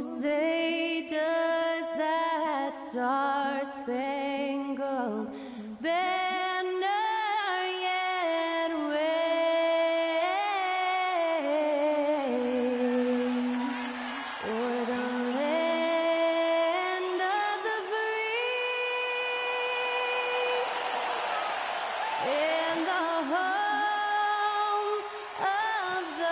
say does that star-spangled banner yet wave o'er the land of the free and the home of the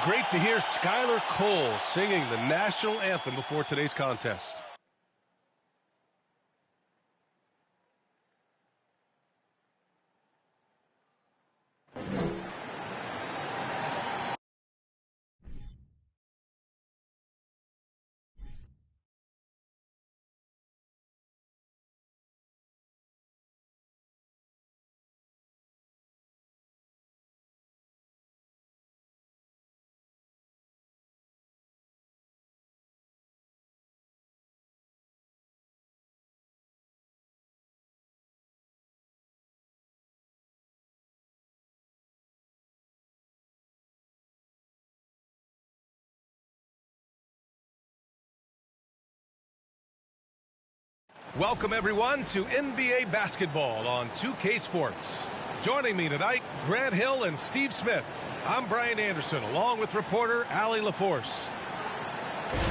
Great to hear Skylar Cole singing the national anthem before today's contest. Welcome, everyone, to NBA basketball on 2K Sports. Joining me tonight, Grant Hill and Steve Smith. I'm Brian Anderson, along with reporter Allie LaForce.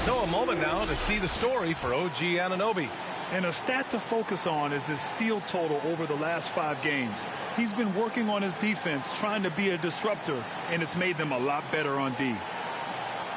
So a moment now to see the story for OG Anunoby. And a stat to focus on is his steal total over the last 5 games. He's been working on his defense, trying to be a disruptor, and it's made them a lot better on D.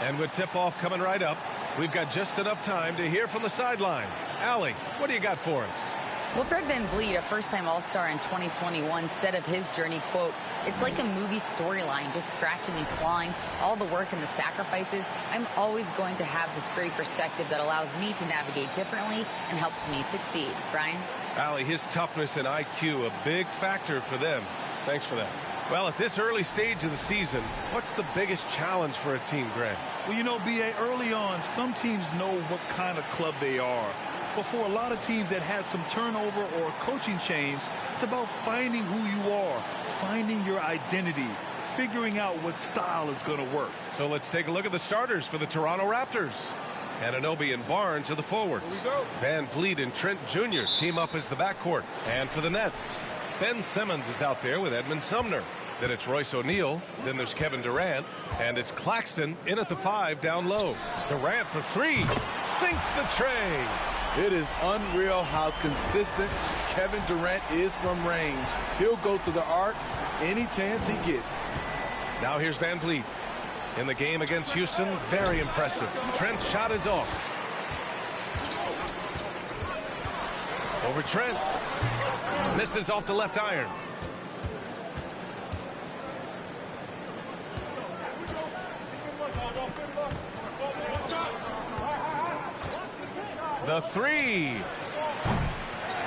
And with tip-off coming right up, we've got just enough time to hear from the sideline. Allie, what do you got for us? Well, Fred VanVleet, a first-time All-Star in 2021, said of his journey, quote, "It's like a movie storyline, just scratching and clawing, all the work and the sacrifices. I'm always going to have this great perspective that allows me to navigate differently and helps me succeed." Brian? Allie, his toughness and IQ, a big factor for them. Thanks for that. Well, at this early stage of the season, what's the biggest challenge for a team, Grant? Well, you know, B.A., early on, some teams know what kind of club they are. But for a lot of teams that had some turnover or a coaching change, it's about finding who you are, finding your identity, figuring out what style is going to work. So let's take a look at the starters for the Toronto Raptors. Anunoby and Barnes are the forwards. VanVleet and Trent Jr. team up as the backcourt. And for the Nets, Ben Simmons is out there with Edmund Sumner. Then it's Royce O'Neal. Then there's Kevin Durant. And it's Claxton in at the 5 down low. Durant for 3. Sinks the tray. It is unreal how consistent Kevin Durant is from range. He'll go to the arc any chance he gets. Now here's VanVleet. In the game against Houston, very impressive. Trent's shot is off. Over Trent. Misses off the left iron. The 3.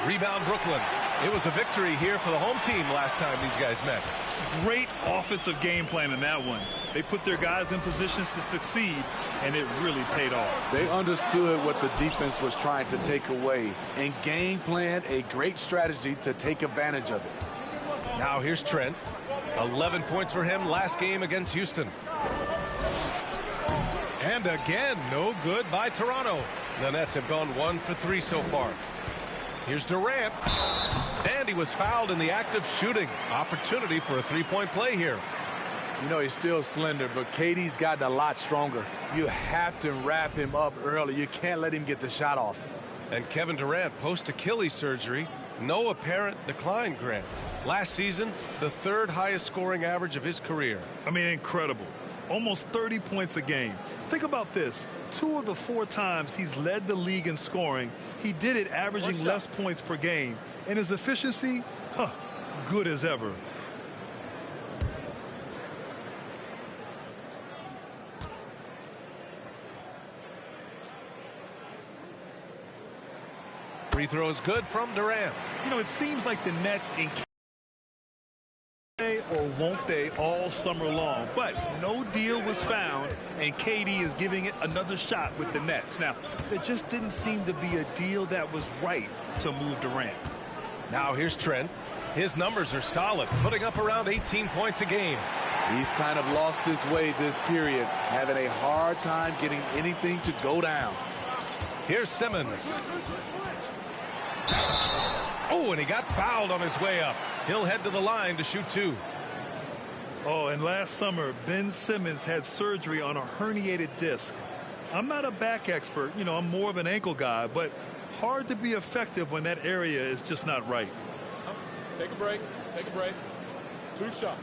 Rebound Brooklyn. It was a victory here for the home team last time these guys met. Great offensive game plan in that one. They put their guys in positions to succeed, and it really paid off. They understood what the defense was trying to take away and game planned a great strategy to take advantage of it. Now here's Trent. 11 points for him last game against Houston. And again, no good by Toronto. The Nets have gone 1 for 3 so far. Here's Durant. And he was fouled in the act of shooting. Opportunity for a 3-point play here. You know, he's still slender, but KD's gotten a lot stronger. You have to wrap him up early. You can't let him get the shot off. And Kevin Durant, post-Achilles surgery, no apparent decline, Grant. Last season, the 3rd highest scoring average of his career. I mean, incredible. Almost 30 points a game. Think about this. 2 of the 4 times he's led the league in scoring, he did it averaging less points per game. And his efficiency, good as ever. Free throw is good from Durant. You know, it seems like the Nets in or won't they all summer long, but no deal was found, and KD is giving it another shot with the Nets. Now, there just didn't seem to be a deal that was right to move Durant. Now here's Trent. His numbers are solid, putting up around 18 points a game. He's kind of lost his way this period, having a hard time getting anything to go down. Here's Simmons. Oh, and he got fouled on his way up. He'll head to the line to shoot 2. Oh, and last summer, Ben Simmons had surgery on a herniated disc. I'm not a back expert, I'm more of an ankle guy, but hard to be effective when that area is just not right. Take a break. Take a break. 2 shots.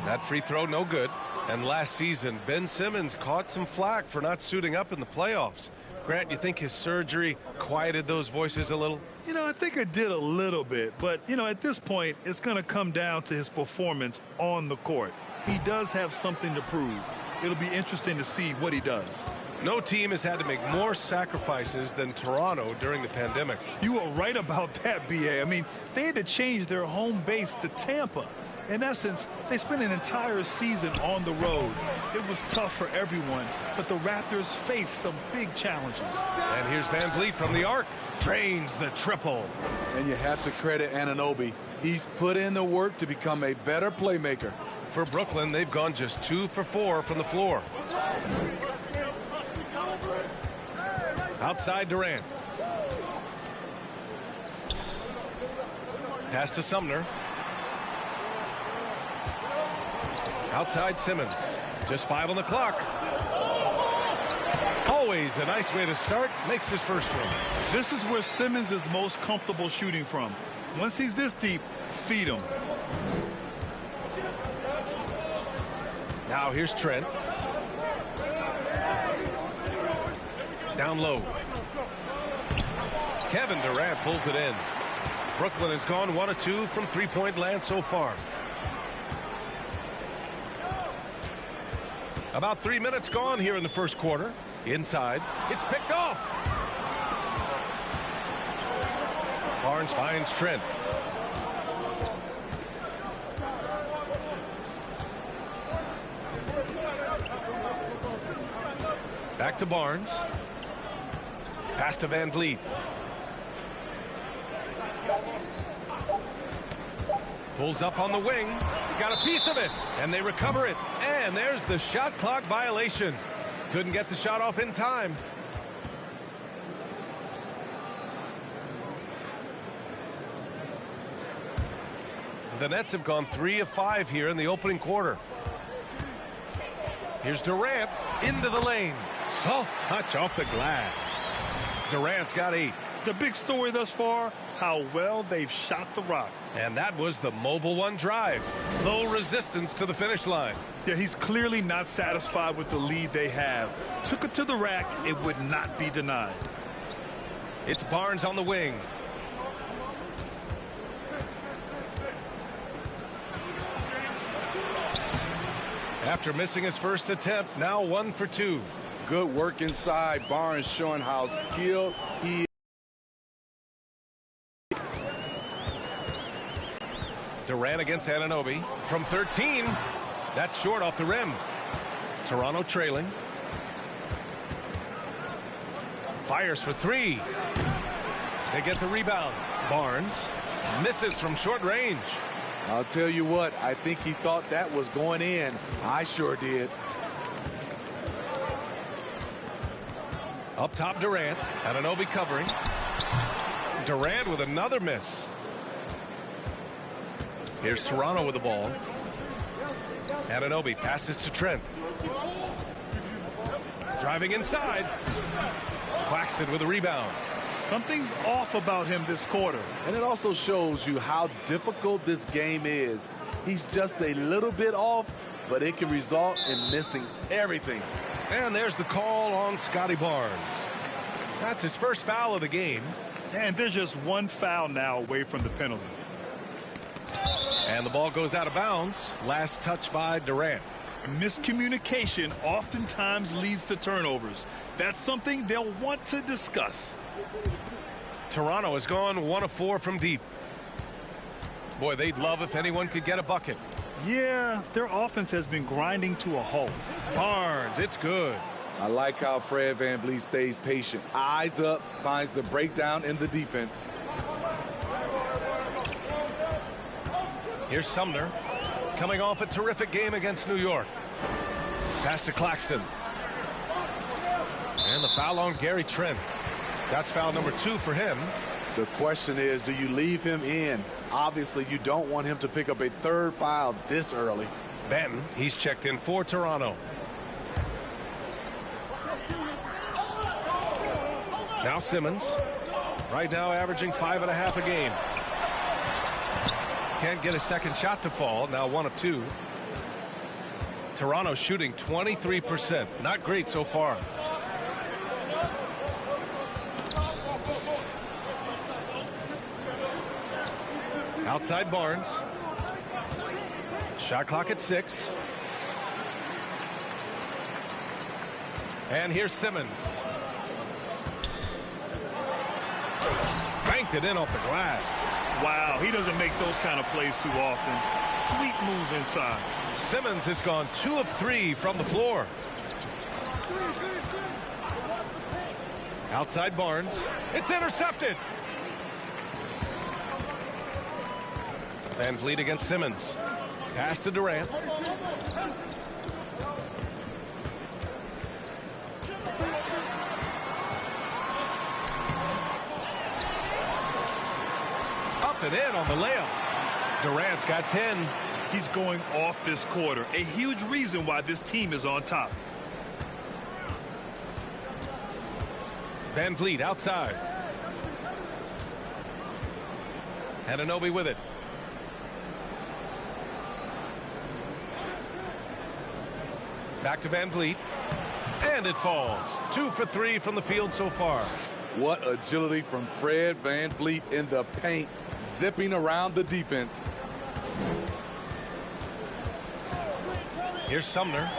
That free throw no good. And last season, Ben Simmons caught some flack for not suiting up in the playoffs. Grant, you think his surgery quieted those voices a little? I think it did a little bit, but, at this point, it's going to come down to his performance on the court. He does have something to prove. It'll be interesting to see what he does. No team has had to make more sacrifices than Toronto during the pandemic. You are right about that, B.A. I mean, they had to change their home base to Tampa. In essence, they spent an entire season on the road. It was tough for everyone, but the Raptors faced some big challenges. And here's Van Vliet from the arc. Drains the triple. And you have to credit Anunoby. He's put in the work to become a better playmaker. For Brooklyn, they've gone just 2 for 4 from the floor. Outside Durant. Pass to Sumner. Outside Simmons. Just 5 on the clock. Always a nice way to start. Makes his first one. This is where Simmons is most comfortable shooting from. Once he's this deep, feed him. Now here's Trent. Down low. Kevin Durant pulls it in. Brooklyn has gone 1 of 2 from three-point land so far. About 3 minutes gone here in the first quarter. Inside. It's picked off. Barnes finds Trent. Back to Barnes. Pass to Van Vliet. Pulls up on the wing. Got a piece of it. And they recover it. And there's the shot clock violation. Couldn't get the shot off in time. The Nets have gone 3 of 5 here in the opening quarter. Here's Durant into the lane. Soft touch off the glass. Durant's got 8. The big story thus far, how well they've shot the rock. And that was the Mobile One drive. Low resistance to the finish line. Yeah, he's clearly not satisfied with the lead they have. Took it to the rack. It would not be denied. It's Barnes on the wing. After missing his first attempt, now 1 for 2. Good work inside. Barnes showing how skilled he is. Durant against Anunoby from 13. That's short off the rim. Toronto trailing. Fires for 3. They get the rebound. Barnes misses from short range. I'll tell you what, I think he thought that was going in. I sure did. Up top, Durant. Anunoby covering. Durant with another miss. Here's Toronto with the ball. Anunoby passes to Trent. Driving inside. Claxton with a rebound. Something's off about him this quarter. And it also shows you how difficult this game is. He's just a little bit off, but it can result in missing everything. And there's the call on Scottie Barnes. That's his first foul of the game. And there's just one foul now away from the penalty. And the ball goes out of bounds. Last touch by Durant. Miscommunication oftentimes leads to turnovers. That's something they'll want to discuss. Toronto has gone 1 of 4 from deep. Boy, they'd love if anyone could get a bucket. Yeah, their offense has been grinding to a halt. Barnes, it's good. I like how Fred VanVleet stays patient. Eyes up, finds the breakdown in the defense. Here's Sumner, coming off a terrific game against New York. Pass to Claxton. And the foul on Gary Trent. That's foul number 2 for him. The question is, do you leave him in? Obviously, you don't want him to pick up a third foul this early. Benton, he's checked in for Toronto. Now Simmons, right now averaging 5.5 a game. Can't get a second shot to fall, now 1 of 2. Toronto shooting 23%, not great so far. Outside Barnes. Shot clock at 6. And here's Simmons. Banked it in off the glass. Wow, he doesn't make those kind of plays too often. Sweet move inside. Simmons has gone 2 of 3 from the floor. Outside Barnes. It's intercepted. VanVleet against Simmons. Pass to Durant. Up and in on the layup. Durant's got 10. He's going off this quarter. A huge reason why this team is on top. VanVleet outside. Anunoby with it. Back to VanVleet. And it falls. 2 for 3 from the field so far. What agility from Fred VanVleet in the paint, zipping around the defense. Here's Sumner.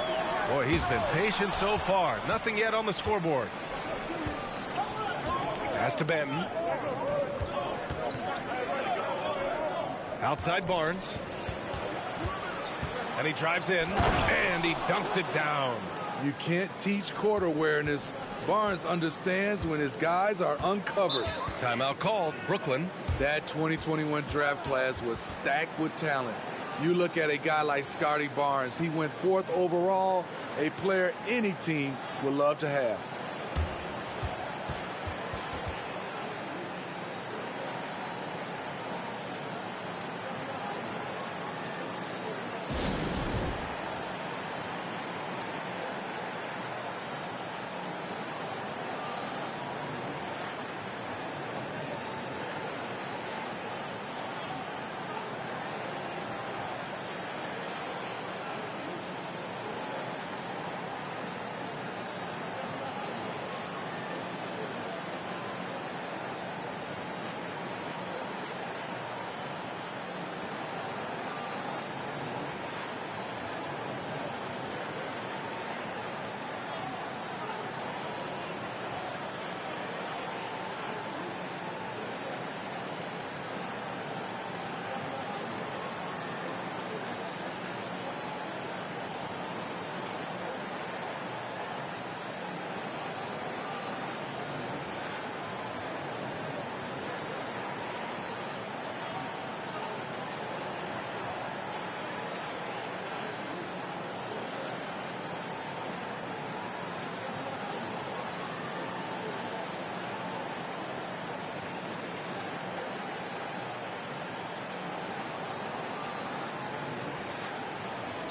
Boy, he's been patient so far. Nothing yet on the scoreboard. Pass to Benton. Outside Barnes. And he drives in, and he dunks it down. You can't teach court awareness. Barnes understands when his guys are uncovered. Timeout called. Brooklyn. That 2021 draft class was stacked with talent. You look at a guy like Scottie Barnes. He went 4th overall, a player any team would love to have.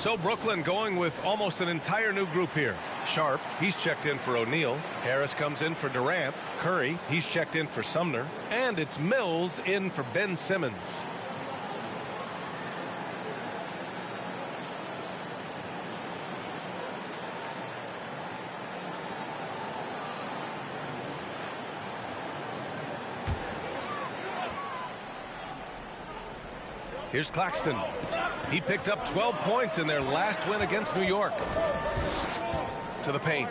So Brooklyn going with almost an entire new group here. Sharp, he's checked in for O'Neal. Harris comes in for Durant. Curry, he's checked in for Sumner. And it's Mills in for Ben Simmons. Here's Claxton. He picked up 12 points in their last win against New York. To the paint.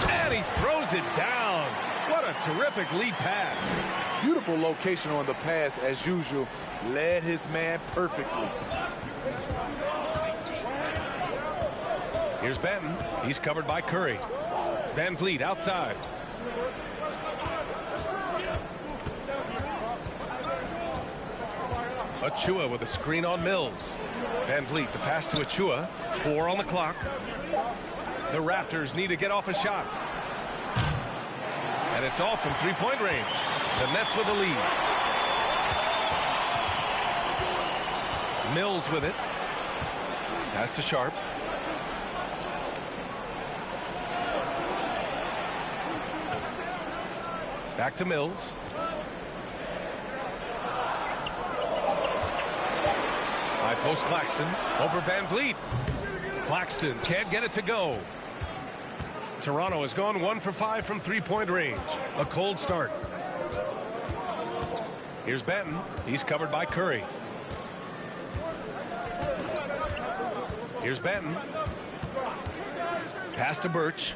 And he throws it down. What a terrific lead pass. Beautiful location on the pass as usual. Led his man perfectly. Here's Benton. He's covered by Curry. Van Vliet outside. Achua with a screen on Mills. Van Vliet, the pass to Achua. 4 on the clock. The Raptors need to get off a shot. And it's off from three-point range. The Nets with the lead. Mills with it. Pass to Sharp. Back to Mills. High post Claxton. Over Van Vliet. Claxton can't get it to go. Toronto has gone 1 for 5 from three-point range. A cold start. Here's Benton. He's covered by Curry. Here's Benton. Pass to Birch.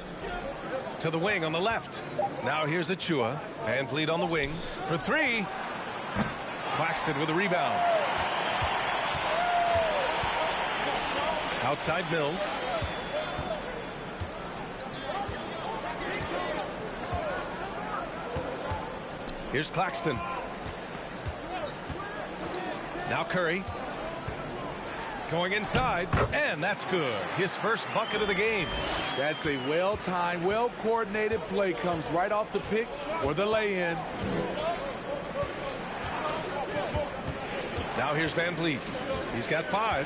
To the wing on the left. Now here's Achua. Van Vliet on the wing for 3. Claxton with a rebound. Outside Mills. Here's Claxton. Now Curry. Going inside, and that's good. His first bucket of the game. That's a well-timed, well-coordinated play. Comes right off the pick for the lay-in. Now here's Van Vliet. He's got 5.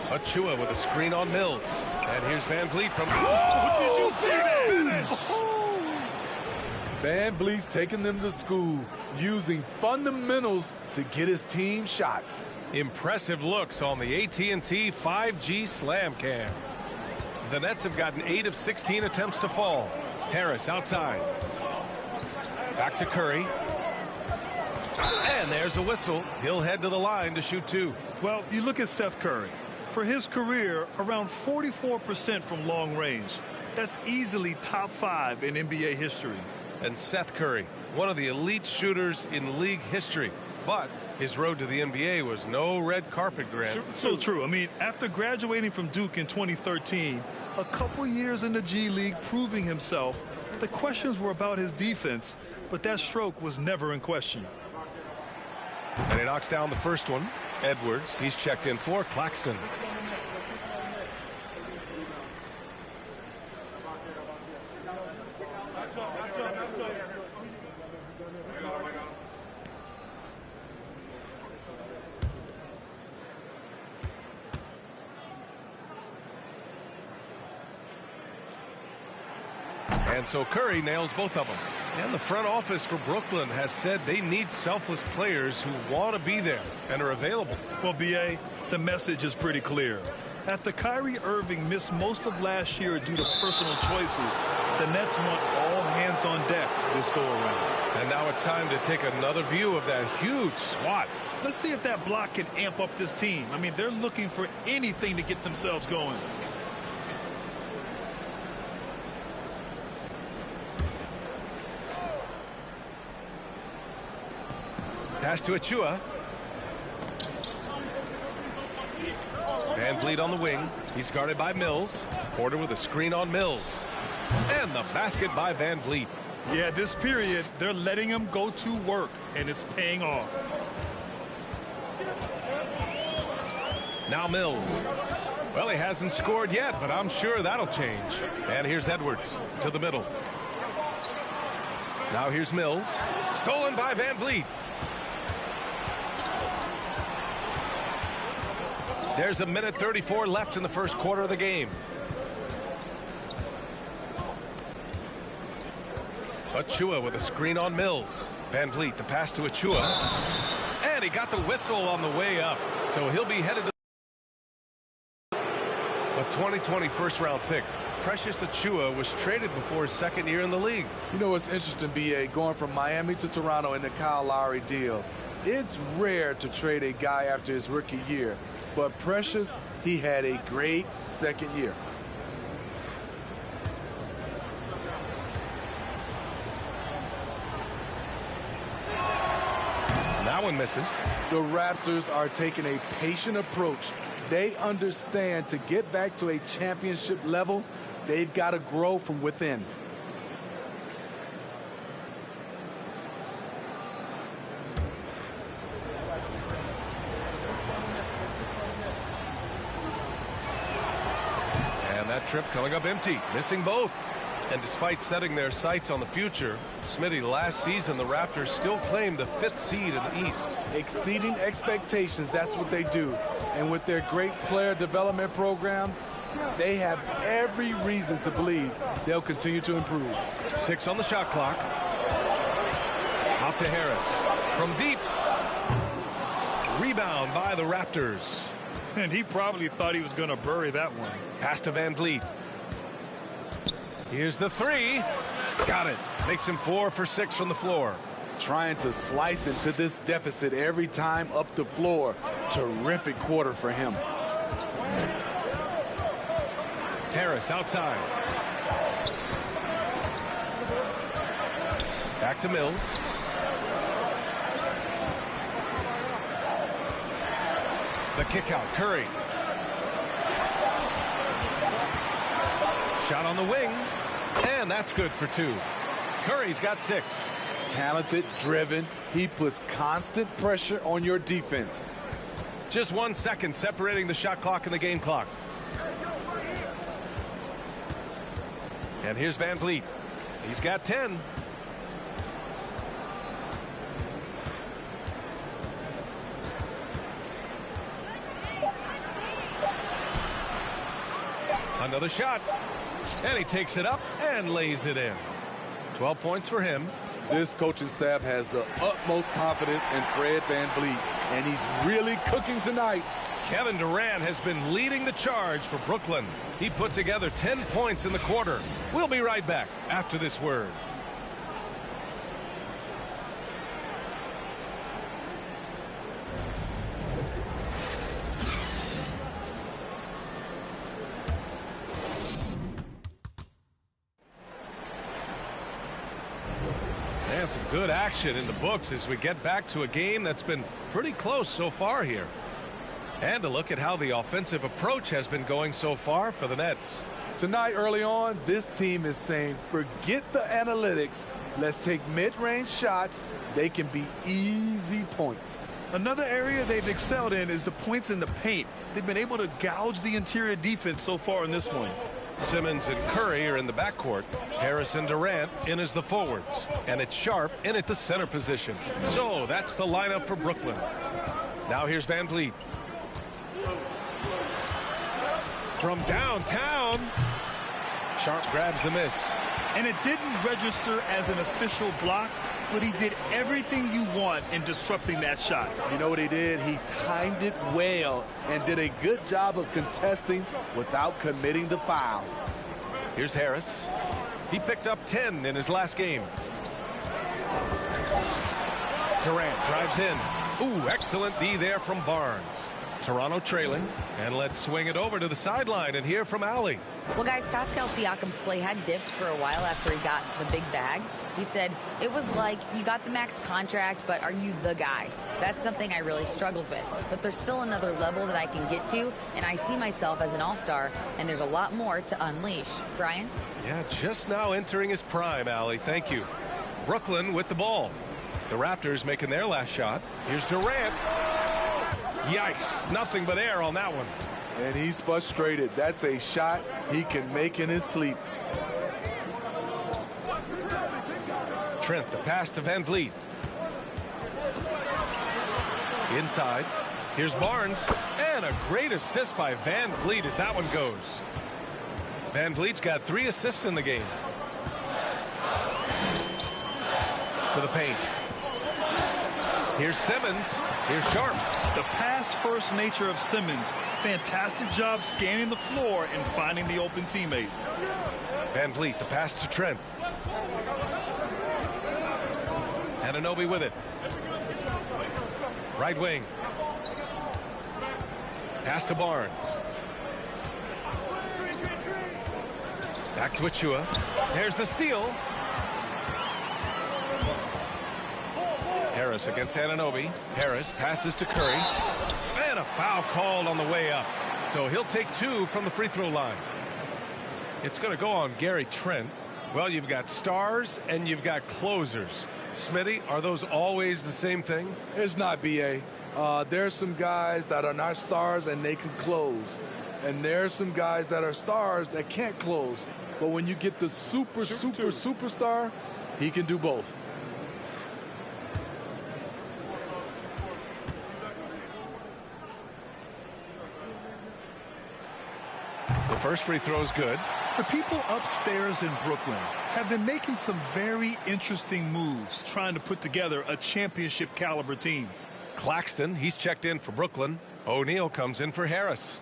Achua with a screen on Mills. And here's Van Vliet from... Oh, did you see that? Finish! Van Vliet's taking them to school, using fundamentals to get his team shots. Impressive looks on the AT&T 5G Slam Cam. The Nets have gotten 8 of 16 attempts to fall. Harris outside. Back to Curry. And there's a whistle. He'll head to the line to shoot 2. Well, you look at Seth Curry. For his career, around 44% from long range. That's easily top 5 in NBA history. And Seth Curry, one of the elite shooters in league history. But his road to the NBA was no red carpet, Grant. So true. I mean, after graduating from Duke in 2013, a couple years in the G League proving himself, the questions were about his defense, but that stroke was never in question. And he knocks down the first one. Edwards, he's checked in for Claxton. And so Curry nails both of them. And the front office for Brooklyn has said they need selfless players who want to be there and are available. Well, B.A., the message is pretty clear. After Kyrie Irving missed most of last year due to personal choices, the Nets want all hands on deck this go-around. And now it's time to take another view of that huge swat. Let's see if that block can amp up this team. I mean, they're looking for anything to get themselves going. Pass to Achua. Van Vliet on the wing. He's guarded by Mills. Porter with a screen on Mills. And the basket by Van Vliet. Yeah, this period, they're letting him go to work, and it's paying off. Now Mills. Well, he hasn't scored yet, but I'm sure that'll change. And here's Edwards to the middle. Now here's Mills. Stolen by Van Vliet. There's 1:34 left in the first quarter of the game. Achua with a screen on Mills. Van Vliet, the pass to Achua. And he got the whistle on the way up. So he'll be headed to a 2020 first-round pick. Precious Achua was traded before his second year in the league. You know what's interesting, B.A., going from Miami to Toronto in the Kyle Lowry deal. It's rare to trade a guy after his rookie year. But Precious, he had a great second year. That one misses. The Raptors are taking a patient approach, They understand to get back to a championship level, they've got to grow from within. And that trip coming up empty, missing both. And despite setting their sights on the future, Smitty, last season the Raptors still claimed the 5th seed in the East. Exceeding expectations, that's what they do. And with their great player development program, they have every reason to believe they'll continue to improve. 6 on the shot clock. Out to Harris. From deep. Rebound by the Raptors. And he probably thought he was going to bury that one. Pass to Van Vliet. Here's the 3. Got it. Makes him 4 for 6 from the floor. Trying to slice into this deficit every time up the floor. Terrific quarter for him. Harris outside. Back to Mills. The kick out, Curry. Shot on the wing, and that's good for 2. Curry's got 6. Talented, driven. He puts constant pressure on your defense. Just 1 second separating the shot clock and the game clock. And here's Van Vliet. He's got 10. Another shot. And he takes it up and lays it in. 12 points for him. This coaching staff has the utmost confidence in Fred Van Vliet, and he's really cooking tonight. Kevin Durant has been leading the charge for Brooklyn. He put together 10 points in the quarter. We'll be right back after this word. And some good action in the books as we get back to a game that's been pretty close so far here. And a look at how the offensive approach has been going so far for the Nets. Tonight, early on, this team is saying, forget the analytics. Let's take mid-range shots. They can be easy points. Another area they've excelled in is the points in the paint. They've been able to gouge the interior defense so far in this one. Simmons and Curry are in the backcourt. Harris and Durant in as the forwards. And it's Sharp in at the center position. So that's the lineup for Brooklyn. Now here's Van Vliet. From downtown. Sharp grabs the miss. And it didn't register as an official block, but he did everything you want in disrupting that shot. You know what he did? He timed it well and did a good job of contesting without committing the foul. Here's Harris. He picked up 10 in his last game. Durant drives in. Ooh, excellent D there from Barnes. Toronto trailing, and let's swing it over to the sideline and hear from Allie. Well, guys, Pascal Siakam's play had dipped for a while after he got the big bag. He said, it was like, you got the max contract, but are you the guy? That's something I really struggled with. But there's still another level that I can get to, and I see myself as an all-star, and there's a lot more to unleash. Brian? Yeah, just now entering his prime, Allie. Thank you. Brooklyn with the ball. The Raptors making their last shot. Here's Durant. Yikes, nothing but air on that one. And he's frustrated. That's a shot he can make in his sleep. Trent, the pass to Van Vliet. Inside. Here's Barnes. And a great assist by Van Vliet as that one goes. Van Vliet's got 3 assists in the game. To the paint. Here's Simmons. Here's Sharp. The pass-first nature of Simmons. Fantastic job scanning the floor and finding the open teammate. Van Vliet, the pass to Trent. Anunoby with it. Right wing. Pass to Barnes. Back to Achua. There's the steal. Harris against Anunoby. Harris passes to Curry. And And a foul called on the way up. So he'll take 2 from the free throw line. It's going to go on Gary Trent. Well, you've got stars and you've got closers. Smitty, are those always the same thing? It's not, B.A. There's some guys that are not stars and they can close. And there's some guys that are stars that can't close. But when you get the superstar, he can do both. The first free throw is good. The people upstairs in Brooklyn have been making some very interesting moves trying to put together a championship caliber team. Claxton, he's checked in for Brooklyn. O'Neal comes in for Harris.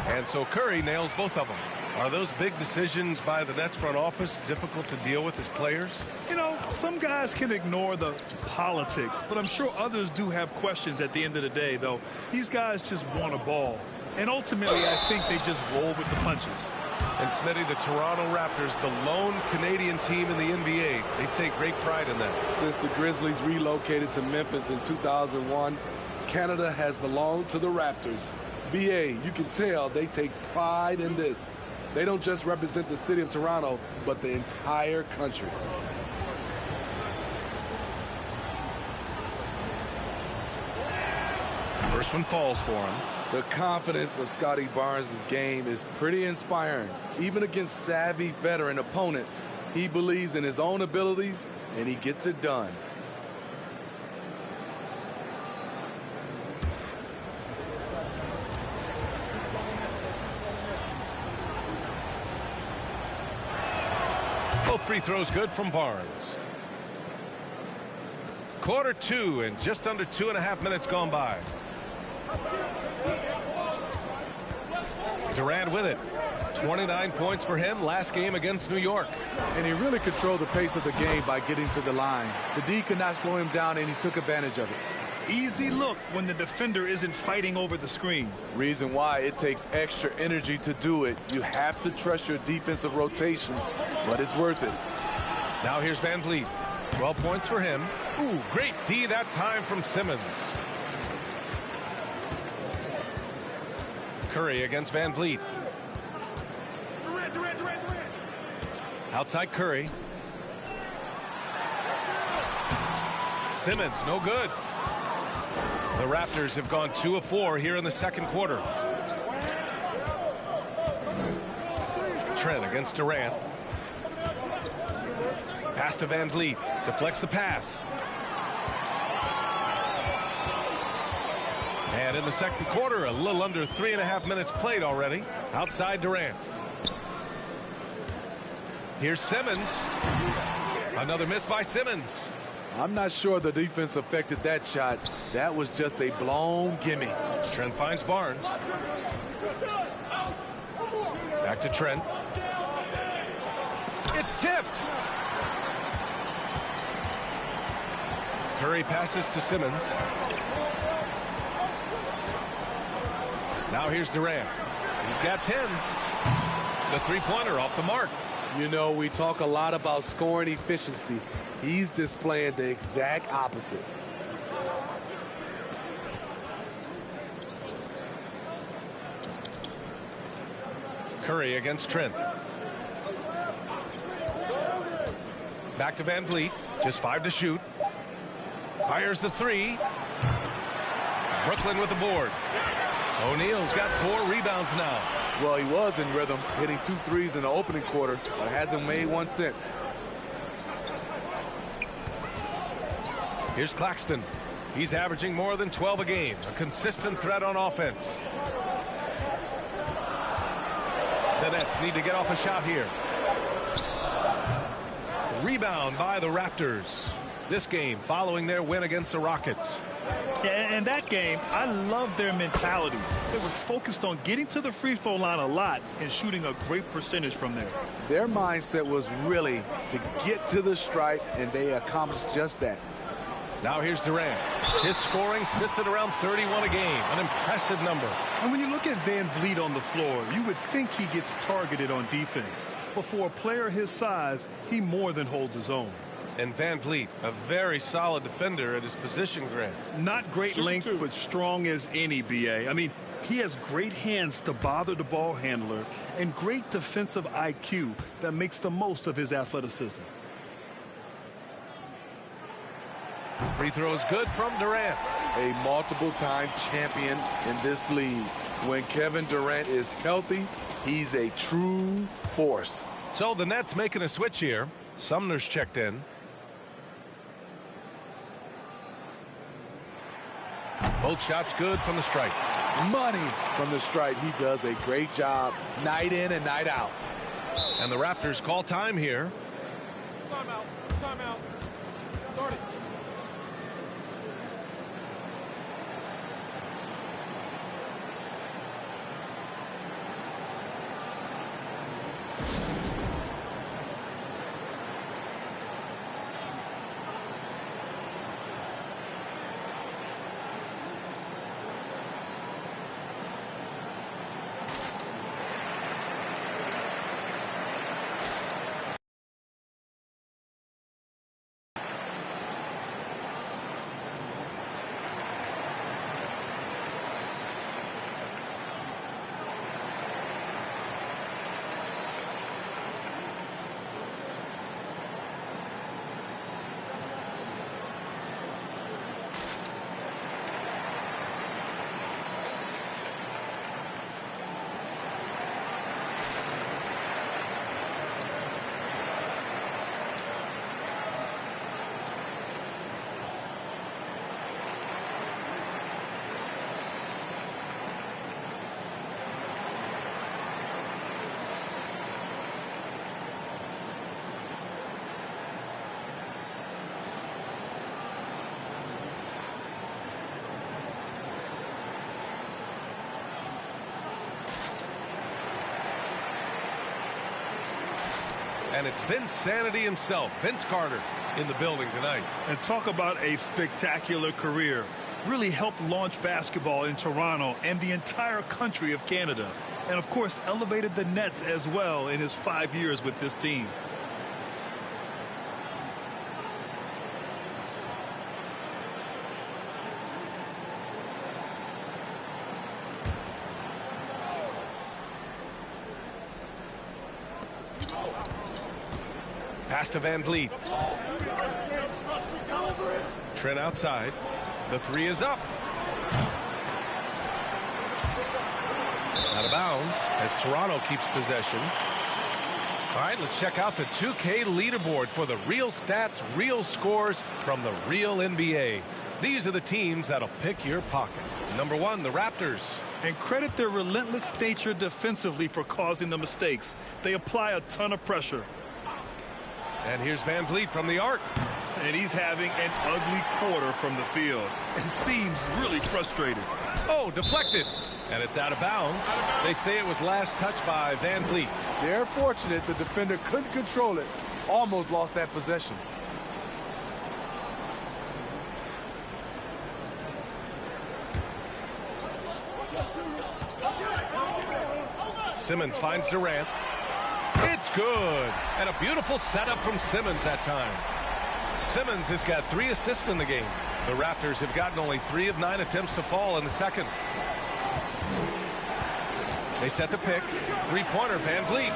And so Curry nails both of them. Are those big decisions by the Nets front office difficult to deal with as players? You know, some guys can ignore the politics, but I'm sure others do have questions at the end of the day, though. These guys just want a ball. And ultimately, I think they just roll with the punches. And Smitty, the Toronto Raptors, the lone Canadian team in the NBA, they take great pride in that. Since the Grizzlies relocated to Memphis in 2001, Canada has belonged to the Raptors. BA, you can tell they take pride in this. They don't just represent the city of Toronto, but the entire country. First one falls for him. The confidence of Scottie Barnes' game is pretty inspiring. Even against savvy veteran opponents, he believes in his own abilities, and he gets it done. Both free throws good from Barnes. Quarter 2 and just under 2.5 minutes gone by. Durant with it. 29 points for him last game against New York. And he really controlled the pace of the game by getting to the line. The D could not slow him down, and he took advantage of it. Easy look when the defender isn't fighting over the screen. Reason why it takes extra energy to do it. You have to trust your defensive rotations, but it's worth it. Now here's Van Vliet. 12 points for him. Ooh, great D that time from Simmons. Curry against Van Vliet. Outside Curry. Simmons, no good. The Raptors have gone 2 of 4 here in the second quarter. Trent against Durant. Pass to Van Vliet. Deflects the pass. And in the second quarter, a little under 3.5 minutes played already. Outside Durant. Here's Simmons. Another miss by Simmons. I'm not sure the defense affected that shot. That was just a blown gimme. Trent finds Barnes. Back to Trent. It's tipped. Curry passes to Simmons. Now here's Durant. He's got 10. The three-pointer off the mark. You know, we talk a lot about scoring efficiency. He's displaying the exact opposite. Curry against Trent. Back to Van Vliet. Just 5 to shoot. Fires the 3. Brooklyn with the board. O'Neal's got 4 rebounds now. Well, he was in rhythm, hitting 2 threes in the opening quarter, but hasn't made one since. Here's Claxton. He's averaging more than 12 a game. A consistent threat on offense. The Nets need to get off a shot here. Rebound by the Raptors. This game following their win against the Rockets. Yeah, and that game, I love their mentality. They were focused on getting to the free throw line a lot and shooting a great percentage from there. Their mindset was really to get to the stripe, and they accomplished just that. Now here's Durant. His scoring sits at around 31 a game, an impressive number. And when you look at Van Vliet on the floor, you would think he gets targeted on defense. But for a player his size, he more than holds his own. And Van Vliet, a very solid defender at his position, Grant. Not great length, but strong as any, B.A. I mean, he has great hands to bother the ball handler and great defensive IQ that makes the most of his athleticism. Free throw is good from Durant. A multiple-time champion in this league. When Kevin Durant is healthy, he's a true force. So the Nets making a switch here. Sumner's checked in. Both shots good from the stripe. Money from the stripe. He does a great job night in and night out. And the Raptors call time here. Timeout. Timeout. Start it. And it's Vince Sanity himself, Vince Carter, in the building tonight. And talk about a spectacular career. Really helped launch basketball in Toronto and the entire country of Canada. And, of course, elevated the Nets as well in his 5 years with this team. Pass to Van Vliet. Trent outside. The three is up. Out of bounds as Toronto keeps possession. All right, let's check out the 2K leaderboard for the real stats, real scores from the real NBA. These are the teams that'll pick your pocket. Number 1, the Raptors. And credit their relentless nature defensively for causing the mistakes. They apply a ton of pressure. And here's Van Vliet from the arc. And he's having an ugly quarter from the field and seems really frustrated. Oh, deflected. And it's out of bounds. They say it was last touched by Van Vliet. They're fortunate the defender couldn't control it. Almost lost that possession. Simmons finds Durant. It's good. And a beautiful setup from Simmons that time. Simmons has got 3 assists in the game. The Raptors have gotten only 3 of 9 attempts to fall in the second. They set the pick. Three-pointer, Van Vliet.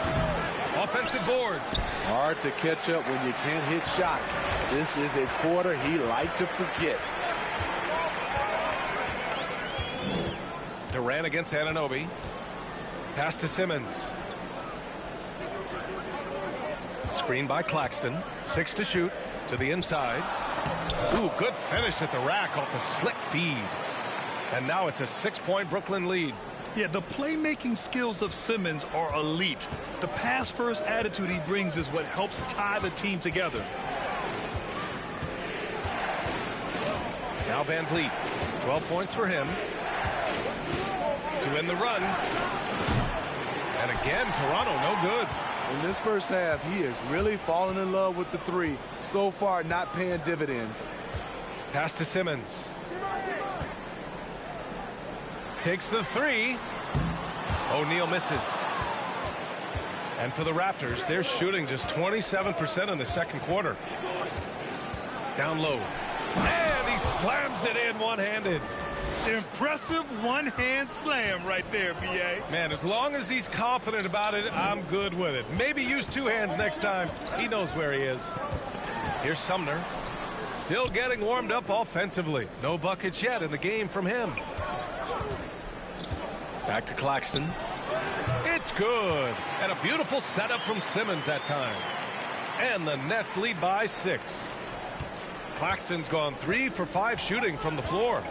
Offensive board. Hard to catch up when you can't hit shots. This is a quarter he liked to forget. Durant against Anunoby. Pass to Simmons. Screen by Claxton. 6 to shoot. To the inside. Ooh, good finish at the rack off the slick feed. And now it's a 6-point Brooklyn lead. Yeah, the playmaking skills of Simmons are elite. The pass-first attitude he brings is what helps tie the team together. Now Van Vliet. 12 points for him. To end the run. And again, Toronto no good. In this first half, he is really falling in love with the three. So far, not paying dividends. Pass to Simmons. Takes the three. O'Neal misses. And for the Raptors, they're shooting just 27% in the second quarter. Down low. And he slams it in one-handed. Impressive one-hand slam right there, B.A. Man, as long as he's confident about it, I'm good with it. Maybe use two hands next time. He knows where he is. Here's Sumner. Still getting warmed up offensively. No buckets yet in the game from him. Back to Claxton. It's good. And a beautiful setup from Simmons that time. And the Nets lead by 6. Claxton's gone 3 for 5 shooting from the floor.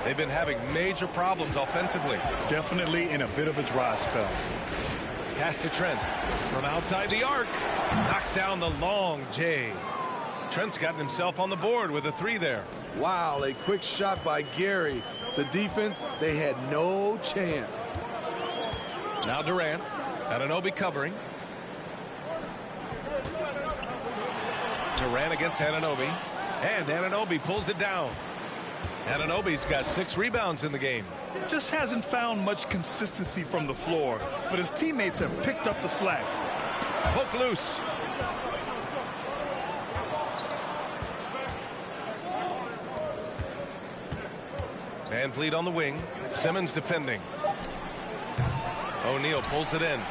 They've been having major problems offensively. Definitely in a bit of a dry spell. Pass to Trent from outside the arc. Knocks down the long J. Trent's gotten himself on the board with a 3 there. Wow, a quick shot by Gary. The defense, they had no chance. Now Durant. Anunoby covering. Durant against Anunoby. And Anunoby pulls it down. Anunoby's got 6 rebounds in the game. Just hasn't found much consistency from the floor, but his teammates have picked up the slack. Poke loose. Van Vliet on the wing. Simmons defending. O'Neal pulls it in.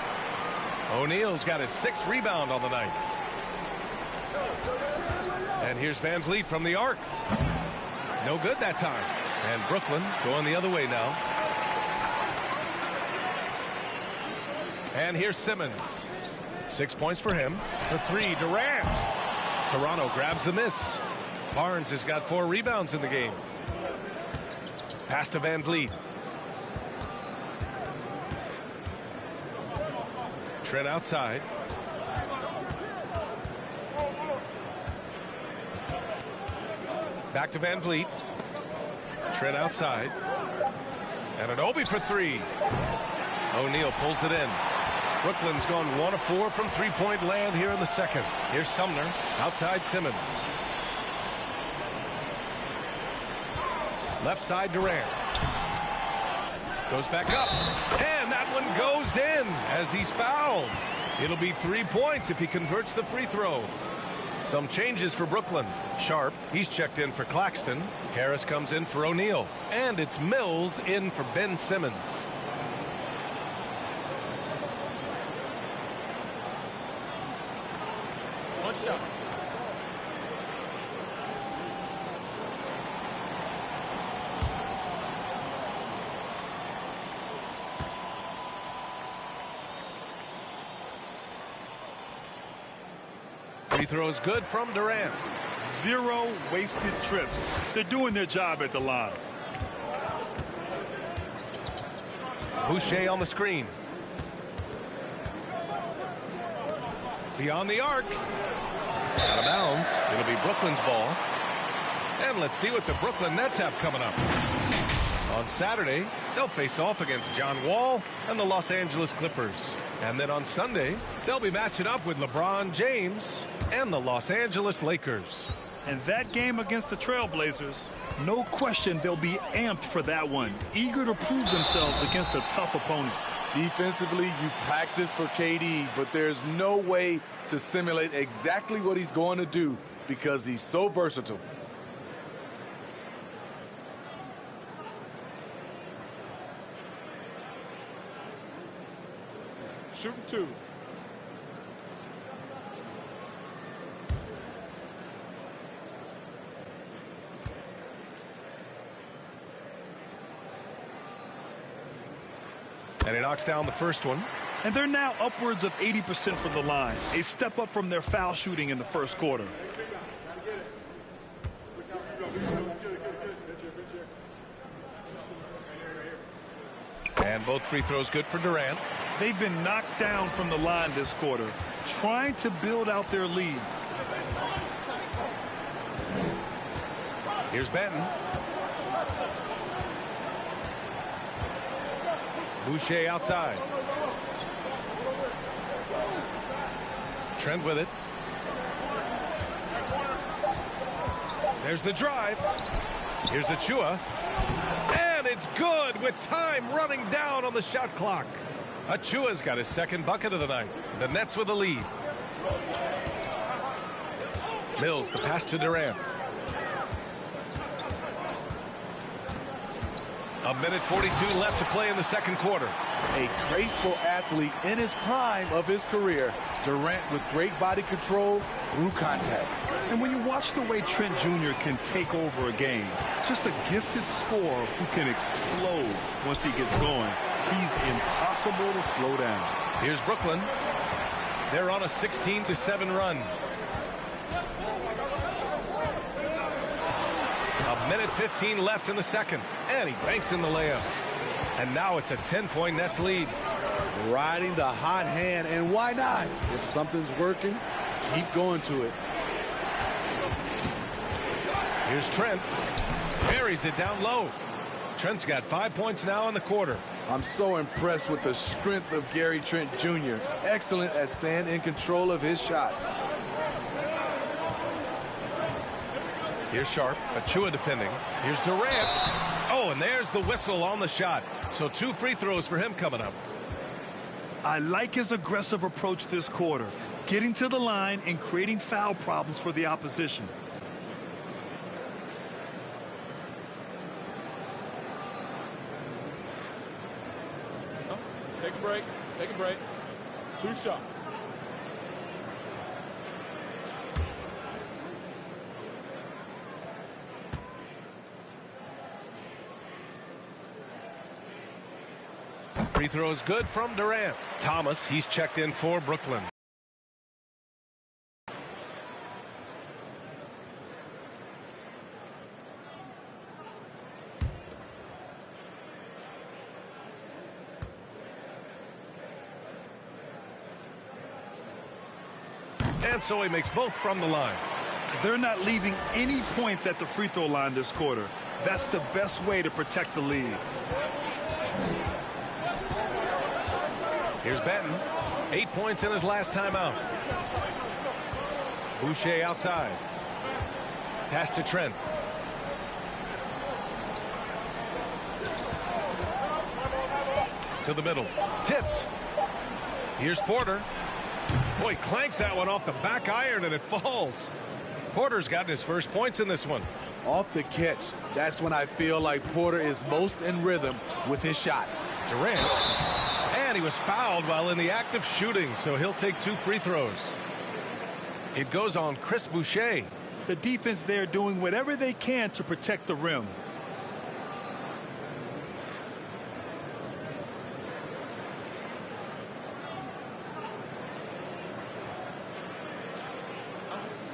O'Neal's got his 6th rebound on the night. And here's Van Vliet from the arc. No good that time. And Brooklyn going the other way now. And here's Simmons. 6 points for him. For 3, Durant. Toronto grabs the miss. Barnes has got 4 rebounds in the game. Pass to Van Vliet. Trent outside. Back to Van Vliet. Trent outside. Anunoby for 3. O'Neal pulls it in. Brooklyn's gone 1 of 4 from three-point land here in the second. Here's Sumner outside Simmons. Left side Durant. Goes back up. And that one goes in as he's fouled. It'll be 3 points if he converts the free throw. Some changes for Brooklyn. Sharp, he's checked in for Claxton. Harris comes in for O'Neal. And it's Mills in for Ben Simmons. One shot. Free throw is good from Durant. 0 wasted trips. They're doing their job at the line. Boucher on the screen. Beyond the arc. Out of bounds. It'll be Brooklyn's ball. And let's see what the Brooklyn Nets have coming up. On Saturday, they'll face off against John Wall and the Los Angeles Clippers. And then on Sunday, they'll be matching up with LeBron James and the Los Angeles Lakers. And that game against the Trailblazers, no question they'll be amped for that one. Eager to prove themselves against a tough opponent. Defensively, you practice for KD, but there's no way to simulate exactly what he's going to do because he's so versatile. Shooting 2. And he knocks down the first one. And they're now upwards of 80% from the line. A step up from their foul shooting in the first quarter. And both free throws good for Durant. They've been knocked down from the line this quarter, trying to build out their lead. Here's Benton. Boucher outside. Trent with it. There's the drive. Here's Achua. And it's good with time running down on the shot clock. Achua's got his second bucket of the night. The Nets with a lead. Mills, the pass to Durant. A minute 42 left to play in the second quarter. A graceful athlete in his prime of his career. Durant with great body control through contact. And when you watch the way Trent Jr. can take over a game, just a gifted scorer who can explode once he gets going. He's impossible to slow down. Here's Brooklyn. They're on a 16-7 run. A minute 15 left in the second. And he banks in the layup. And now it's a 10-point Nets lead. Riding the hot hand, and why not? If something's working, keep going to it. Here's Trent. Buries it down low. Trent's got 5 points now in the quarter. I'm so impressed with the strength of Gary Trent Jr. Excellent at staying in control of his shot. Here's Sharp. Achua defending. Here's Durant. Oh, and there's the whistle on the shot. So 2 free throws for him coming up. I like his aggressive approach this quarter, getting to the line and creating foul problems for the opposition. Take a break. Take a break. 2 shots. Free throw is good from Durant. Thomas, he's checked in for Brooklyn. And so he makes both from the line. They're not leaving any points at the free throw line this quarter. That's the best way to protect the lead. Here's Benton. 8 points in his last time out. Boucher outside. Pass to Trent. To the middle. Tipped. Here's Porter. Boy, clanks that one off the back iron and it falls. Porter's gotten his first points in this one. Off the catch, that's when I feel like Porter is most in rhythm with his shot. Durant. And he was fouled while in the act of shooting, so he'll take 2 free throws. It goes on Chris Boucher. The defense there doing whatever they can to protect the rim.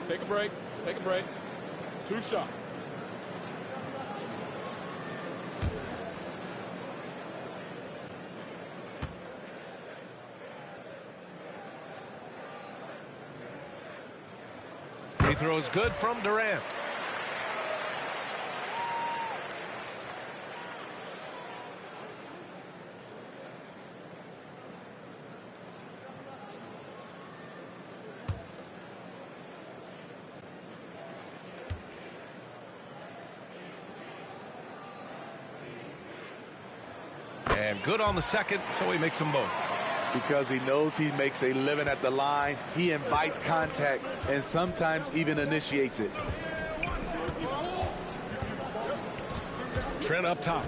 Take a break. Take a break. 2 shots. Free throw is good from Durant. And good on the second, so he makes them both. Because he knows he makes a living at the line, he invites contact and sometimes even initiates it. Trent up top.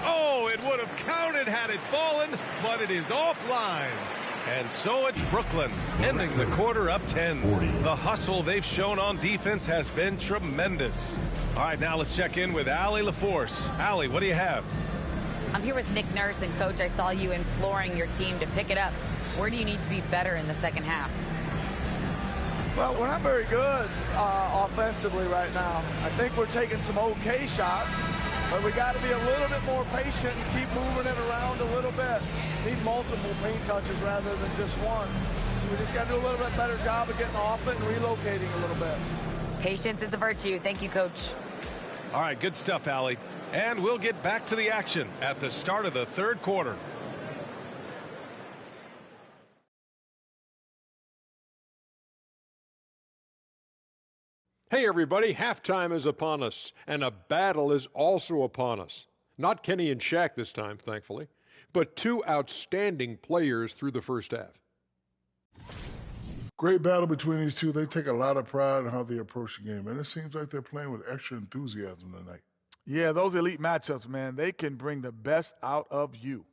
Oh, it would have counted had it fallen, but it is offline. And so it's Brooklyn, ending the quarter up 10. The hustle they've shown on defense has been tremendous. All right, now let's check in with Allie LaForce. Allie, what do you have? I'm here with Nick Nurse, and Coach, I saw you imploring your team to pick it up. Where do you need to be better in the second half? Well, we're not very good offensively right now. I think we're taking some okay shots, but we got to be a little bit more patient and keep moving it around a little bit. Need multiple paint touches rather than just one. So we just got to do a little bit better job of getting off it and relocating a little bit. Patience is a virtue. Thank you, Coach. All right, good stuff, Allie. And we'll get back to the action at the start of the third quarter. Hey everybody, halftime is upon us, and a battle is also upon us. Not Kenny and Shaq this time, thankfully, but two outstanding players through the first half. Great battle between these two. They take a lot of pride in how they approach the game, and it seems like they're playing with extra enthusiasm tonight. Yeah, those elite matchups, man, they can bring the best out of you.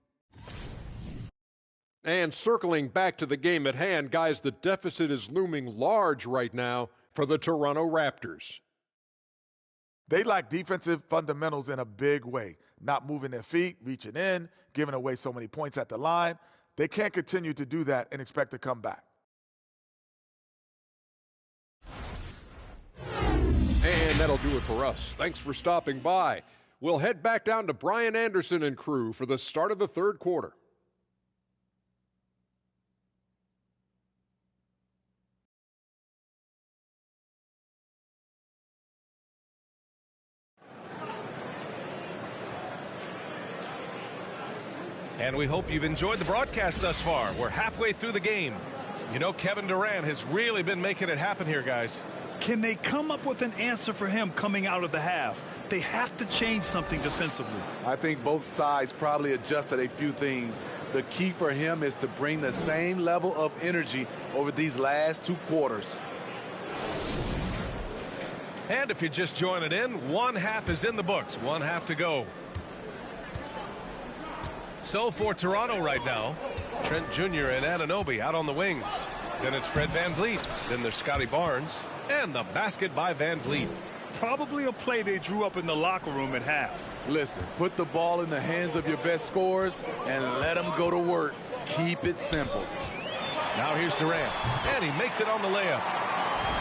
And circling back to the game at hand, guys, the deficit is looming large right now for the Toronto Raptors. They lack defensive fundamentals in a big way. Not moving their feet, reaching in, giving away so many points at the line. They can't continue to do that and expect to come back. And that'll do it for us. Thanks for stopping by. We'll head back down to Brian Anderson and crew for the start of the third quarter. And we hope you've enjoyed the broadcast thus far. We're halfway through the game. You know, Kevin Durant has really been making it happen here, guys. Can they come up with an answer for him coming out of the half? They have to change something defensively. I think both sides probably adjusted a few things. The key for him is to bring the same level of energy over these last two quarters. And if you're just joining in, one half is in the books. One half to go. So for Toronto right now, Trent Jr. and Anunoby out on the wings. Then it's Fred VanVleet. Then there's Scottie Barnes. And the basket by VanVleet. Probably a play they drew up in the locker room at half. Listen, put the ball in the hands of your best scorers and let them go to work. Keep it simple. Now here's Durant. And he makes it on the layup.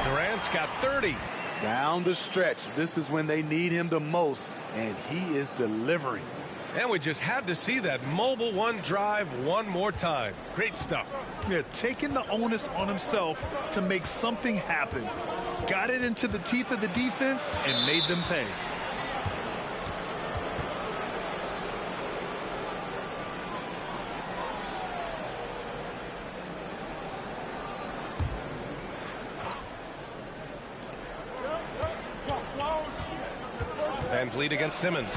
Durant's got 30. Down the stretch. This is when they need him the most, and he is delivering. And we just had to see that mobile one drive one more time. Great stuff. Yeah, taking the onus on himself to make something happen. Got it into the teeth of the defense and made them pay. VanVleet against Simmons.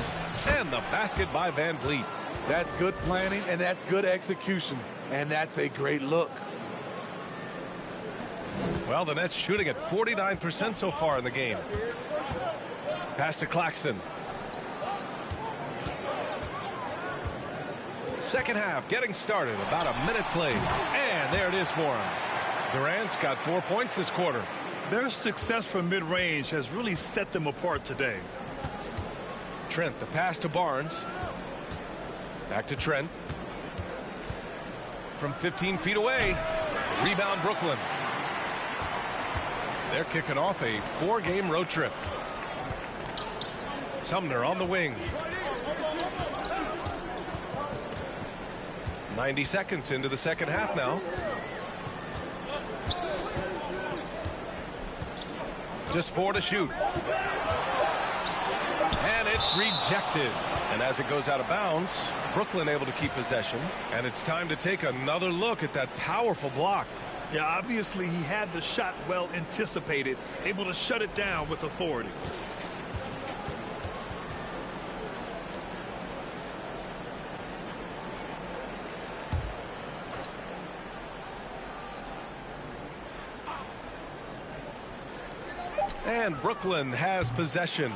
And the basket by VanVleet. That's good planning, and that's good execution. And that's a great look. Well, the Nets shooting at 49% so far in the game. Pass to Claxton. Second half getting started. About a minute played. And there it is for him. Durant's got 4 points this quarter. Their success from mid-range has really set them apart today. Trent, the pass to Barnes. Back to Trent. From 15 feet away. Rebound Brooklyn. They're kicking off a 4-game road trip. Sumner on the wing. 90 seconds into the second half now. Just 4 to shoot. And it's rejected. And as it goes out of bounds, Brooklyn able to keep possession. And it's time to take another look at that powerful block. Yeah, obviously he had the shot well anticipated, able to shut it down with authority. And Brooklyn has possession.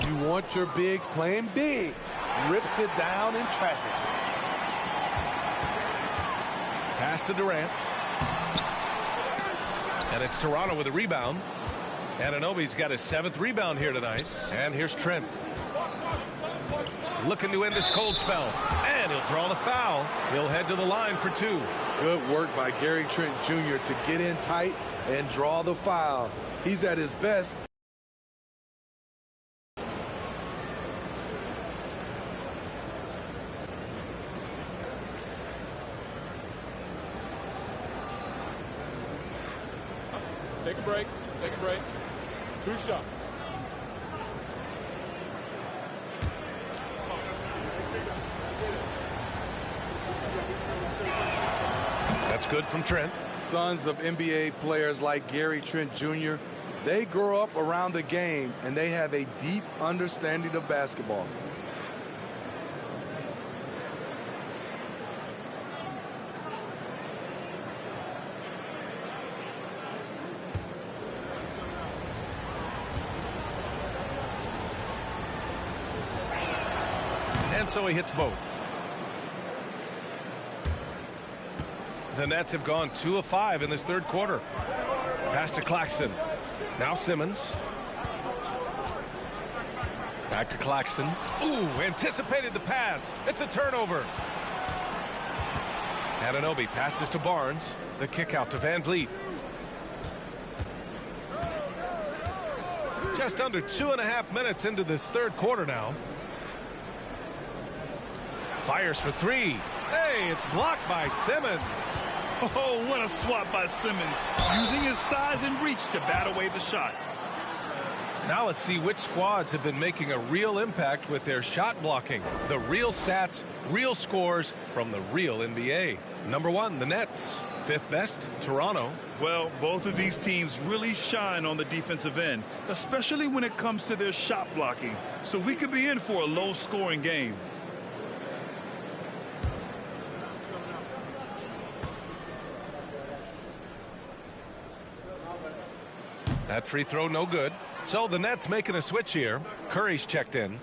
You want your bigs playing big. Rips it down in traffic. Pass to Durant. And it's Toronto with a rebound. Anunoby's got his 7th rebound here tonight. And here's Trent. Looking to end this cold spell. And he'll draw the foul. He'll head to the line for 2. Good work by Gary Trent Jr. to get in tight and draw the foul. He's at his best. Take a break. Take a break. 2 shots. That's good from Trent. Sons of NBA players like Gary Trent Jr., They grow up around the game, and they have a deep understanding of basketball. And so he hits both. The Nets have gone 2 of 5 in this third quarter. Pass to Claxton. Now Simmons. Back to Claxton. Ooh, anticipated the pass. It's a turnover. Anunoby passes to Barnes. The kick out to Van Vliet. Just under 2.5 minutes into this third quarter now. Fires for three. Hey, it's blocked by Simmons. Oh, what a swat by Simmons, using his size and reach to bat away the shot. Now let's see which squads have been making a real impact with their shot blocking. The real stats, real scores from the real NBA. Number 1, the Nets. 5th best, Toronto. Well, both of these teams really shine on the defensive end, especially when it comes to their shot blocking. So we could be in for a low-scoring game. That free throw no good. So the Nets making a switch here. Curry's checked in.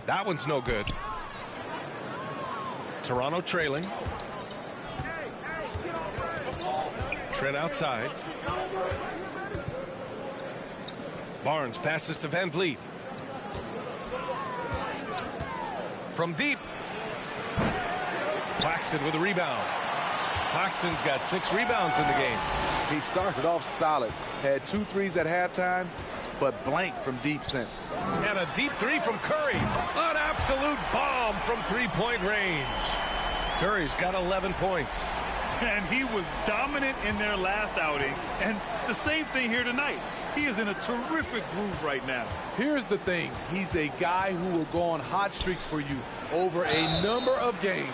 That one's no good. Toronto trailing. Trent outside. Barnes passes to Van Vliet. From deep. Claxton with a rebound. Claxton's got 6 rebounds in the game. He started off solid. Had 2 threes at halftime, but blank from deep since. And a deep 3 from Curry. An absolute bomb from 3-point range. Curry's got 11 points. And he was dominant in their last outing. And the same thing here tonight. He is in a terrific groove right now. Here's the thing. He's a guy who will go on hot streaks for you over a number of games.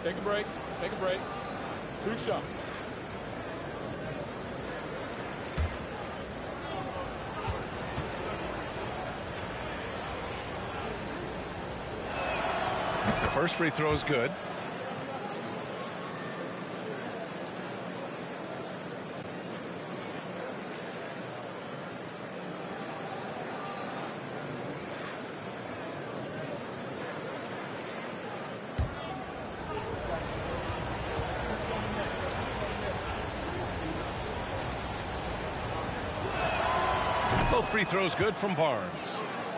Take a break. Take a break. 2 shots. The first free throw is good. Both free throws good from Barnes.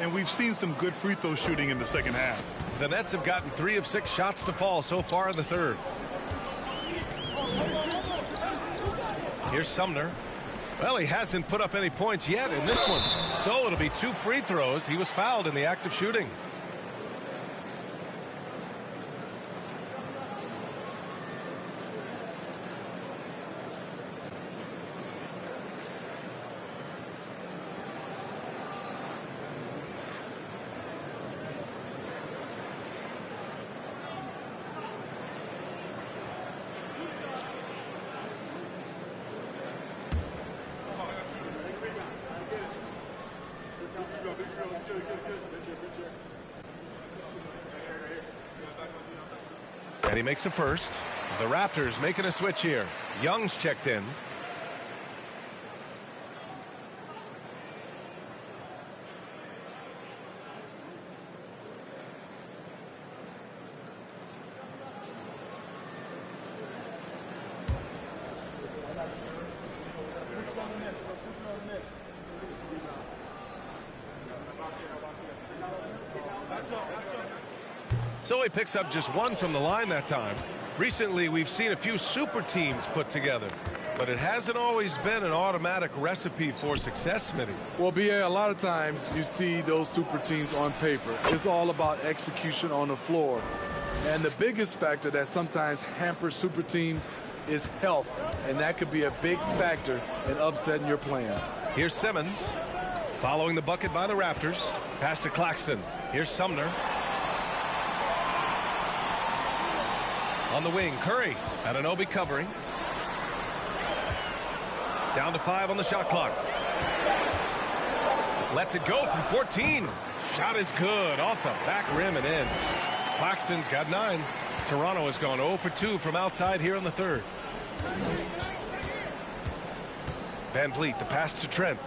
And we've seen some good free throw shooting in the second half. The Nets have gotten 3 of 6 shots to fall so far in the third. Here's Sumner. Well, he hasn't put up any points yet in this one. So it'll be 2 free throws. He was fouled in the act of shooting. And he makes a first. The Raptors making a switch here. Young's checked in. So he picks up just one from the line that time. Recently, we've seen a few super teams put together, but it hasn't always been an automatic recipe for success, Smitty. Well, BA, a lot of times you see those super teams on paper. It's all about execution on the floor. And the biggest factor that sometimes hampers super teams is health, and that could be a big factor in upsetting your plans. Here's Simmons, following the bucket by the Raptors. Pass to Claxton. Here's Sumner. On the wing, Curry. Anunoby covering. Down to 5 on the shot clock. Lets it go from 14. Shot is good. Off the back rim and in. Claxton's got 9. Toronto has gone 0 for 2 from outside here in the third. Van Vliet, the pass to Trent.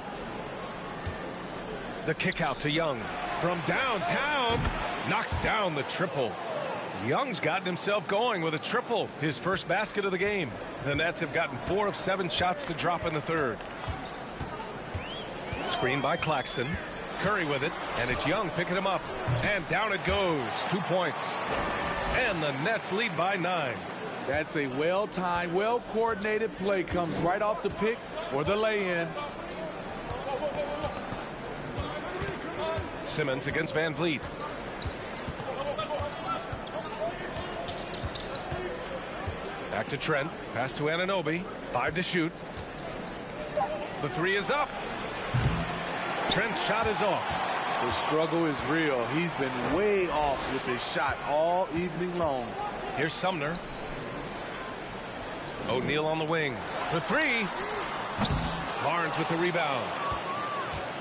The kick out to Young. From downtown, knocks down the triple. Young's gotten himself going with a triple, his first basket of the game. The Nets have gotten 4 of 7 shots to drop in the third. Screen by Claxton. Curry with it, and it's Young picking him up. And down it goes. 2 points. And the Nets lead by 9. That's a well-timed, well-coordinated play. Comes right off the pick for the lay-in. Simmons against Van Vliet. Back to Trent. Pass to Anunoby. 5 to shoot. The 3 is up. Trent's shot is off. The struggle is real. He's been way off with his shot all evening long. Here's Sumner. O'Neal on the wing for 3. Barnes with the rebound.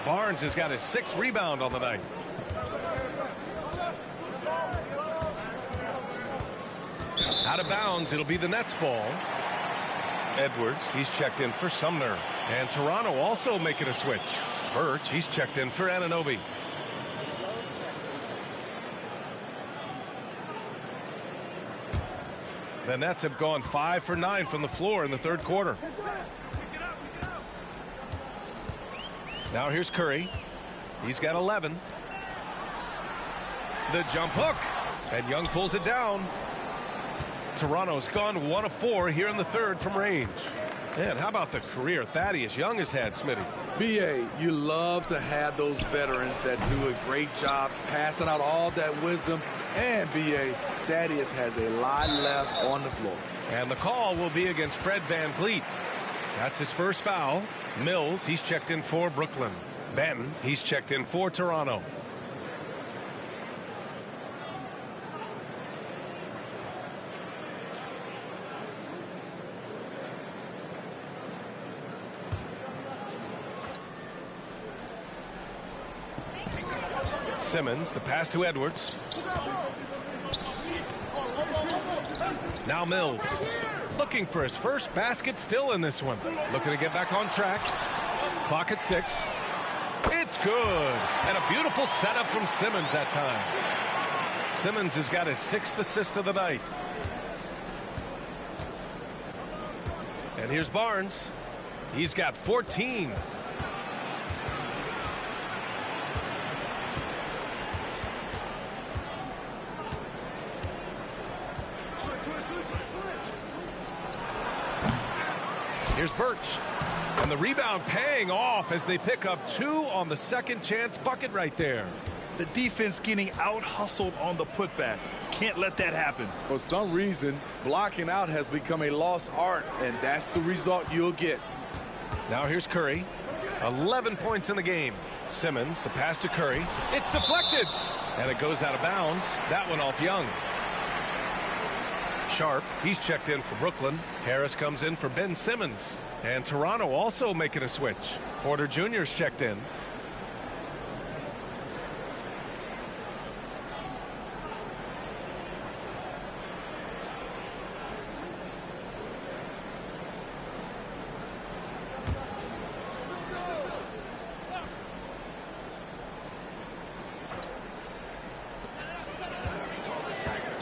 Barnes has got his 6th rebound on the night. Out of bounds, it'll be the Nets ball. Edwards, he's checked in for Sumner. And Toronto also making a switch. Birch, he's checked in for Anunoby. The Nets have gone 5 for 9 from the floor in the third quarter. Now here's Curry. He's got 11. The jump hook. And Young pulls it down. Toronto's gone 1 of 4 here in the third from range. And how about the career Thaddeus Young has had, Smitty? BA, you love to have those veterans that do a great job passing out all that wisdom. And BA, Thaddeus has a lot left on the floor. And the call will be against Fred Van Vliet. That's his first foul. Mills, he's checked in for Brooklyn. Benton, he's checked in for Toronto. Simmons, the pass to Edwards. Now Mills, looking for his first basket still in this one. Looking to get back on track. Clock at 6. It's good. And a beautiful setup from Simmons that time. Simmons has got his 6th assist of the night. And here's Barnes. He's got 14. Here's Birch. And the rebound paying off as they pick up 2 on the second chance bucket right there. The defense getting out-hustled on the putback. Can't let that happen. For some reason, blocking out has become a lost art, and that's the result you'll get. Now here's Curry. 11 points in the game. Simmons, the pass to Curry. It's deflected. And it goes out of bounds. That one off Young. Sharp, he's checked in for Brooklyn. Harris comes in for Ben Simmons. And Toronto also making a switch. Porter Jr.'s checked in.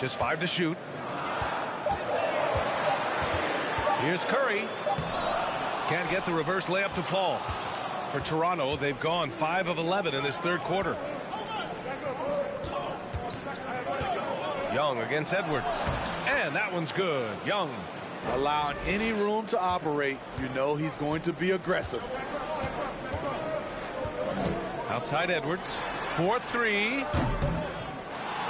Just 5 to shoot. Here's Curry. Can't get the reverse layup to fall. For Toronto, they've gone 5 of 11 in this third quarter. Young against Edwards. And that one's good. Young. Allowing any room to operate, you know he's going to be aggressive. Outside Edwards. 4-3.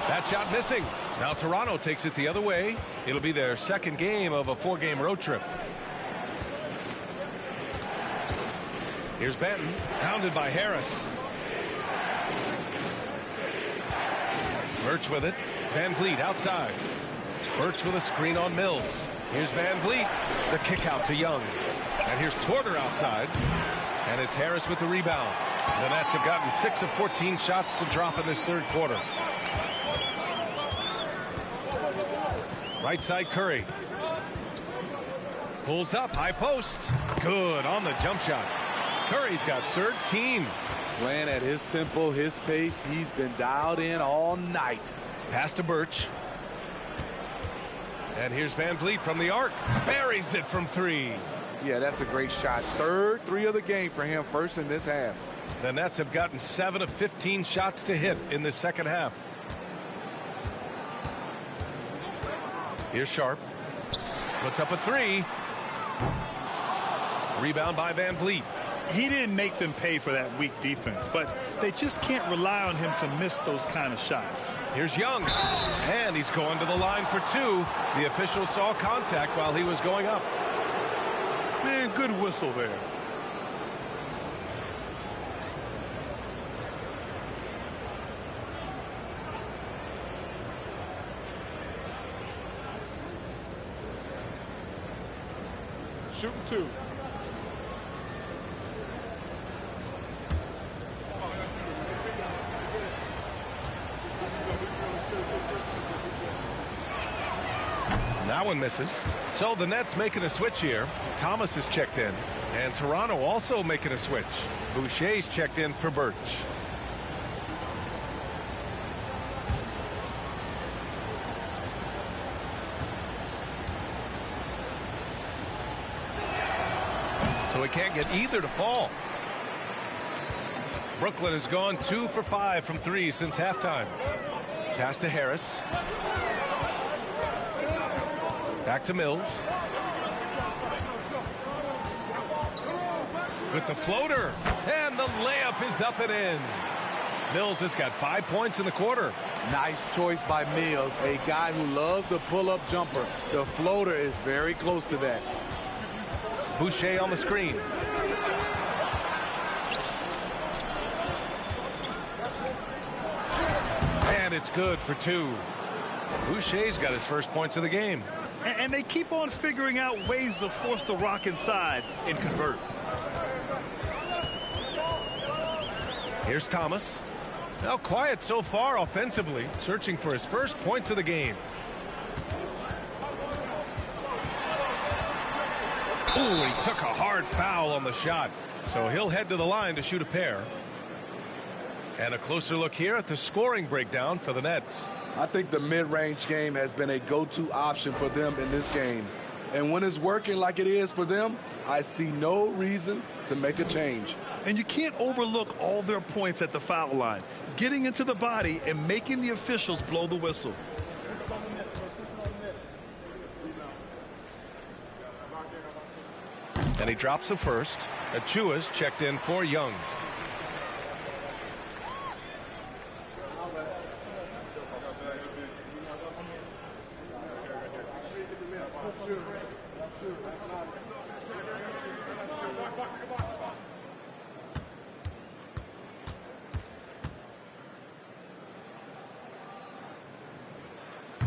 That shot missing. Now Toronto takes it the other way. It'll be their second game of a 4-game road trip. Here's Benton, hounded by Harris. Birch with it. Van Vliet outside. Birch with a screen on Mills. Here's Van Vliet. The kick out to Young. And here's Porter outside. And it's Harris with the rebound. The Nets have gotten 6 of 14 shots to drop in this third quarter. Right side Curry. Pulls up, high post. Good on the jump shot. Curry's got 13. Playing at his tempo, his pace. He's been dialed in all night. Pass to Birch. And here's Van Vliet from the arc. Buries it from 3. Yeah, that's a great shot. Third 3 of the game for him, first in this half. The Nets have gotten 7 of 15 shots to hit in this second half. Here's Sharp. Puts up a 3. Rebound by Van Vliet. He didn't make them pay for that weak defense, but they just can't rely on him to miss those kind of shots. Here's Young. And he's going to the line for 2. The official saw contact while he was going up. Man, good whistle there. Shooting 2. That one misses. So the Nets making a switch here. Thomas is checked in. And Toronto also making a switch. Boucher's checked in for Birch. So he can't get either to fall. Brooklyn has gone 2 for 5 from 3 since halftime. Pass to Harris. Back to Mills. With the floater. And the layup is up and in. Mills has got 5 points in the quarter. Nice choice by Mills, a guy who loves the pull-up jumper. The floater is very close to that. Boucher on the screen. And it's good for 2. Boucher's got his first points of the game. And they keep on figuring out ways to force the Rock inside and convert. Here's Thomas. Now quiet so far offensively, searching for his first points of the game. Ooh, he took a hard foul on the shot. So he'll head to the line to shoot a pair. And a closer look here at the scoring breakdown for the Nets. I think the mid-range game has been a go-to option for them in this game. And when it's working like it is for them, I see no reason to make a change. And you can't overlook all their points at the foul line. Getting into the body and making the officials blow the whistle. And he drops the first. Achua's checked in for Young.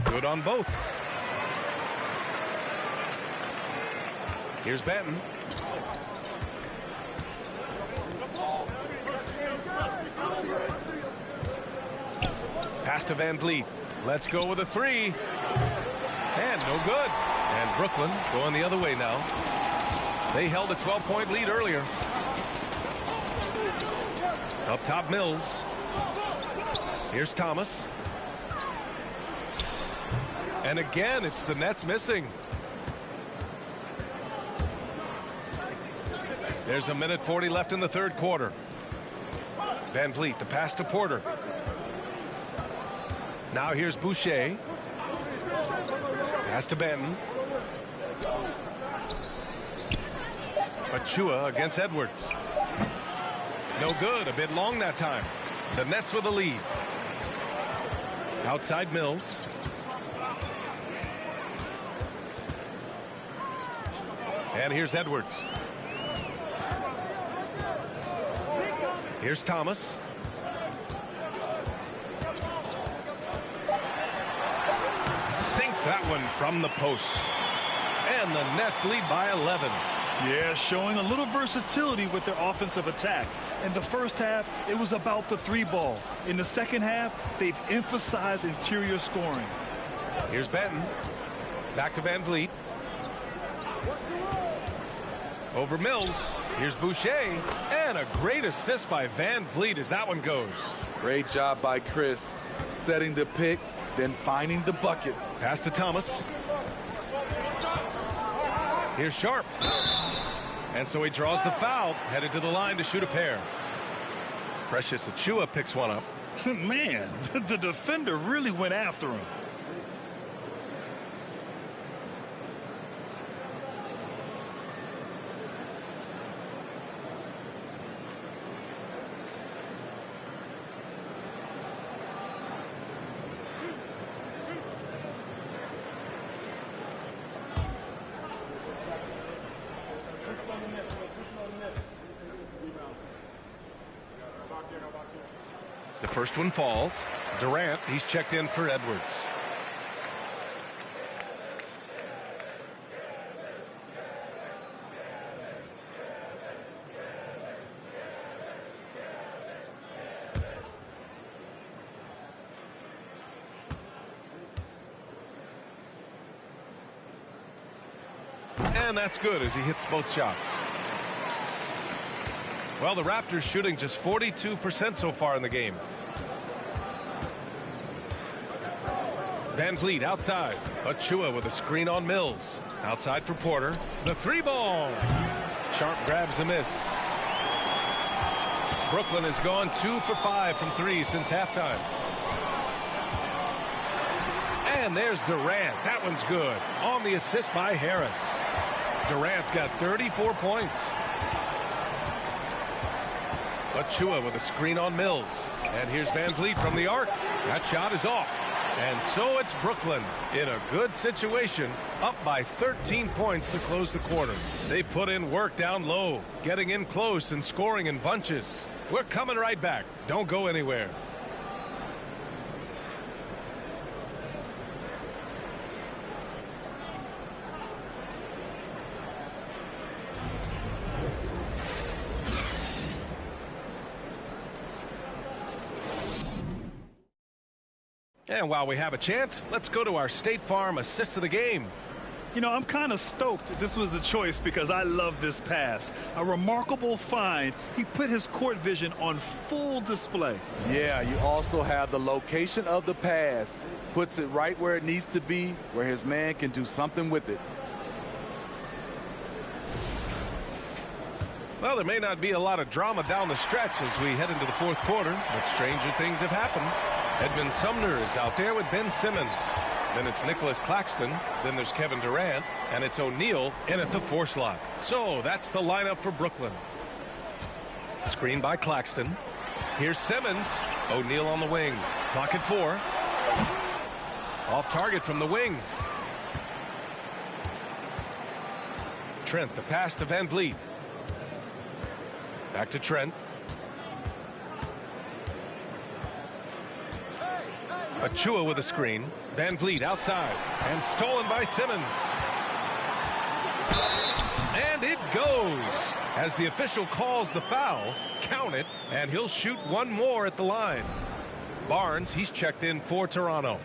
Good on both. Here's Benton. Pass to Van Vliet. Let's go with a 3. And no good. And Brooklyn going the other way now. They held a 12-point lead earlier. Up top, Mills. Here's Thomas. And again, it's the Nets missing. There's 1:40 left in the third quarter. Van Vliet, the pass to Porter. Now here's Boucher. Pass to Benton. Achua against Edwards. No good. A bit long that time. The Nets with a lead. Outside Mills. And here's Edwards. Here's Thomas. Sinks that one from the post. And the Nets lead by 11. Yeah, showing a little versatility with their offensive attack. In the first half, it was about the three ball. In the second half, they've emphasized interior scoring. Here's Benton. Back to Van Vliet. Over Mills. Here's Boucher. And a great assist by Van Vliet as that one goes. Great job by Chris. Setting the pick, then finding the bucket. Pass to Thomas. Here's Sharp. And so he draws the foul, headed to the line to shoot a pair. Precious Achua picks one up. Man, the defender really went after him. The first one falls. Durant, he's checked in for Edwards. And that's good as he hits both shots. Well, the Raptors shooting just 42% so far in the game. Van Vliet outside. Achua with a screen on Mills. Outside for Porter. The three ball. Sharp grabs the miss. Brooklyn has gone 2 for 5 from 3 since halftime. And there's Durant. That one's good. On the assist by Harris. Durant's got 34 points. Achua with a screen on Mills. And here's Van Vliet from the arc. That shot is off. And so it's Brooklyn in a good situation, up by 13 points to close the quarter. They put in work down low, getting in close and scoring in bunches. We're coming right back. Don't go anywhere. And while we have a chance, let's go to our State Farm assist of the game. You know, I'm kind of stoked this was a choice because I love this pass. A remarkable find. He put his court vision on full display. Yeah, you also have the location of the pass. Puts it right where it needs to be, where his man can do something with it. Well, there may not be a lot of drama down the stretch as we head into the fourth quarter, but stranger things have happened. Edmund Sumner is out there with Ben Simmons. Then it's Nicholas Claxton. Then there's Kevin Durant. And it's O'Neal in at the 4 slot. So that's the lineup for Brooklyn. Screen by Claxton. Here's Simmons. O'Neal on the wing. Clock at 4. Off target from the wing. Trent, the pass to Van Vliet. Back to Trent. Achua with a screen. Van Vliet outside. And stolen by Simmons. And it goes. As the official calls the foul, count it, and he'll shoot one more at the line. Barnes, he's checked in for Toronto.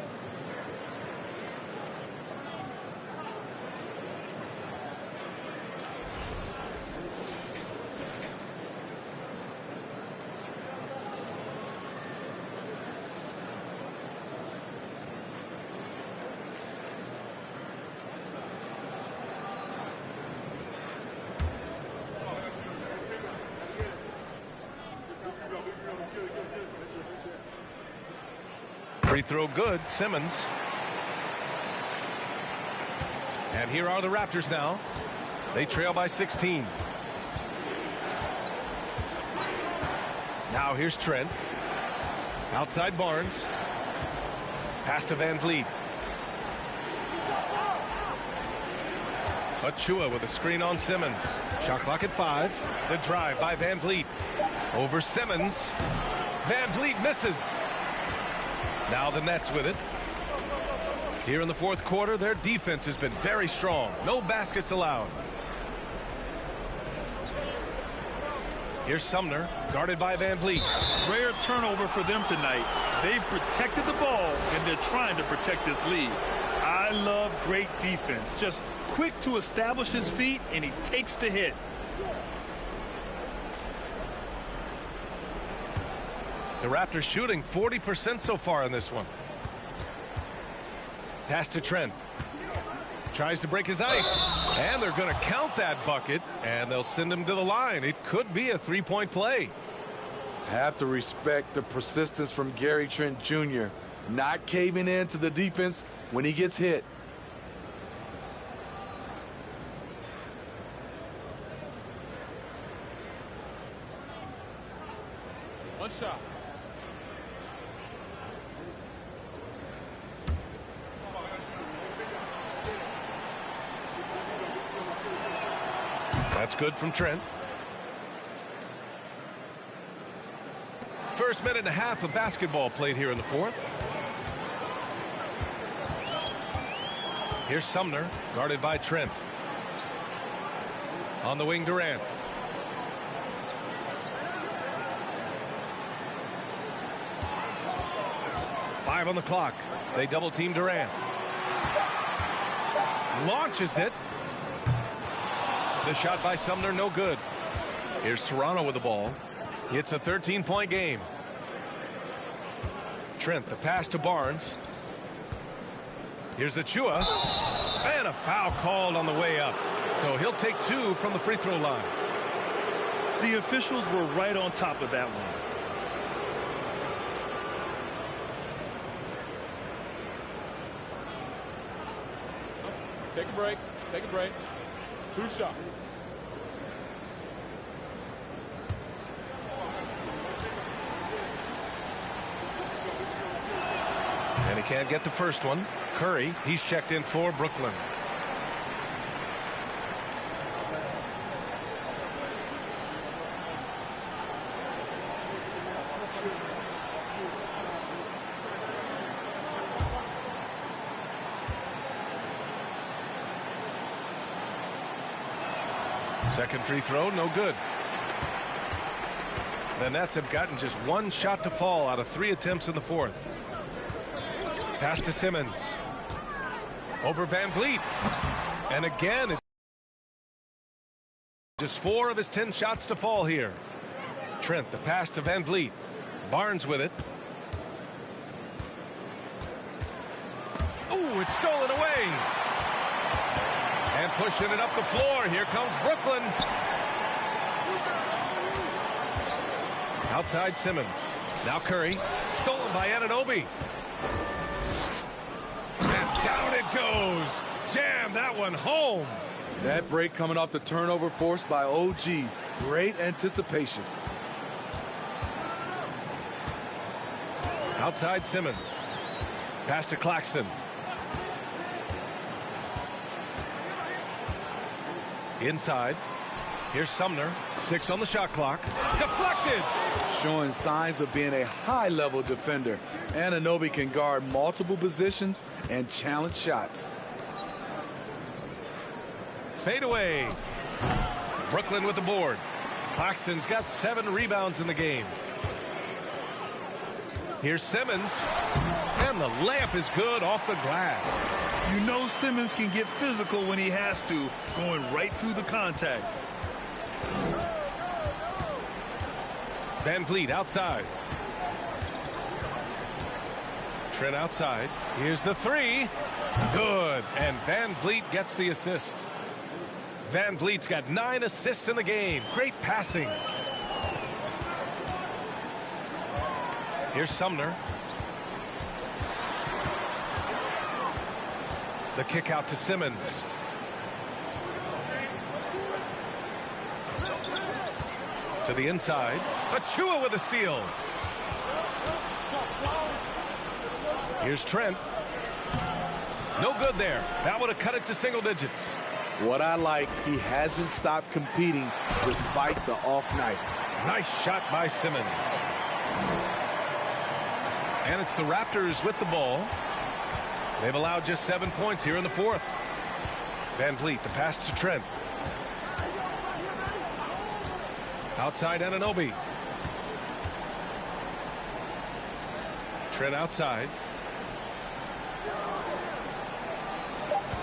Free throw good. Simmons. And here are the Raptors now. They trail by 16. Now here's Trent. Outside Barnes. Pass to Van Vliet. Achua with a screen on Simmons. Shot clock at 5. The drive by Van Vliet. Over Simmons. Van Vliet misses. Now the Nets with it. Here in the fourth quarter, their defense has been very strong. No baskets allowed. Here's Sumner, guarded by Van Vliet. Rare turnover for them tonight. They've protected the ball, and they're trying to protect this lead. I love great defense. Just quick to establish his feet, and he takes the hit. The Raptors shooting 40% so far in this one. Pass to Trent. Tries to break his ice. And they're going to count that bucket, and they'll send him to the line. It could be a three-point play. Have to respect the persistence from Gary Trent Jr. Not caving in to the defense when he gets hit. One shot. That's good from Trent. First minute and a half of basketball played here in the fourth. Here's Sumner, guarded by Trent. On the wing, Durant. Five on the clock. They double team Durant. Launches it. The shot by Sumner, no good. Here's Toronto with the ball. It's a 13-point game. Trent, the pass to Barnes. Here's Achua. And a foul called on the way up. So he'll take 2 from the free throw line. The officials were right on top of that one. Take a break. Take a break. 2 shots. And he can't get the first one. Curry, he's checked in for Brooklyn. Second free throw, no good. The Nets have gotten just 1 shot to fall out of 3 attempts in the fourth. Pass to Simmons. Over Van Vliet. And again, just 4 of his 10 shots to fall here. Trent, the pass to Van Vliet. Barnes with it. Oh, it's stolen away. And pushing it up the floor. Here comes Brooklyn. Outside Simmons. Now Curry. Stolen by Anunoby. And down it goes. Jam that one home. That break coming off the turnover forced by OG. Great anticipation. Outside Simmons. Pass to Claxton. Inside. Here's Sumner. 6 on the shot clock. Deflected. Showing signs of being a high-level defender. Anunoby can guard multiple positions and challenge shots. Fade away. Brooklyn with the board. Claxton's got 7 rebounds in the game. Here's Simmons. And the layup is good off the glass. You know Simmons can get physical when he has to, going right through the contact. Van Vliet outside. Trent outside. Here's the 3. Good. And Van Vliet gets the assist. Van Vliet's got 9 assists in the game. Great passing. Here's Sumner. The kick out to Simmons. To the inside. Achua with a steal. Here's Trent. No good there. That would have cut it to single digits. What I like, he hasn't stopped competing despite the off night. Nice shot by Simmons. And it's the Raptors with the ball. They've allowed just 7 points here in the fourth. Van Vliet, the pass to Trent. Outside Anunoby. Trent outside.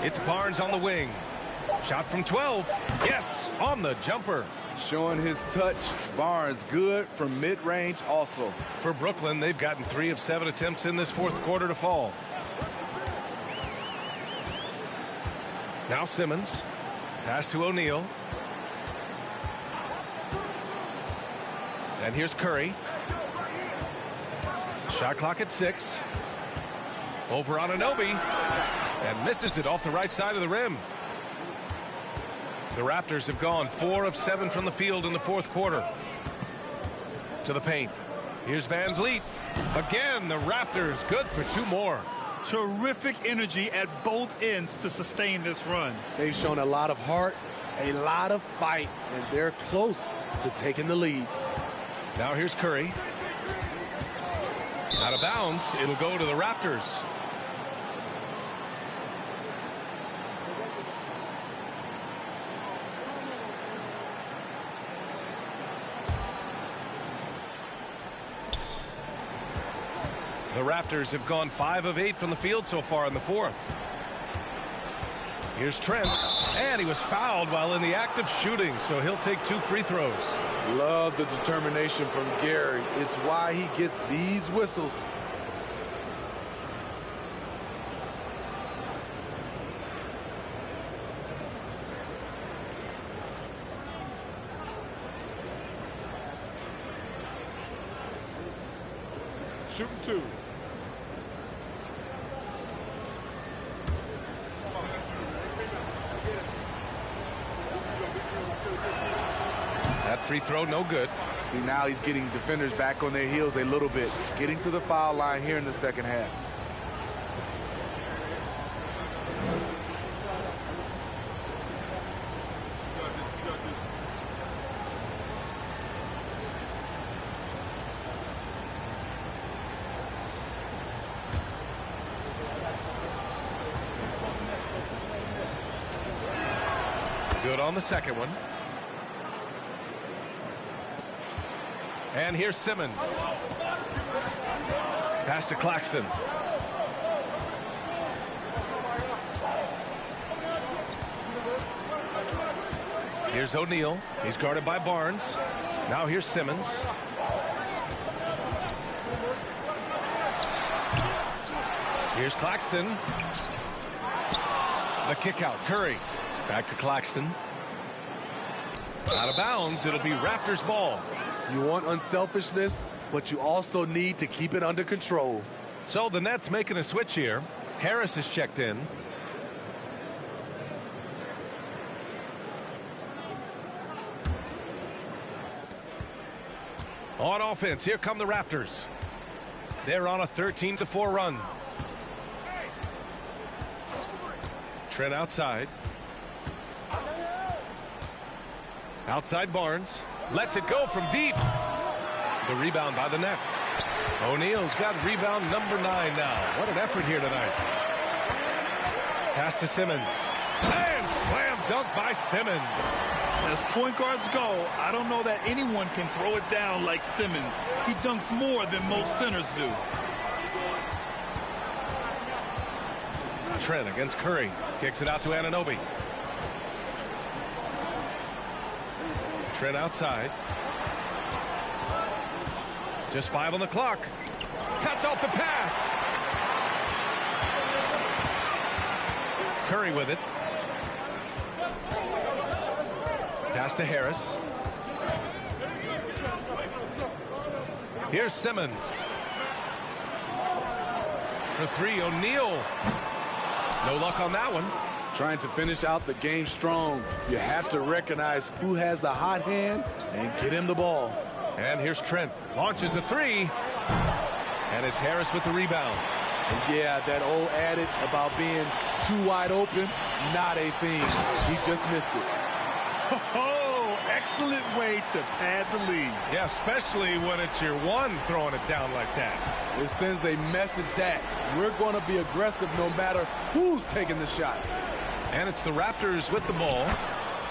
It's Barnes on the wing. Shot from 12. Yes, on the jumper. Showing his touch. Barnes good from mid-range also. For Brooklyn, they've gotten 3 of 7 attempts in this fourth quarter to fall. Now Simmons. Pass to O'Neal. And here's Curry. Shot clock at 6. Over on Anunoby. And misses it off the right side of the rim. The Raptors have gone 4 of 7 from the field in the fourth quarter. To the paint. Here's Van Vliet. Again, the Raptors good for 2 more. Terrific energy at both ends to sustain this run. They've shown a lot of heart, a lot of fight, and they're close to taking the lead. Now here's Curry. Out of bounds. It'll go to the Raptors. The Raptors have gone 5 of 8 from the field so far in the fourth. Here's Trent, and he was fouled while in the act of shooting, so he'll take 2 free throws. Love the determination from Gary. It's why he gets these whistles. Shooting 2. That free throw, no good. See, now he's getting defenders back on their heels a little bit. Getting to the foul line here in the second half. Good on the second one. And here's Simmons. Pass to Claxton. Here's O'Neal. He's guarded by Barnes. Now here's Simmons. Here's Claxton. The kick out. Curry. Back to Claxton. Out of bounds. It'll be Raptors ball. You want unselfishness, but you also need to keep it under control. So the Nets making a switch here. Harris is checked in. On offense, here come the Raptors. They're on a 13-4 run. Trent outside. Outside Barnes. Lets it go from deep. The rebound by the Nets. O'Neal's got rebound number 9 now. What an effort here tonight. Pass to Simmons. And slam dunk by Simmons. As point guards go, I don't know that anyone can throw it down like Simmons. He dunks more than most centers do. Trent against Curry. Kicks it out to Anunoby. Trent outside. Just 5 on the clock. Cuts off the pass. Curry with it. Pass to Harris. Here's Simmons. For 3, O'Neal. No luck on that one. Trying to finish out the game strong. You have to recognize who has the hot hand and get him the ball. And here's Trent. Launches a three. And it's Harris with the rebound. And yeah, that old adage about being too wide open, not a thing. He just missed it. Oh, excellent way to pad the lead. Yeah, especially when it's your one throwing it down like that. It sends a message that we're going to be aggressive no matter who's taking the shot. And it's the Raptors with the ball,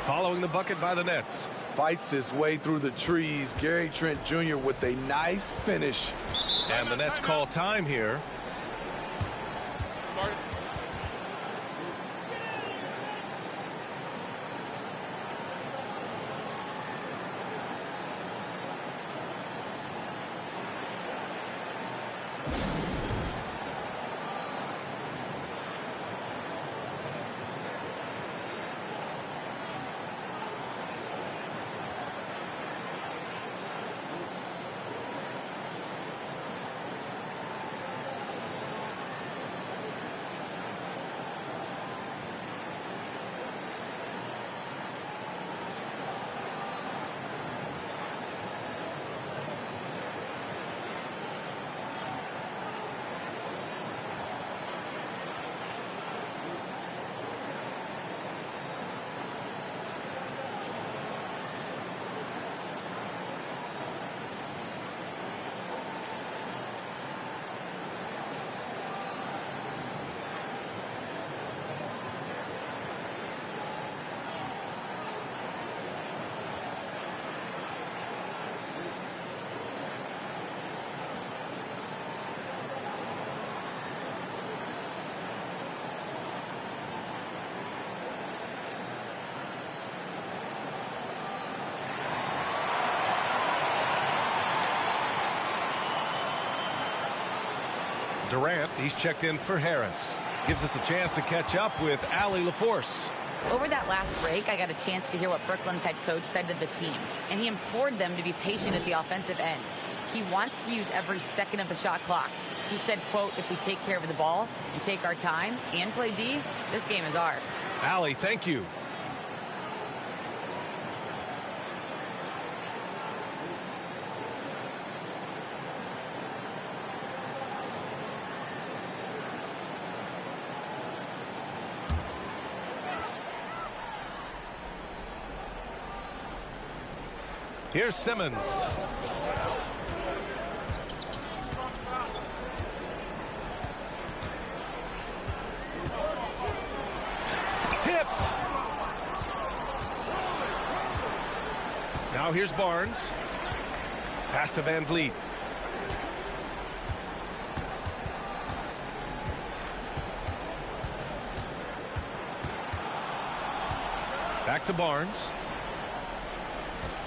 following the bucket by the Nets. Fights his way through the trees. Gary Trent Jr. with a nice finish. And the Nets call time here. Durant, he's checked in for Harris. Gives us a chance to catch up with Allie LaForce. Over that last break, I got a chance to hear what Brooklyn's head coach said to the team, and he implored them to be patient at the offensive end. He wants to use every second of the shot clock. He said, quote, if we take care of the ball and take our time and play D, this game is ours. Allie, thank you. Here's Simmons. Tipped. Now here's Barnes. Pass to Van Vliet. Back to Barnes.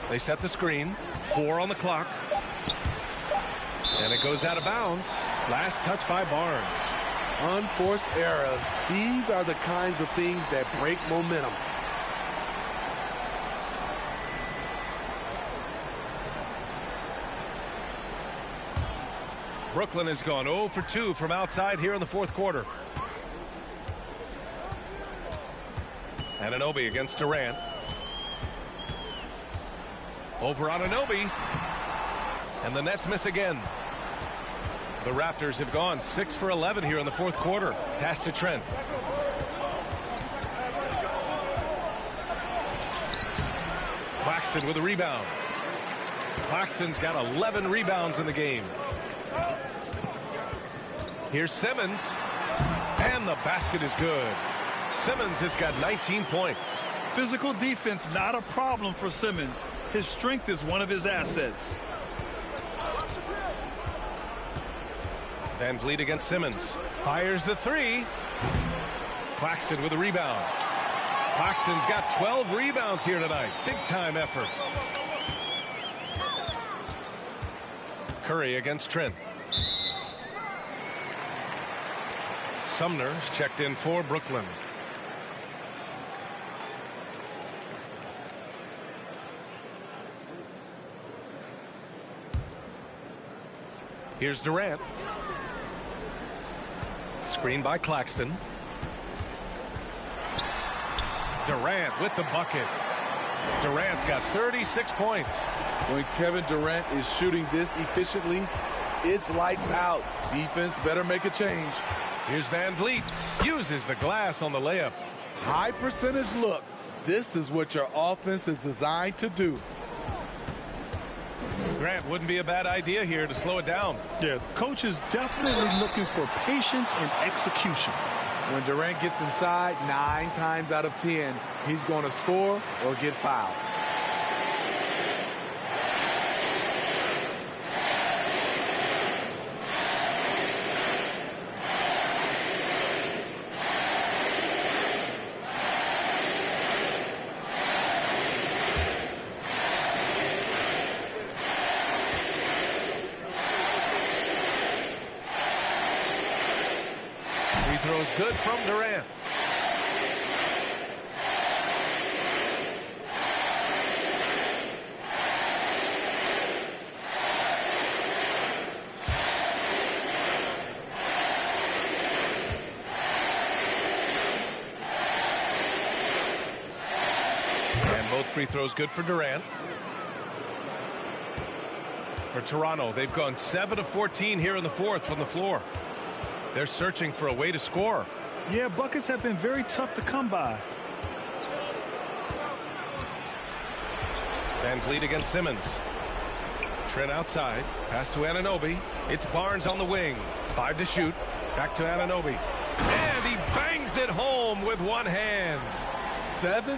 They set the screen. 4 on the clock. And it goes out of bounds. Last touch by Barnes. Unforced errors. These are the kinds of things that break momentum. Brooklyn has gone 0 for 2 from outside here in the fourth quarter. Anunoby against Durant. Over Anunoby. And the Nets miss again. The Raptors have gone 6 for 11 here in the fourth quarter. Pass to Trent. Claxton with a rebound. Claxton's got 11 rebounds in the game. Here's Simmons. And the basket is good. Simmons has got 19 points. Physical defense, not a problem for Simmons. His strength is one of his assets. Van Vliet against Simmons. Fires the three. Claxton with a rebound. Claxton's got 12 rebounds here tonight. Big time effort. Curry against Trent. Sumner's checked in for Brooklyn. Here's Durant. Screen by Claxton. Durant with the bucket. Durant's got 36 points. When Kevin Durant is shooting this efficiently, it's lights out. Defense better make a change. Here's Van Vliet. Uses the glass on the layup. High percentage look. This is what your offense is designed to do. Grant, wouldn't be a bad idea here to slow it down. Yeah, coach is definitely looking for patience and execution. When Durant gets inside, 9 times out of 10, he's going to score or get fouled. Throws good from Durant. And both free throws good for Durant. For Toronto, they've gone 7 of 14 here in the fourth from the floor. They're searching for a way to score. Yeah, buckets have been very tough to come by. Van Vliet against Simmons. Trent outside. Pass to Anunoby. It's Barnes on the wing. 5 to shoot. Back to Anunoby. And he bangs it home with one hand. 7'2"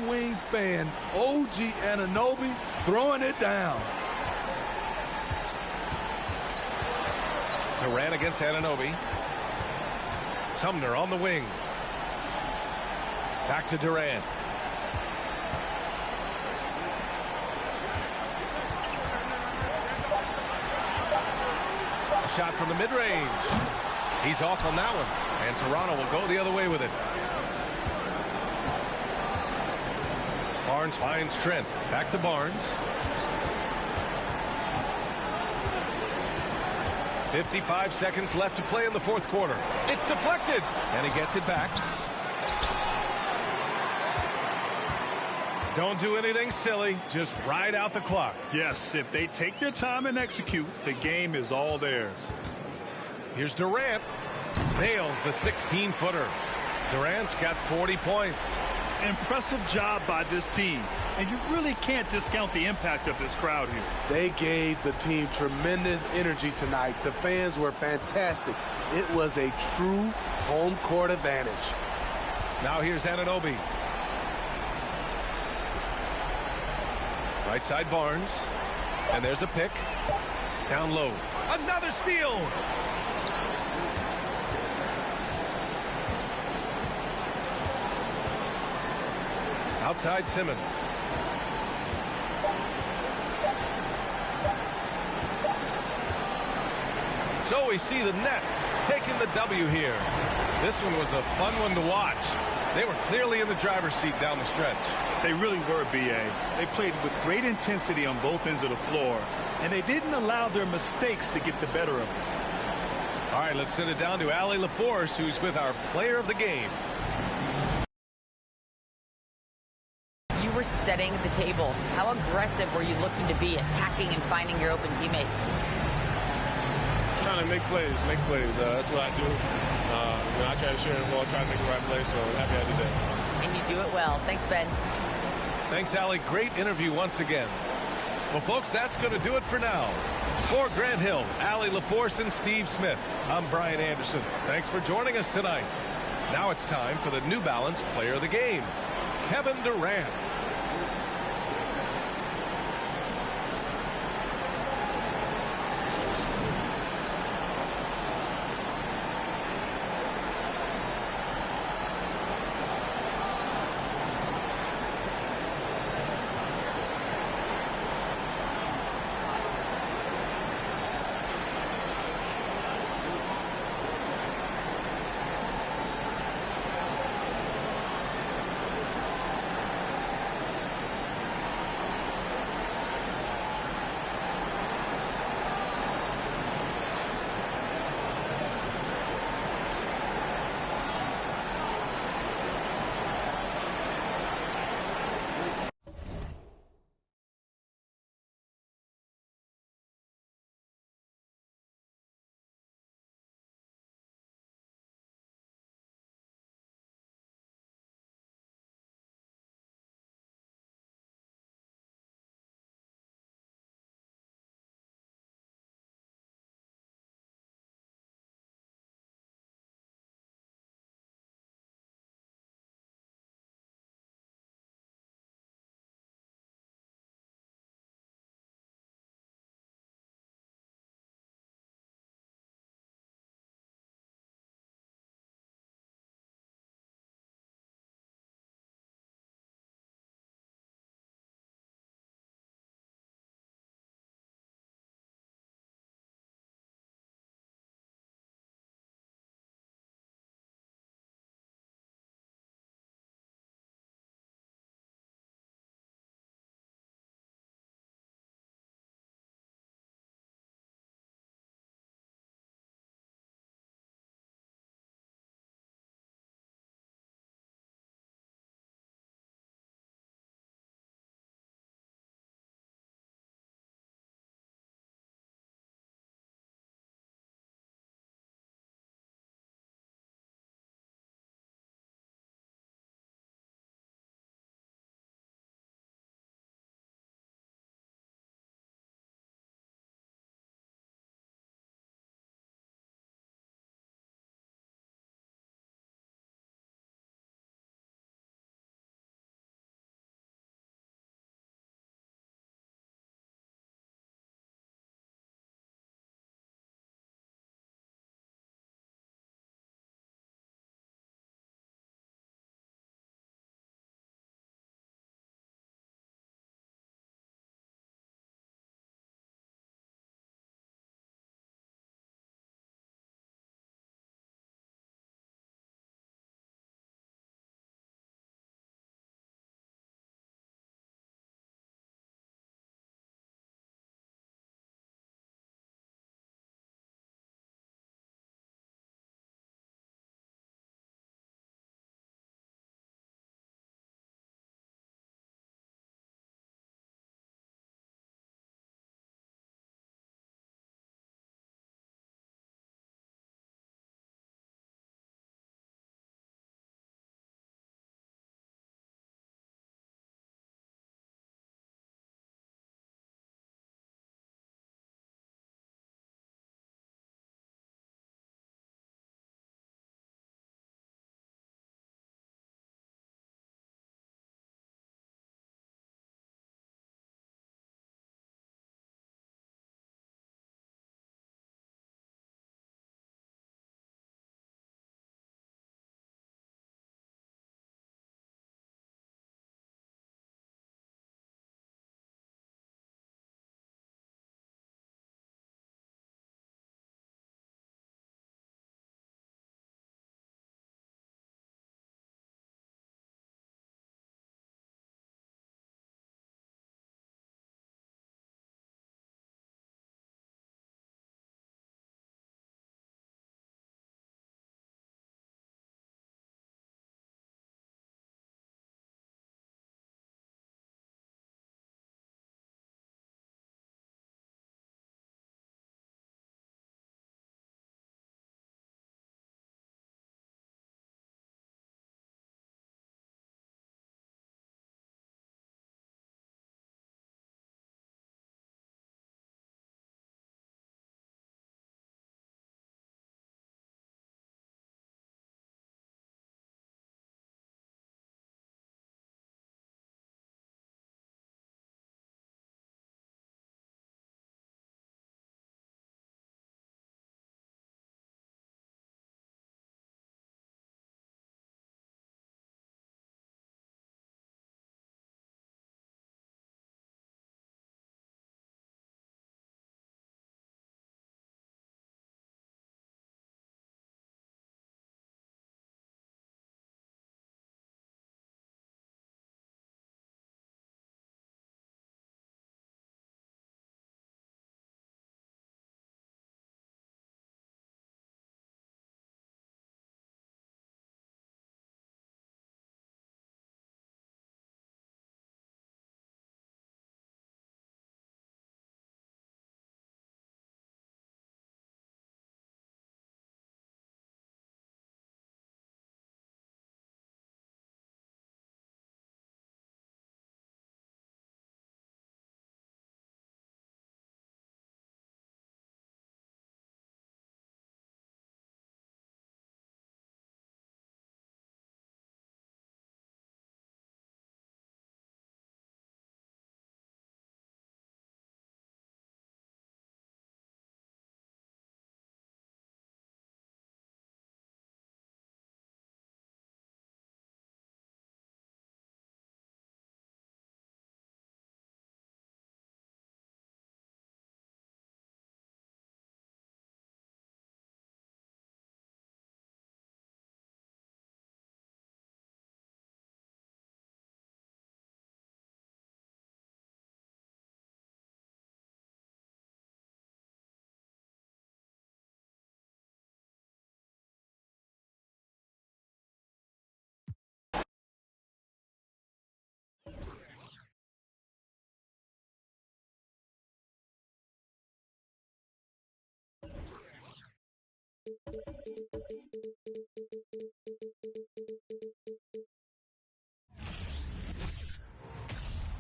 wingspan. OG Anunoby throwing it down. Durant against Anunoby. Sumner on the wing. Back to Durant. A shot from the mid-range. He's off on that one. And Toronto will go the other way with it. Barnes finds Trent. Back to Barnes. 55 seconds left to play in the fourth quarter. It's deflected, and he gets it back. Don't do anything silly. Just ride out the clock. Yes, if they take their time and execute, the game is all theirs. Here's Durant. Nails the 16-footer. Durant's got 40 points. Impressive job by this team. And you really can't discount the impact of this crowd here. They gave the team tremendous energy tonight. The fans were fantastic. It was a true home court advantage. Now here's Anunoby. Right side Barnes. And there's a pick. Down low. Another steal. Outside Simmons. So we see the Nets taking the W here. This one was a fun one to watch. They were clearly in the driver's seat down the stretch. They really were, B.A. They played with great intensity on both ends of the floor, and they didn't allow their mistakes to get the better of them. All right, let's send it down to Allie LaForce, who's with our player of the game. You were setting the table. How aggressive were you looking to be, attacking and finding your open teammates? Trying to make plays. That's what I do. I try to share the ball, try to make the right play, so happy I did that. And you do it well. Thanks, Ben. Thanks, Allie. Great interview once again. Well, folks, that's going to do it for now. For Grant Hill, Allie LaForce, and Steve Smith, I'm Brian Anderson. Thanks for joining us tonight. Now it's time for the New Balance Player of the Game, Kevin Durant.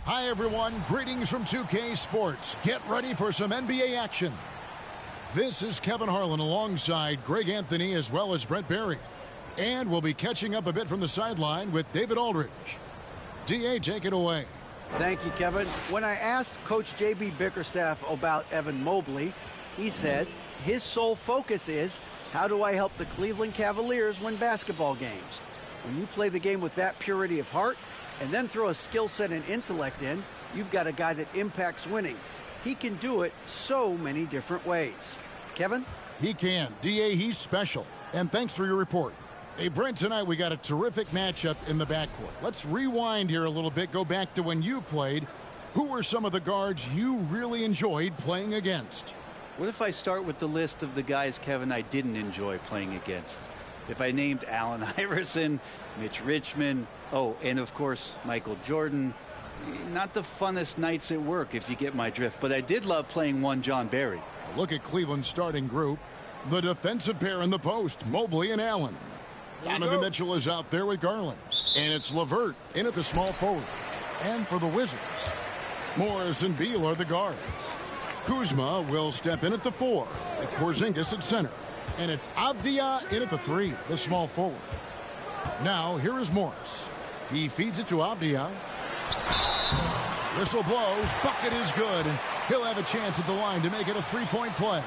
Hi, everyone. Greetings from 2K Sports. Get ready for some NBA action. This is Kevin Harlan alongside Greg Anthony as well as Brent Barry. And we'll be catching up a bit from the sideline with David Aldridge. D.A., take it away. Thank you, Kevin. When I asked Coach J.B. Bickerstaff about Evan Mobley, he said his sole focus is, how do I help the Cleveland Cavaliers win basketball games? When you play the game with that purity of heart and then throw a skill set and intellect in, you've got a guy that impacts winning. He can do it so many different ways. Kevin? He can. D.A., he's special. And thanks for your report. Hey, Brent, tonight we got a terrific matchup in the backcourt. Let's rewind here a little bit, go back to when you played. Who were some of the guards you really enjoyed playing against? What if I start with the list of the guys, Kevin, I didn't enjoy playing against? If I named Allen Iverson, Mitch Richmond, and of course, Michael Jordan, not the funnest nights at work, if you get my drift. But I did love playing one John Barry. Look at Cleveland's starting group. The defensive pair in the post, Mobley and Allen. Donovan Mitchell is out there with Garland. And it's LeVert in at the small forward. And for the Wizards, Morris and Beal are the guards. Kuzma will step in at the 4 with Porzingis at center. And it's Avdia in at the 3, the small forward. Now, here is Morris. He feeds it to Avdia. Whistle blows. Bucket is good. And he'll have a chance at the line to make it a three-point play.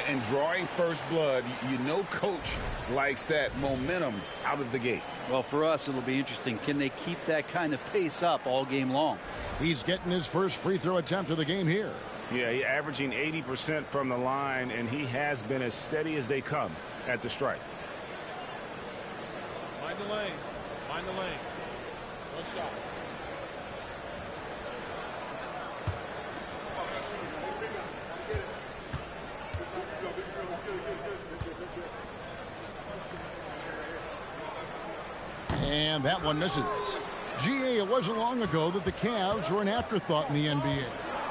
And drawing first blood, you know coach likes that momentum out of the gate. Well, for us, it'll be interesting. Can they keep that kind of pace up all game long? He's getting his first free throw attempt of the game here. Yeah, he's averaging 80% from the line, and he has been as steady as they come at the stripe. Mind the lanes. Mind the lanes. No shot. And that one misses. GA, it wasn't long ago that the Cavs were an afterthought in the NBA.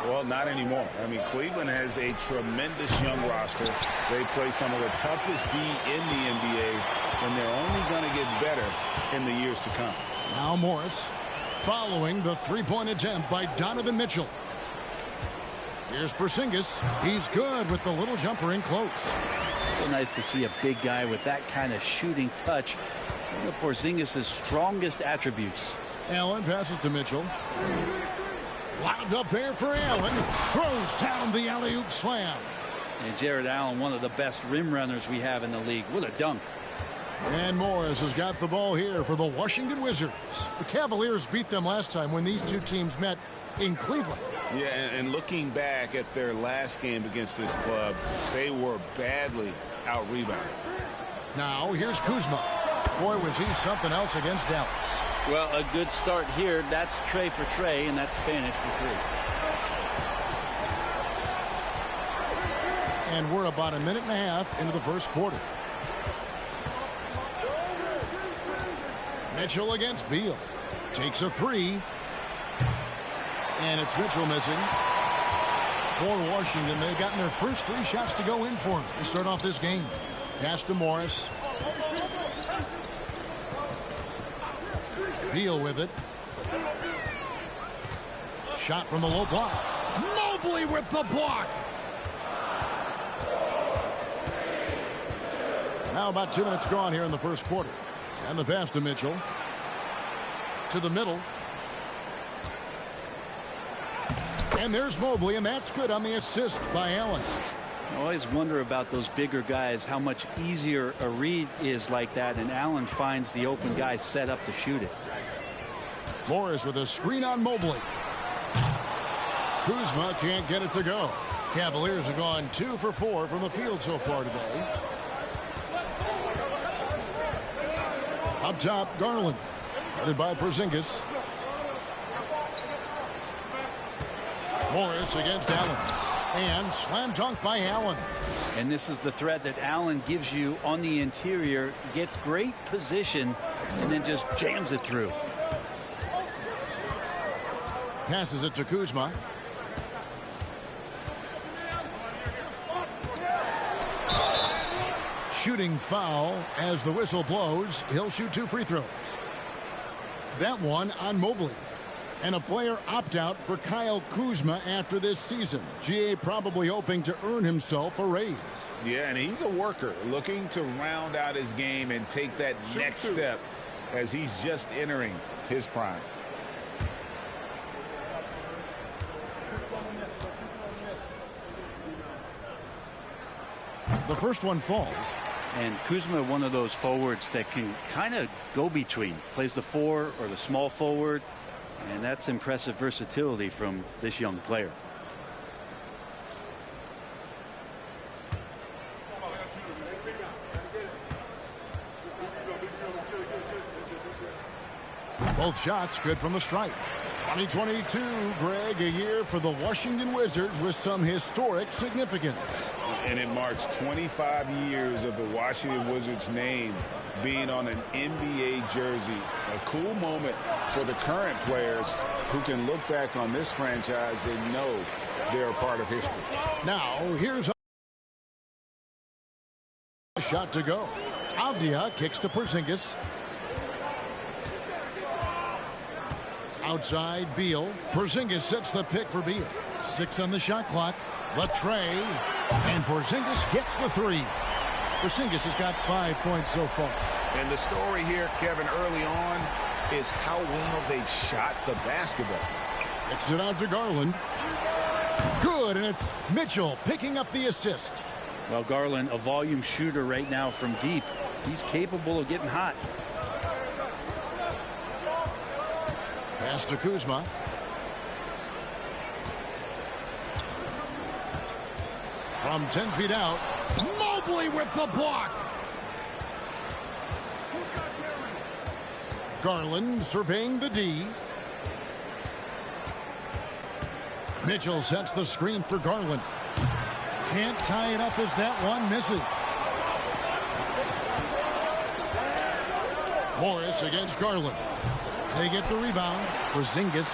Well, not anymore. I mean, Cleveland has a tremendous young roster. They play some of the toughest D in the NBA, and they're only going to get better in the years to come. Now Morris following the three-point attempt by Donovan Mitchell. Here's Porzingis. He's good with the little jumper in close. So nice to see a big guy with that kind of shooting touch. One of Porzingis' strongest attributes. Allen passes to Mitchell. Wound up there for Allen. Throws down the alley-oop slam. And Jared Allen, one of the best rim runners we have in the league. What a dunk. And Morris has got the ball here for the Washington Wizards. The Cavaliers beat them last time when these two teams met in Cleveland. Yeah, and looking back at their last game against this club, they were badly out-rebounded. Now, here's Kuzma. Boy, was he something else against Dallas. Well, a good start here. That's Trey for Trey, and that's Spanish for 3. And we're about a minute and a half into the first quarter. Mitchell against Beal. Takes a 3. And it's Mitchell missing. For Washington, they've gotten their first 3 shots to go in for him to start off this game. Pass to Morris. Beal with it. Shot from the low block. Mobley with the block. Now about 2 minutes gone here in the first quarter. And the pass to Mitchell. To the middle. And there's Mobley, and that's good on the assist by Allen. I always wonder about those bigger guys, how much easier a read is like that, and Allen finds the open guy set up to shoot it. Morris with a screen on Mobley. Kuzma can't get it to go. Cavaliers have gone 2 for 4 from the field so far today. Up top, Garland. Headed by Porzingis. Morris against Allen. And slam dunk by Allen. And this is the threat that Allen gives you on the interior. Gets great position and then just jams it through. Passes it to Kuzma. shooting foul. As the whistle blows, he'll shoot 2 free throws. That one on Mobley. And a player opt-out for Kyle Kuzma after this season. GA probably hoping to earn himself a raise. Yeah, and he's a worker looking to round out his game and take that next step as he's just entering his prime. The first one falls. And Kuzma, one of those forwards that can kind of go between. Plays the 4 or the small forward. And that's impressive versatility from this young player. Both shots good from the stripe. 2022, Greg, a year for the Washington Wizards with some historic significance. And it marks 25 years of the Washington Wizards name being on an NBA jersey. A cool moment for the current players who can look back on this franchise and know they're a part of history. Now, here's a shot to go. Avdia kicks to Porzingis. Outside, Beal. Porzingis sets the pick for Beal. 6 on the shot clock. The tray. And Porzingis gets the 3. Porzingis has got 5 points so far. And the story here, Kevin, early on is how well they've shot the basketball. Kicks it out to Garland. Good, and it's Mitchell picking up the assist. Well, Garland, a volume shooter right now from deep. He's capable of getting hot. Pass to Kuzma. From 10 feet out, Mobley with the block. Garland surveying the D. Mitchell sets the screen for Garland. Can't tie it up as that one misses. Morris against Garland. They get the rebound. Porzingis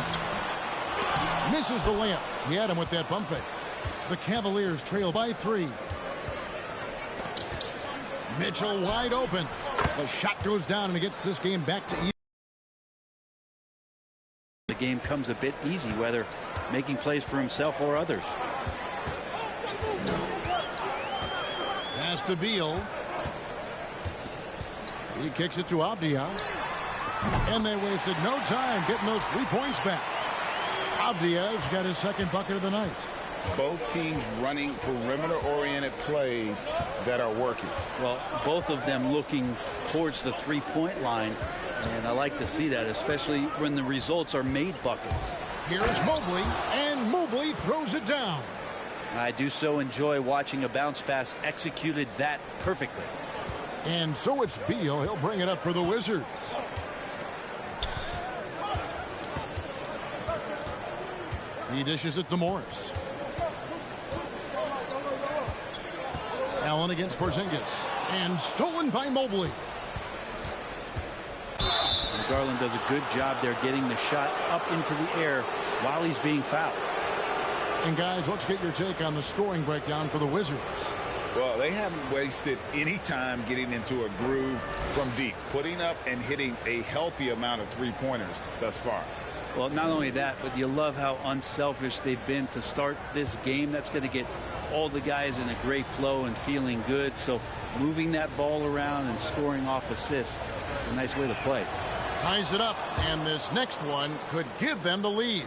misses the layup. He had him with that pump fake. The Cavaliers trail by 3. Mitchell wide open. The shot goes down and it gets this game back to even. The game comes a bit easy, whether making plays for himself or others. Pass to Beal. He kicks it to Avdia. And they wasted no time getting those 3 points back. Avdia's got his second bucket of the night. Both teams running perimeter-oriented plays that are working. Well, both of them looking towards the three-point line. And I like to see that, especially when the results are made buckets. Here's Mobley, and Mobley throws it down. I do so enjoy watching a bounce pass executed that perfectly. And so it's Beal. He'll bring it up for the Wizards. He dishes it to Morris. Allen against Porzingis. And stolen by Mobley. And Garland does a good job there getting the shot up into the air while he's being fouled. And guys, let's get your take on the scoring breakdown for the Wizards. Well, they haven't wasted any time getting into a groove from deep, putting up and hitting a healthy amount of three-pointers thus far. Well, not only that, but you love how unselfish they've been to start this game. That's going to get all the guys in a great flow and feeling good. So moving that ball around and scoring off assists, it's a nice way to play. Ties it up, and this next one could give them the lead.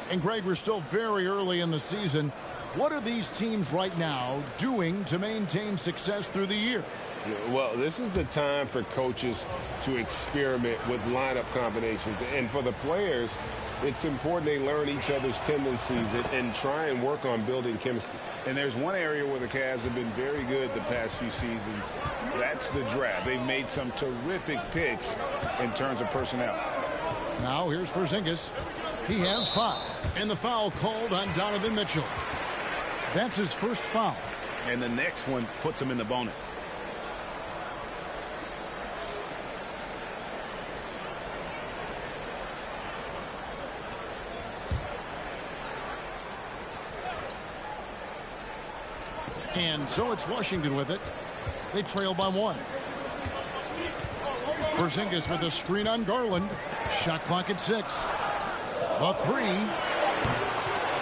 And Greg, we're still very early in the season. What are these teams right now doing to maintain success through the year? Well, this is the time for coaches to experiment with lineup combinations. And for the players, it's important they learn each other's tendencies and try and work on building chemistry. And there's one area where the Cavs have been very good the past few seasons. That's the draft. They've made some terrific picks in terms of personnel. Now here's Porzingis. He has 5. And the foul called on Donovan Mitchell. That's his first foul. And the next one puts him in the bonus. And so it's Washington with it. They trail by 1. Porzingis with a screen on Garland. Shot clock at 6. A 3.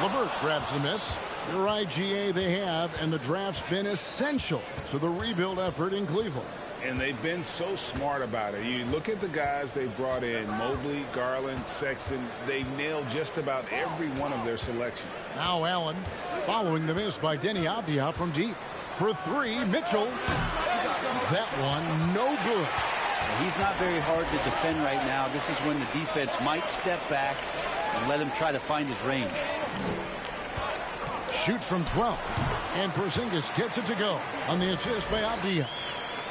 LeVert grabs the miss. Your IGA they have, and the draft's been essential to the rebuild effort in Cleveland. And they've been so smart about it. You look at the guys they brought in, Mobley, Garland, Sexton. They nailed just about every one of their selections. Now Allen following the miss by Denny Avdia from deep. For 3, Mitchell. That one no good. He's not very hard to defend right now. This is when the defense might step back and let him try to find his range. Shoots from 12. And Porzingis gets it to go on the assist by Avdia.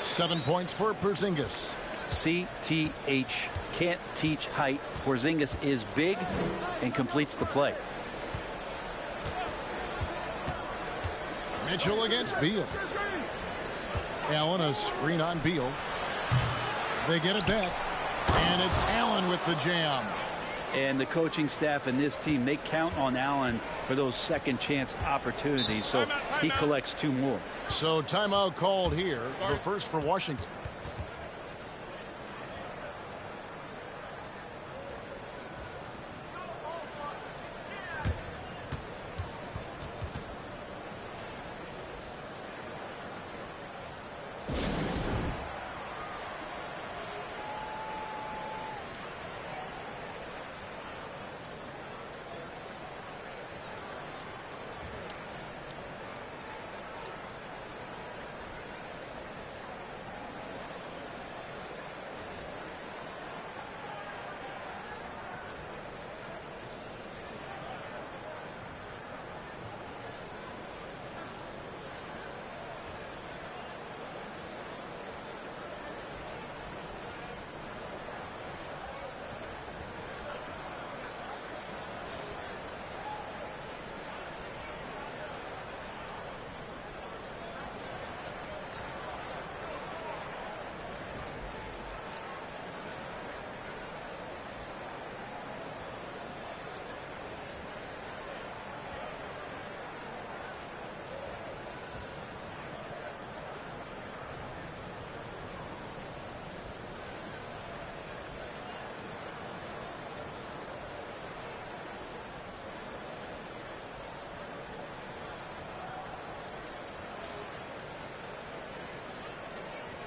7 points for Porzingis. CTH, can't teach height. Porzingis is big and completes the play. Mitchell against Beal. Allen a screen on Beal. They get it back. And it's Allen with the jam. And the coaching staff and this team, they count on Allen for those second chance opportunities. So he collects 2 more. So timeout called here. The first for Washington.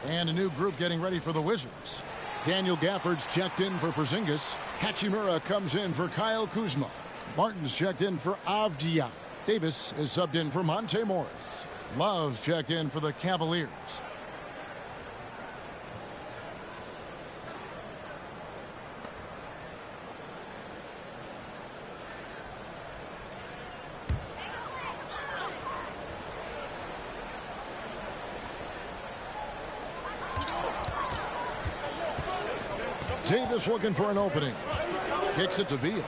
And a new group getting ready for the Wizards. Daniel Gafford's checked in for Porzingis. Hachimura comes in for Kyle Kuzma. Martin's checked in for Avdia. Davis is subbed in for Monte Morris. Love's checked in for the Cavaliers. Davis looking for an opening. Kicks it to Beal.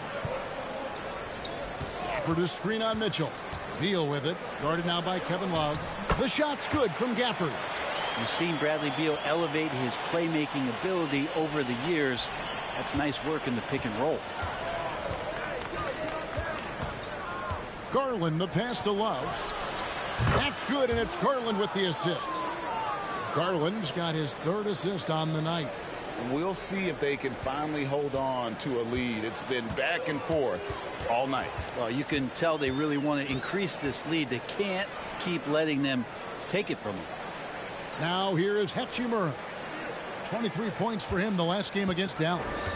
Gafford a screen on Mitchell. Beal with it. Guarded now by Kevin Love. The shot's good from Gafford. You've seen Bradley Beal elevate his playmaking ability over the years. That's nice work in the pick and roll. Garland the pass to Love. That's good, and it's Garland with the assist. Garland's got his 3rd assist on the night. We'll see if they can finally hold on to a lead. It's been back and forth all night. Well, you can tell they really want to increase this lead. They can't keep letting them take it from them. Now here is Hachimura. 23 points for him the last game against Dallas.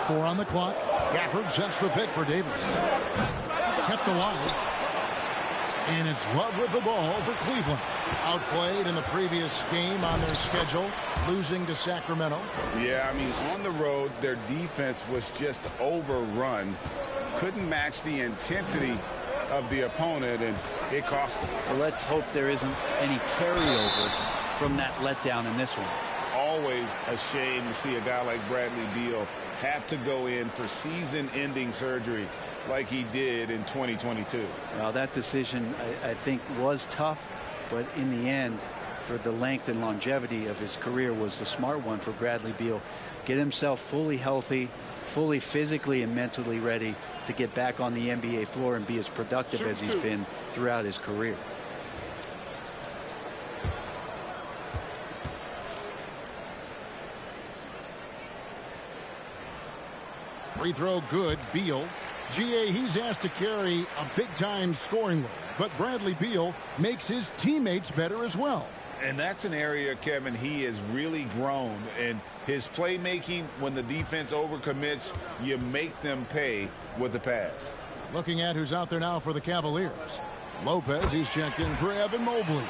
4 on the clock. Gafford sets the pick for Davis. Kept alive. And it's Love with the ball for Cleveland. Outplayed in the previous game on their schedule, losing to Sacramento. Yeah, I mean, on the road, their defense was just overrun. Couldn't match the intensity of the opponent, and it cost them. Well, let's hope there isn't any carryover from that letdown in this one. Always a shame to see a guy like Bradley Beal have to go in for season-ending surgery like he did in 2022. Well, that decision, I think, was tough, but in the end, for the length and longevity of his career, was the smart one for Bradley Beal. Get himself fully healthy, fully physically and mentally ready to get back on the NBA floor and be as productive as he's been throughout his career. Free throw good. Beal. GA, he's asked to carry a big-time scoring load, but Bradley Beal makes his teammates better as well. And that's an area, Kevin, he has really grown. And his playmaking, when the defense overcommits, you make them pay with the pass. Looking at who's out there now for the Cavaliers. Lopez, he's checked in for Evan Mobley.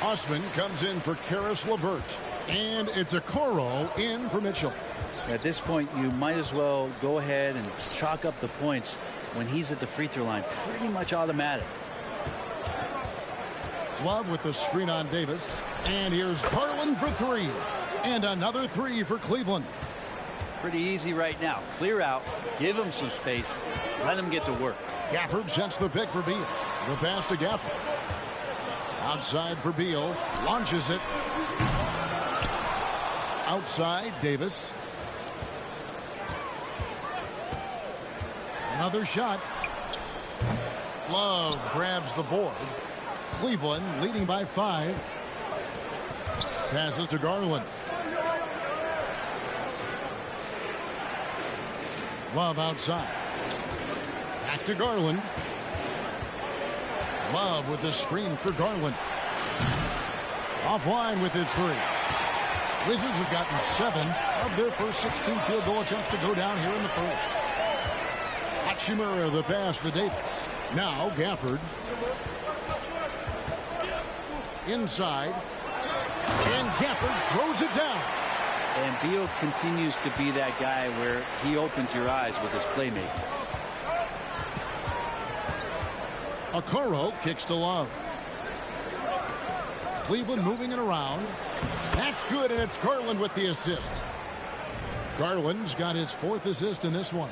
Osman comes in for Karis LeVert. And it's Okoro in for Mitchell. At this point, you might as well go ahead and chalk up the points when he's at the free throw line. Pretty much automatic. Love with the screen on Davis. And here's Garland for three. And another three for Cleveland. Pretty easy right now. Clear out. Give him some space. Let him get to work. Gafford sets the pick for Beal. The pass to Gafford. Outside for Beal. Launches it. Outside, Davis. Another shot. Love grabs the board. Cleveland leading by 5. Passes to Garland. Love outside. Back to Garland. Love with the screen for Garland. Offline with his three. Wizards have gotten 7 of their first 16 field goal attempts to go down here in the first. Hachimura the pass to Davis. Now Gafford. Inside. And Gafford throws it down. And Beal continues to be that guy where he opens your eyes with his playmaking. Okoro kicks to Love. Cleveland moving it around. That's good, and it's Garland with the assist. Garland's got his 4th assist in this one.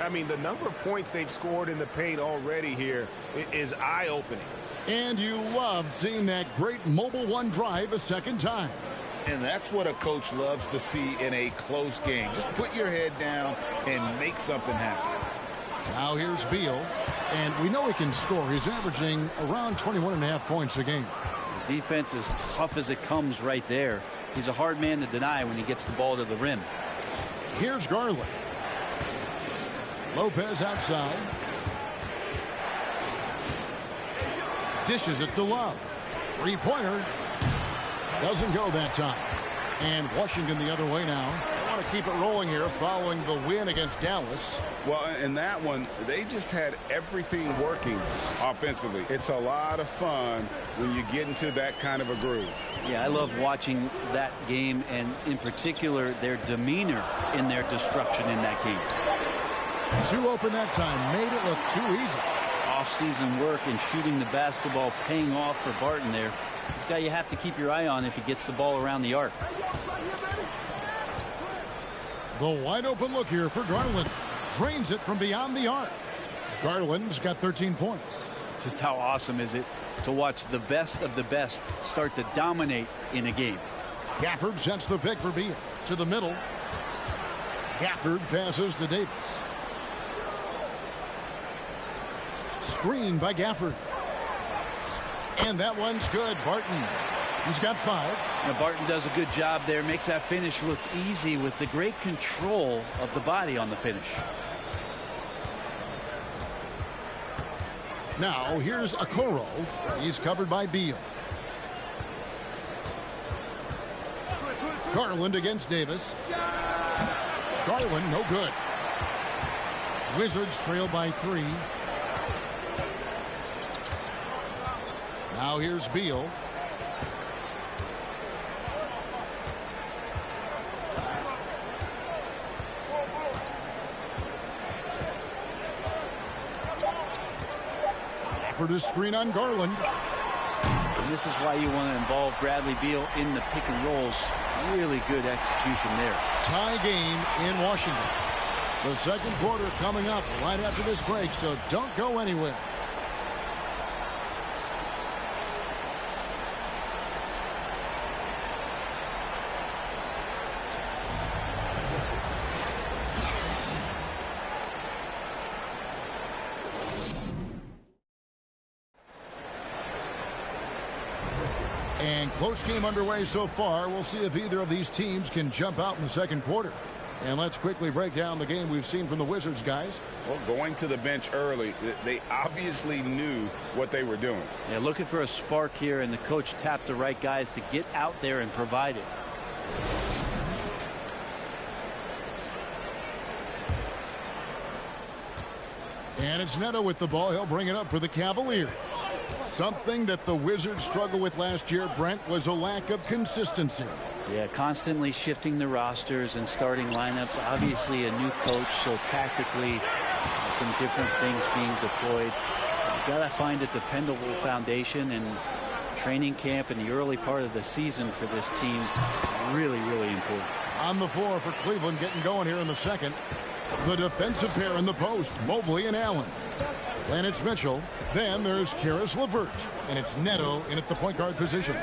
I mean, the number of points they've scored in the paint already here is eye-opening. And you love seeing that great mobile one drive a second time. And that's what a coach loves to see in a close game. Just put your head down and make something happen. Now here's Beal. And we know he can score. He's averaging around 21.5 points a game. The defense is tough as it comes right there. He's a hard man to deny when he gets the ball to the rim. Here's Garland. Lopez outside. Dishes it to Love. Three-pointer. Doesn't go that time. And Washington the other way now. They want to keep it rolling here following the win against Dallas. Well, in that one, they just had everything working offensively. It's a lot of fun when you get into that kind of a groove. Yeah, I love watching that game, and in particular, their demeanor in their destruction in that game. Too open that time. Made it look too easy. Off-season work and shooting the basketball paying off for Barton there. This guy you have to keep your eye on if he gets the ball around the arc. The wide open look here for Garland. Drains it from beyond the arc. Garland's got 13 points. Just how awesome is it to watch the best of the best start to dominate in a game. Gafford sets the pick for Beal. To the middle. Gafford passes to Davis. Screen by Gafford. And that one's good. Barton. He's got 5. Now Barton does a good job there. Makes that finish look easy with the great control of the body on the finish. Now here's Okoro. He's covered by Beal. Garland against Davis. Garland no good. Wizards trail by 3. Now here's Beal. For the screen on Garland. And this is why you want to involve Bradley Beal in the pick and rolls. Really good execution there. Tie game in Washington. The second quarter coming up right after this break, so don't go anywhere. And close game underway so far. We'll see if either of these teams can jump out in the second quarter. And let's quickly break down the game we've seen from the Wizards, guys. Well, going to the bench early, they obviously knew what they were doing. Yeah, looking for a spark here, and the coach tapped the right guys to get out there and provide it. And it's Neto with the ball. He'll bring it up for the Cavaliers. Something that the Wizards struggled with last year, Brent, was a lack of consistency. Yeah, constantly shifting the rosters and starting lineups. Obviously a new coach, so tactically some different things being deployed. You've got to find a dependable foundation, and training camp in the early part of the season for this team, really, really important. On the floor for Cleveland, getting going here in the second. The defensive pair in the post, Mobley and Allen. Then it's Mitchell. Then there's Karis LeVert. And it's Neto in at the point guard position.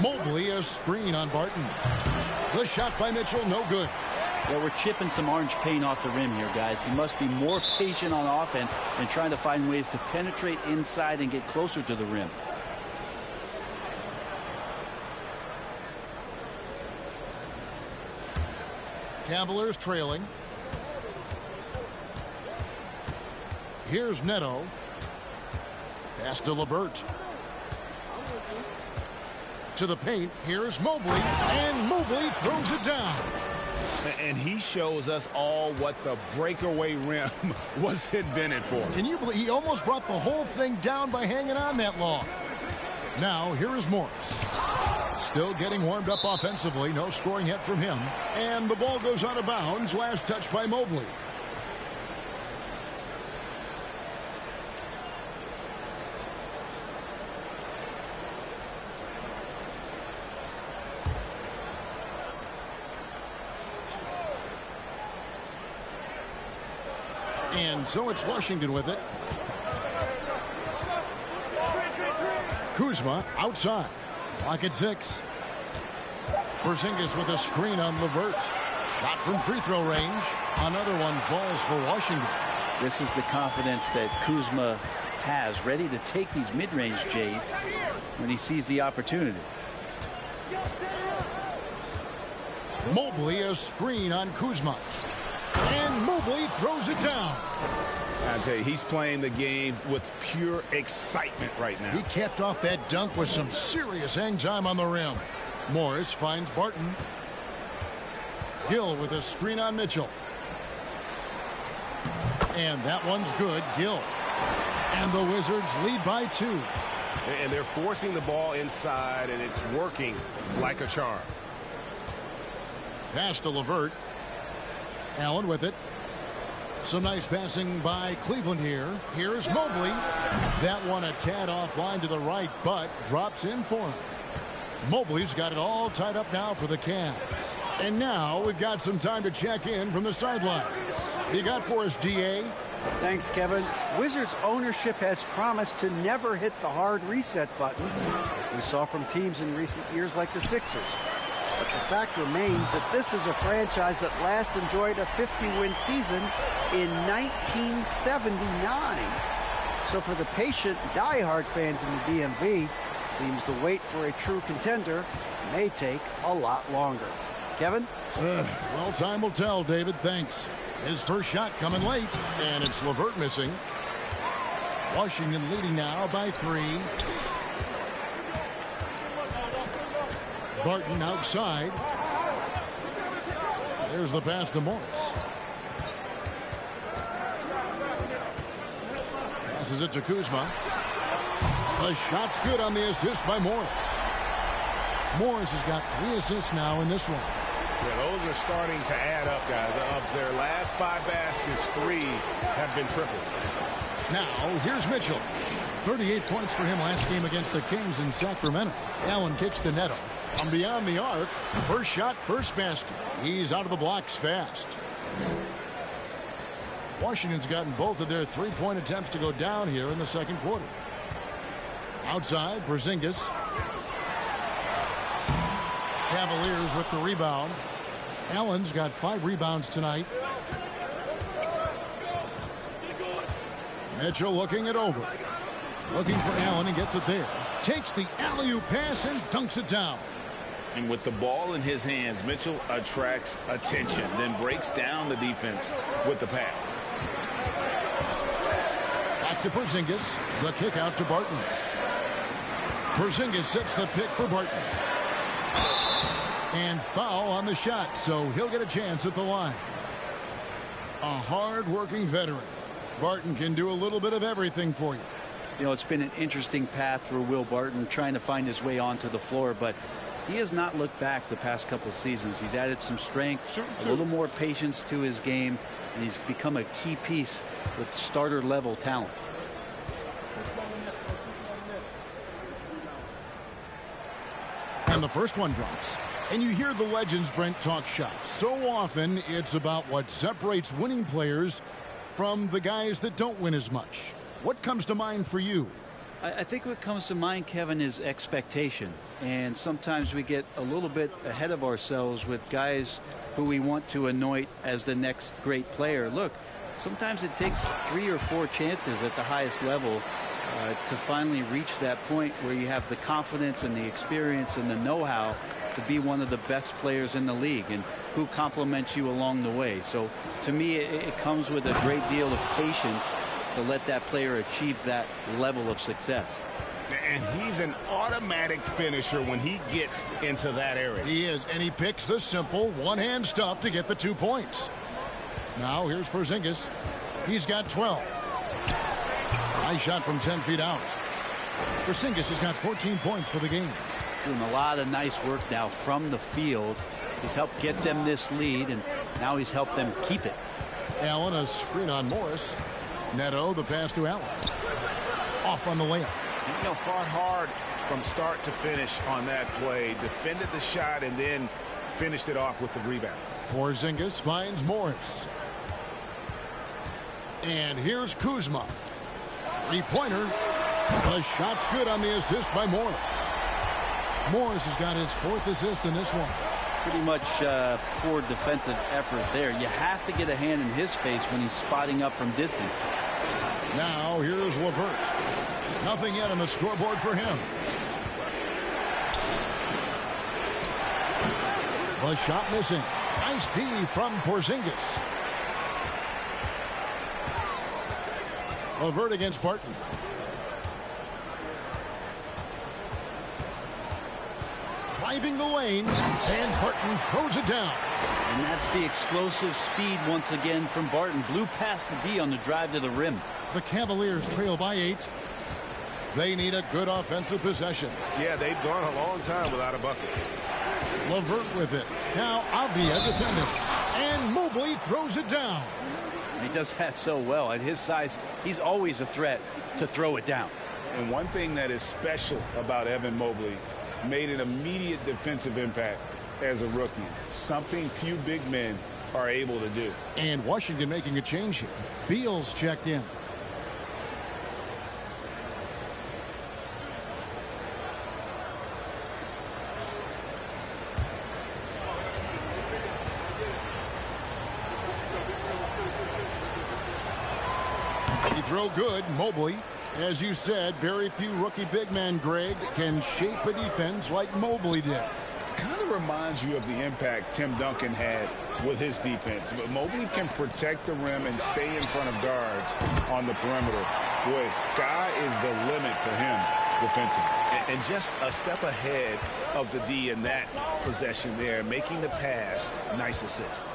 Mobley a screen on Barton. The shot by Mitchell, no good. Yeah, we're chipping some orange paint off the rim here, guys. He must be more patient on offense and trying to find ways to penetrate inside and get closer to the rim. Cavaliers trailing. Here's Neto. Pass to LeVert. To the paint. Here's Mobley. And Mobley throws it down. And he shows us all what the breakaway rim was invented for. Can you believe he almost brought the whole thing down by hanging on that long? Now, here is Morris. Still getting warmed up offensively. No scoring yet from him. And the ball goes out of bounds. Last touch by Mobley. And so it's Washington with it. Kuzma outside. Clock at 6. Porzingis with a screen on LeVert. Shot from free throw range. Another one falls for Washington. This is the confidence that Kuzma has, ready to take these mid-range Jays when he sees the opportunity. Mobley a screen on Kuzma. And Mobley throws it down. I tell you, he's playing the game with pure excitement right now. He capped off that dunk with some serious hang time on the rim. Morris finds Barton. Gill with a screen on Mitchell. And that one's good. Gill. And the Wizards lead by 2. And they're forcing the ball inside, and it's working like a charm. Pass to LeVert. Allen with it. Some nice passing by Cleveland here. Here's Mobley. That one a tad offline to the right, but drops in for him. Mobley's got it all tied up now for the Cavs. And now we've got some time to check in from the sidelines. You got for us, DA? Thanks, Kevin. Wizards ownership has promised to never hit the hard reset button we saw from teams in recent years like the Sixers. But the fact remains that this is a franchise that last enjoyed a 50-win season in 1979. So for the patient, diehard fans in the DMV, seems the wait for a true contender may take a lot longer. Kevin? Well, time will tell, David. Thanks. His first shot coming late, and it's LeVert missing. Washington leading now by 3. Barton outside. There's the pass to Morris. Passes it to Kuzma. The shot's good on the assist by Morris. Morris has got 3 assists now in this one. Yeah, those are starting to add up, guys. Of their last 5 baskets, 3 have been triples. Now, here's Mitchell. 38 points for him last game against the Kings in Sacramento. Allen kicks to Neto. From beyond the arc, first shot, first basket. He's out of the blocks fast. Washington's gotten both of their 3-point attempts to go down here in the second quarter. Outside, Porzingis. Cavaliers with the rebound. Allen's got 5 rebounds tonight. Mitchell looking it over. Looking for Allen and gets it there. Takes the alley-oop pass and dunks it down. And with the ball in his hands, Mitchell attracts attention, then breaks down the defense with the pass. Back to Porzingis. The kick out to Barton. Porzingis sets the pick for Barton. And foul on the shot, so he'll get a chance at the line. A hard-working veteran. Barton can do a little bit of everything for you. You know, it's been an interesting path for Will Barton trying to find his way onto the floor, but he has not looked back the past couple seasons. He's added some strength, a little more patience to his game, and he's become a key piece with starter-level talent. And the first one drops. And you hear the legends, Brent, talk shop. So often, it's about what separates winning players from the guys that don't win as much. What comes to mind for you? I think what comes to mind, Kevin, is expectation. And sometimes we get a little bit ahead of ourselves with guys who we want to anoint as the next great player. Look, sometimes it takes 3 or 4 chances at the highest level to finally reach that point where you have the confidence and the experience and the know-how to be one of the best players in the league, and who compliments you along the way. So to me, it comes with a great deal of patience to let that player achieve that level of success. And he's an automatic finisher when he gets into that area. He is, and he picks the simple one-hand stuff to get the 2 points. Now here's Porzingis. He's got 12. Nice shot from 10 feet out. Porzingis has got 14 points for the game. Doing a lot of nice work now from the field. He's helped get them this lead, and now he's helped them keep it. Allen, a screen on Morris. Neto, the pass to Allen. Off on the layup. You know, fought hard from start to finish on that play. Defended the shot and then finished it off with the rebound. Porzingis finds Morris. And here's Kuzma. Three-pointer. The shot's good on the assist by Morris. Morris has got his 4th assist in this one. Pretty much poor defensive effort there. You have to get a hand in his face when he's spotting up from distance. Now here's LeVert. Nothing yet on the scoreboard for him. The shot missing. Nice D from Porzingis. LeVert against Barton. Driving the lane, and Barton throws it down. And that's the explosive speed once again from Barton. Blew past the D on the drive to the rim. The Cavaliers trail by 8. They need a good offensive possession. Yeah, they've gone a long time without a bucket. LeVert with it. Now Avdia defending. And Mobley throws it down. He does that so well. At his size, he's always a threat to throw it down. And one thing that is special about Evan Mobley, made an immediate defensive impact as a rookie. Something few big men are able to do. And Washington making a change here. Beal's checked in. He throw good, Mobley. As you said, very few rookie big men, Greg, can shape a defense like Mobley did. Kind of reminds you of the impact Tim Duncan had with his defense. But Mobley can protect the rim and stay in front of guards on the perimeter. Boy, sky is the limit for him defensively. And just a step ahead of the D in that possession there, making the pass. Nice assist.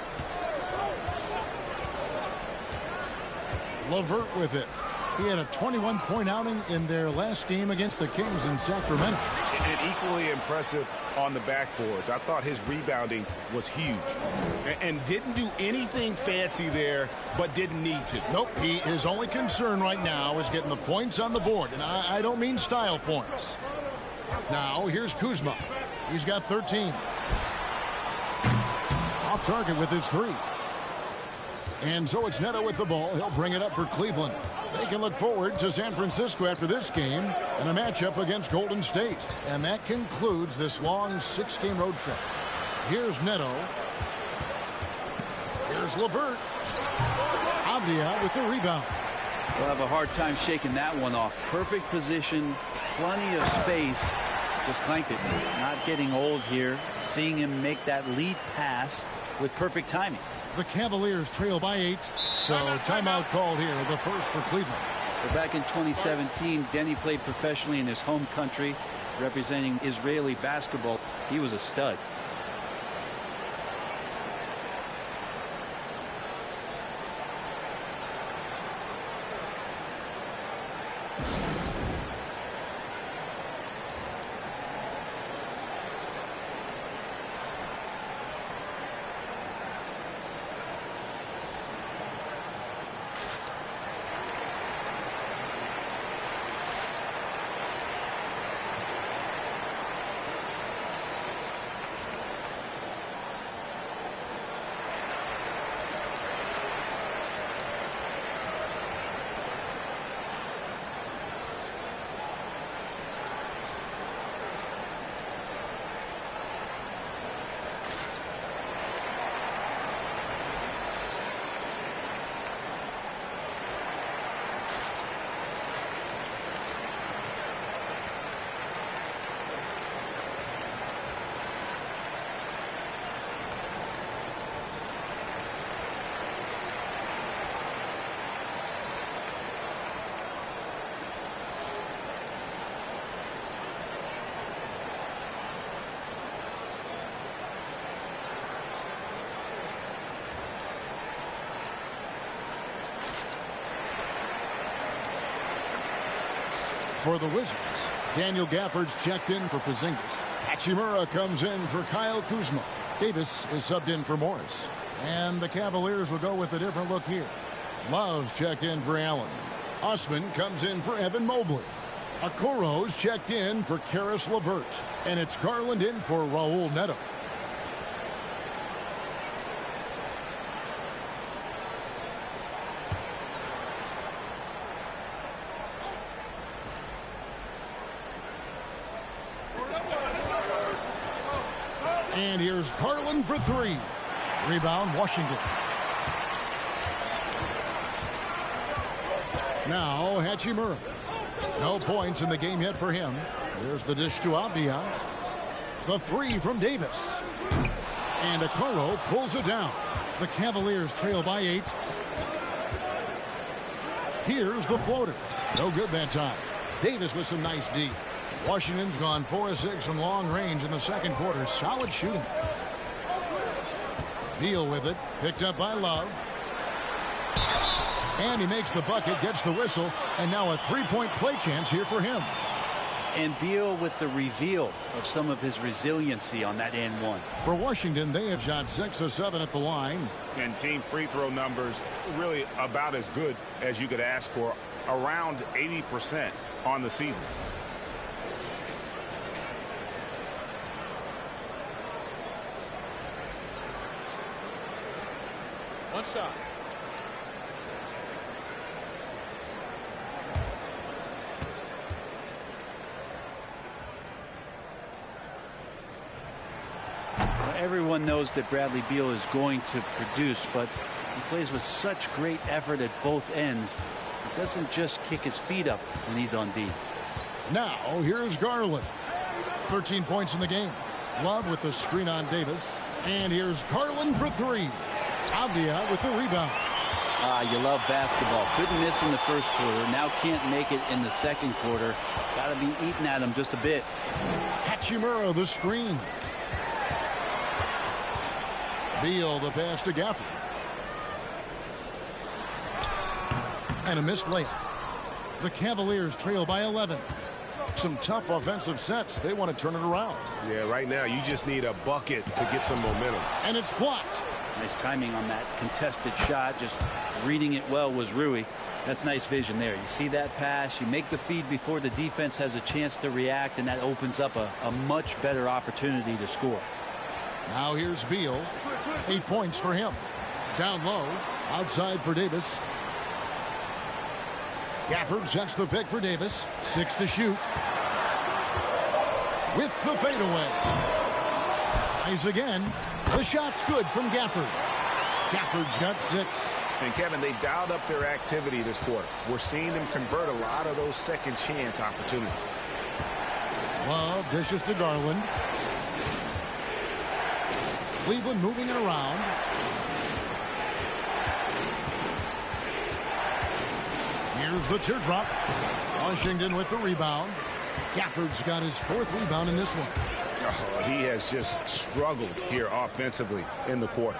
LeVert with it. He had a 21-point outing in their last game against the Kings in Sacramento. And equally impressive on the backboards. I thought his rebounding was huge. And didn't do anything fancy there, but didn't need to. Nope, his only concern right now is getting the points on the board. And I don't mean style points. Now, here's Kuzma. He's got 13. Off target with his 3. And so it's Neto with the ball. He'll bring it up for Cleveland. They can look forward to San Francisco after this game and a matchup against Golden State. And that concludes this long 6-game road trip. Here's Neto. Here's LeVert. Avdia with the rebound. We'll have a hard time shaking that one off. Perfect position, plenty of space, Just clanked it. Not getting old here. Seeing him make that lead pass with perfect timing. The Cavaliers trail by 8. So timeout called here, the first for Cleveland. Well, back in 2017, Denny played professionally in his home country, representing Israeli basketball. He was a stud. For the Wizards, Daniel Gafford's checked in for Porzingis. Hachimura comes in for Kyle Kuzma. Davis is subbed in for Morris. And the Cavaliers will go with a different look here. Love's checked in for Allen. Osman comes in for Evan Mobley. Okoro's checked in for Karis LeVert. And it's Garland in for Raul Neto. And here's Garland for 3. Rebound, Washington. Now, Hachimura. No points in the game yet for him. There's the dish to Avdia. The 3 from Davis. And Okoro pulls it down. The Cavaliers trail by 8. Here's the floater. No good that time. Davis with some nice D. Washington's gone 4 of 6 from long range in the second quarter. Solid shooting. Beal with it. Picked up by Love. And he makes the bucket, gets the whistle, and now a three-point play chance here for him. And Beal with the reveal of some of his resiliency on that and one. For Washington, they have shot 6 of 7 at the line. And team free throw numbers really about as good as you could ask for. Around 80% on the season. One shot. Everyone knows that Bradley Beal is going to produce, but he plays with such great effort at both ends. He doesn't just kick his feet up when he's on D. Now, here's Garland. 13 points in the game. Love with the screen on Davis. And here's Garland for 3. Avdia with the rebound. You love basketball. Couldn't miss in the first quarter. Now can't make it in the second quarter. Got to be eating at him just a bit. Hachimura the screen. Beal the pass to Gafford. And a missed layup. The Cavaliers trail by 11. Some tough offensive sets. They want to turn it around. Yeah, right now you just need a bucket to get some momentum. And it's blocked. Nice timing on that contested shot. Just reading it well was Rui. That's nice vision there. You see that pass. You make the feed before the defense has a chance to react, and that opens up a much better opportunity to score. Now here's Beal. 8 points for him. Down low. Outside for Davis. Gafford sets the pick for Davis. 6 to shoot. With the fadeaway. Tries again. The shot's good from Gafford. Gafford's got 6. And Kevin, they've dialed up their activity this quarter. We're seeing them convert a lot of those second chance opportunities. Love dishes to Garland. Cleveland moving it around. Here's the teardrop. Washington with the rebound. Gafford's got his 4th rebound in this one. Oh, he has just struggled here offensively in the quarter.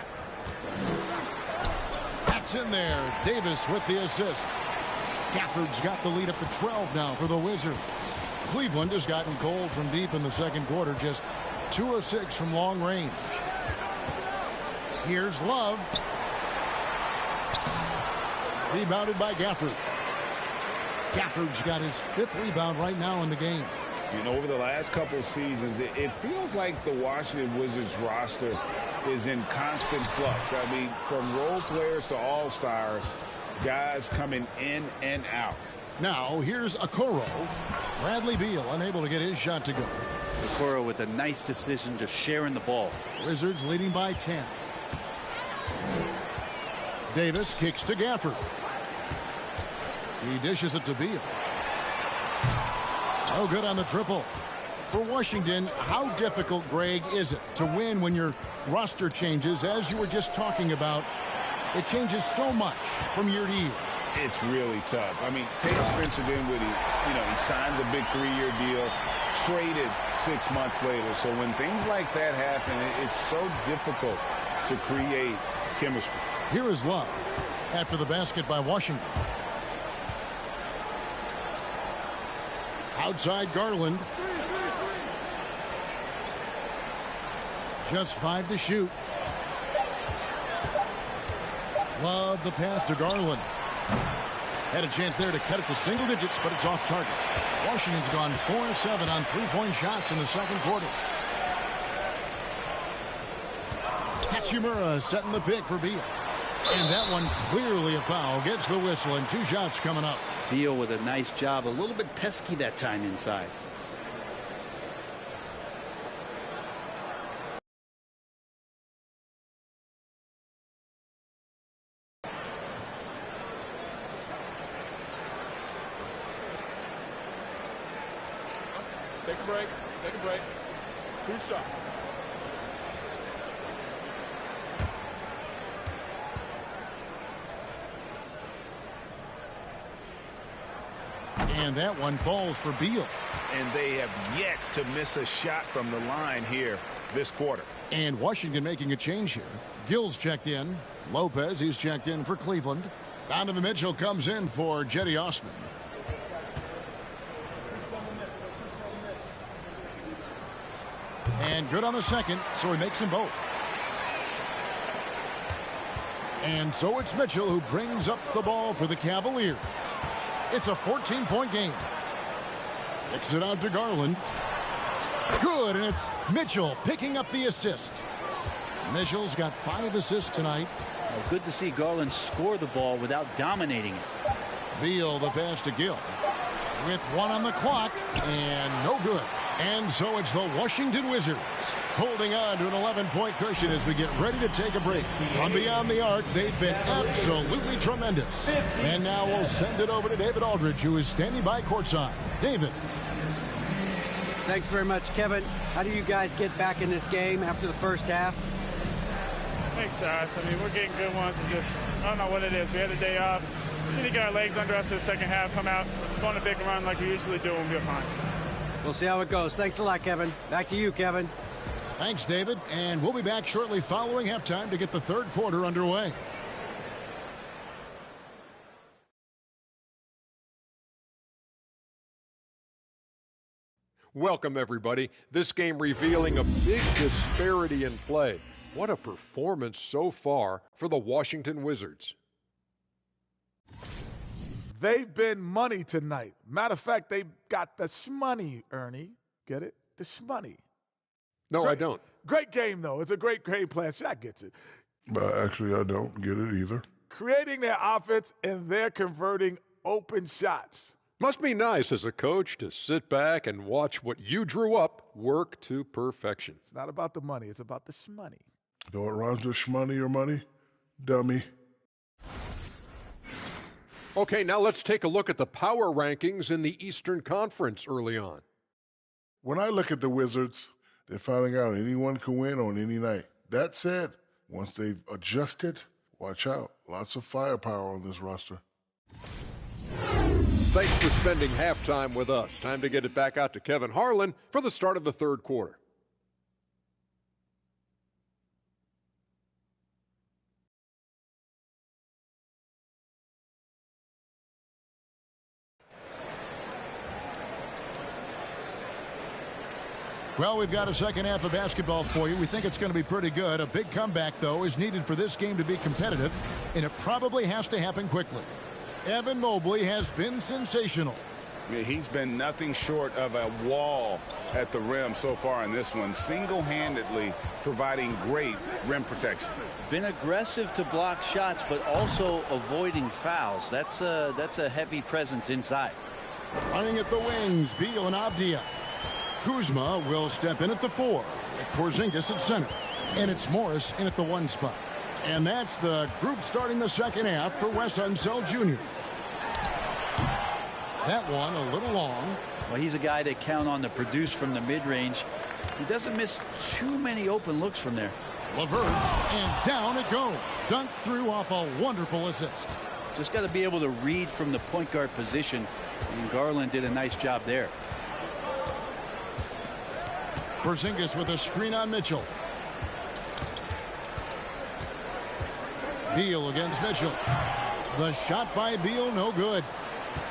That's in there. Davis with the assist. Gafford's got the lead up to 12 now for the Wizards. Cleveland has gotten cold from deep in the second quarter, just 2 of 6 from long range. Here's Love. Rebounded by Gafford. Gafford's got his 5th rebound right now in the game. You know, over the last couple of seasons, it feels like the Washington Wizards roster is in constant flux. I mean, from role players to all-stars, guys coming in and out. Now, here's Okoro. Bradley Beal unable to get his shot to go. Okoro with a nice decision to sharing the ball. Wizards leading by 10. Davis kicks to Gafford. He dishes it to Beal. No good on the triple. For Washington, how difficult, Greg, is it to win when your roster changes, as you were just talking about? It changes so much from year to year. It's really tough. I mean, take Spencer Dinwiddie. You know, he signs a big 3-year deal, traded 6 months later. So when things like that happen, it's so difficult to create chemistry. Here is Love after the basket by Washington. Outside Garland. Just 5 to shoot. Love the pass to Garland. Had a chance there to cut it to single digits, but it's off target. Washington's gone 4-7 on 3-point shots in the second quarter. Hachimura setting the pick for Beal. And that one clearly a foul. Gets the whistle, and 2 shots coming up. Beal with a nice job. A little bit pesky that time inside. Take a break. Take a break. 2 shots. And that one falls for Beal. And they have yet to miss a shot from the line here this quarter. And Washington making a change here. Gill's checked in. Lopez, he's checked in for Cleveland. Donovan Mitchell comes in for Jetty Osman. And good on the second, so he makes them both. And so it's Mitchell who brings up the ball for the Cavaliers. It's a 14-point game. Kicks it out to Garland. Good, and it's Mitchell picking up the assist. Mitchell's got 5 assists tonight. Well, good to see Garland score the ball without dominating it. Beal the pass to Gill. With 1 on the clock, and no good. And so it's the Washington Wizards holding on to an 11-point cushion as we get ready to take a break. From beyond the arc, they've been absolutely tremendous. And now we'll send it over to David Aldridge, who is standing by courtside. David. Thanks very much, Kevin. How do you guys get back in this game after the first half? Thanks, Josh. I mean, we're getting good ones. I don't know what it is. We had a day off. We need to get our legs under us in the second half, come out, go on a big run like we usually do, and we'll be fine. We'll see how it goes. Thanks a lot, Kevin. Back to you, Kevin. Thanks, David. And we'll be back shortly following halftime to get the third quarter underway. Welcome, everybody. This game revealing a big disparity in play. What a performance so far for the Washington Wizards. They've been money tonight. Matter of fact, they got the shmoney, Ernie. Get it? The shmoney. No, I don't. Great game, though. It's a great game plan. Shaq gets it. But actually, I don't get it either. Creating their offense, and they're converting open shots. Must be nice as a coach to sit back and watch what you drew up work to perfection. It's not about the money. It's about the shmoney. Though it rhymes with shmoney or money, dummy. Okay, now let's take a look at the power rankings in the Eastern Conference early on. When I look at the Wizards, they're finding out anyone can win on any night. That said, once they've adjusted, watch out. Lots of firepower on this roster. Thanks for spending halftime with us. Time to get it back out to Kevin Harlan for the start of the third quarter. Well, we've got a second half of basketball for you. We think it's going to be pretty good. A big comeback, though, is needed for this game to be competitive, and it probably has to happen quickly. Evan Mobley has been sensational. Yeah, he's been nothing short of a wall at the rim so far in this one, single-handedly providing great rim protection. Been aggressive to block shots, but also avoiding fouls. That's a heavy presence inside. Running at the wings, Beal and Avdia. Kuzma will step in at the 4, with Porzingis at center. And it's Morris in at the 1 spot. And that's the group starting the second half for Wes Unseld Jr. That one a little long. Well, he's a guy that count on to produce from the mid-range. He doesn't miss too many open looks from there. LeVert, and down it goes. Dunked through off a wonderful assist. Just got to be able to read from the point guard position, and Garland did a nice job there. Porzingis with a screen on Mitchell. Beal against Mitchell. The shot by Beal, no good.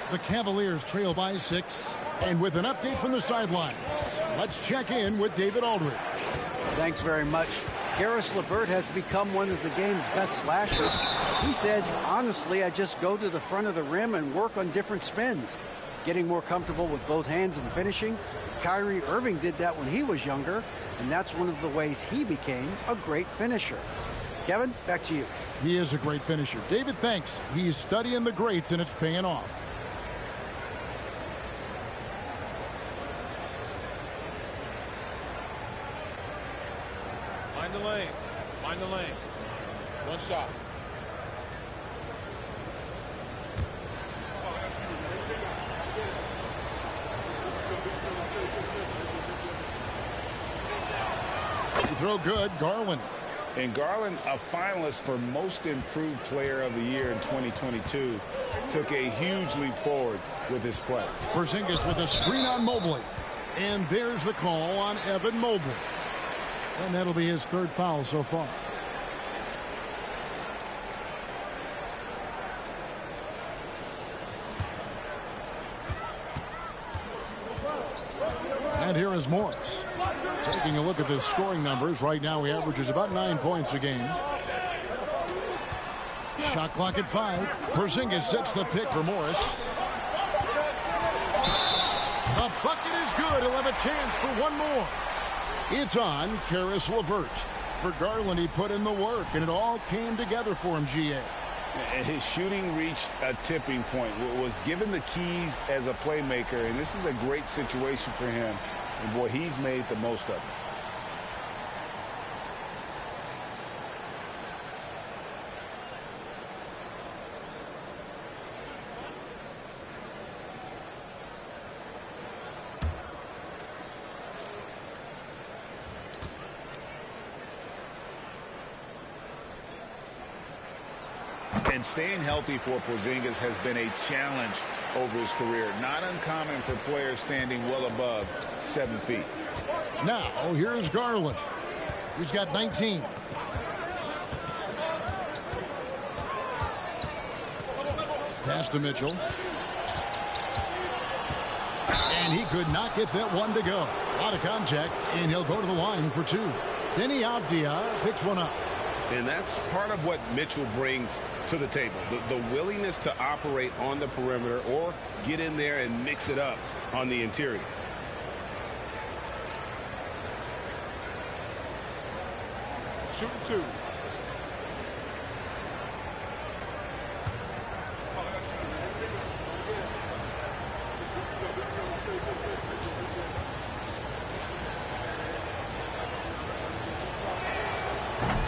The Cavaliers trail by 6. And with an update from the sidelines, let's check in with David Aldridge. Thanks very much. Karis LeVert has become one of the game's best slashers. He says, honestly, I just go to the front of the rim and work on different spins. Getting more comfortable with both hands and finishing. Kyrie Irving did that when he was younger, and that's one of the ways he became a great finisher. Kevin, back to you. He is a great finisher. David, thanks. He's studying the greats, and it's paying off. Find the lanes. Find the lanes. One shot. Throw good, Garland. And Garland, a finalist for Most Improved Player of the Year in 2022, took a huge leap forward with his play. Porzingis with a screen on Mobley. And there's the call on Evan Mobley. And that'll be his 3rd foul so far. And here is Morris. Taking a look at the scoring numbers, right now he averages about 9 points a game. Shot clock at 5. Porzingis sets the pick for Morris. The bucket is good. He'll have a chance for one more. It's on Karis LeVert. For Garland, he put in the work, and it all came together for him, GA. His shooting reached a tipping point. Was given the keys as a playmaker, and this is a great situation for him. And boy, he's made the most of it. And staying healthy for Porzingis has been a challenge over his career. Not uncommon for players standing well above 7 feet. Now, here's Garland. He's got 19. Pass to Mitchell. And he could not get that one to go. A lot of contact, and he'll go to the line for 2. Denny Avdia picks one up. And that's part of what Mitchell brings to the table. The willingness to operate on the perimeter or get in there and mix it up on the interior. Shooting 2.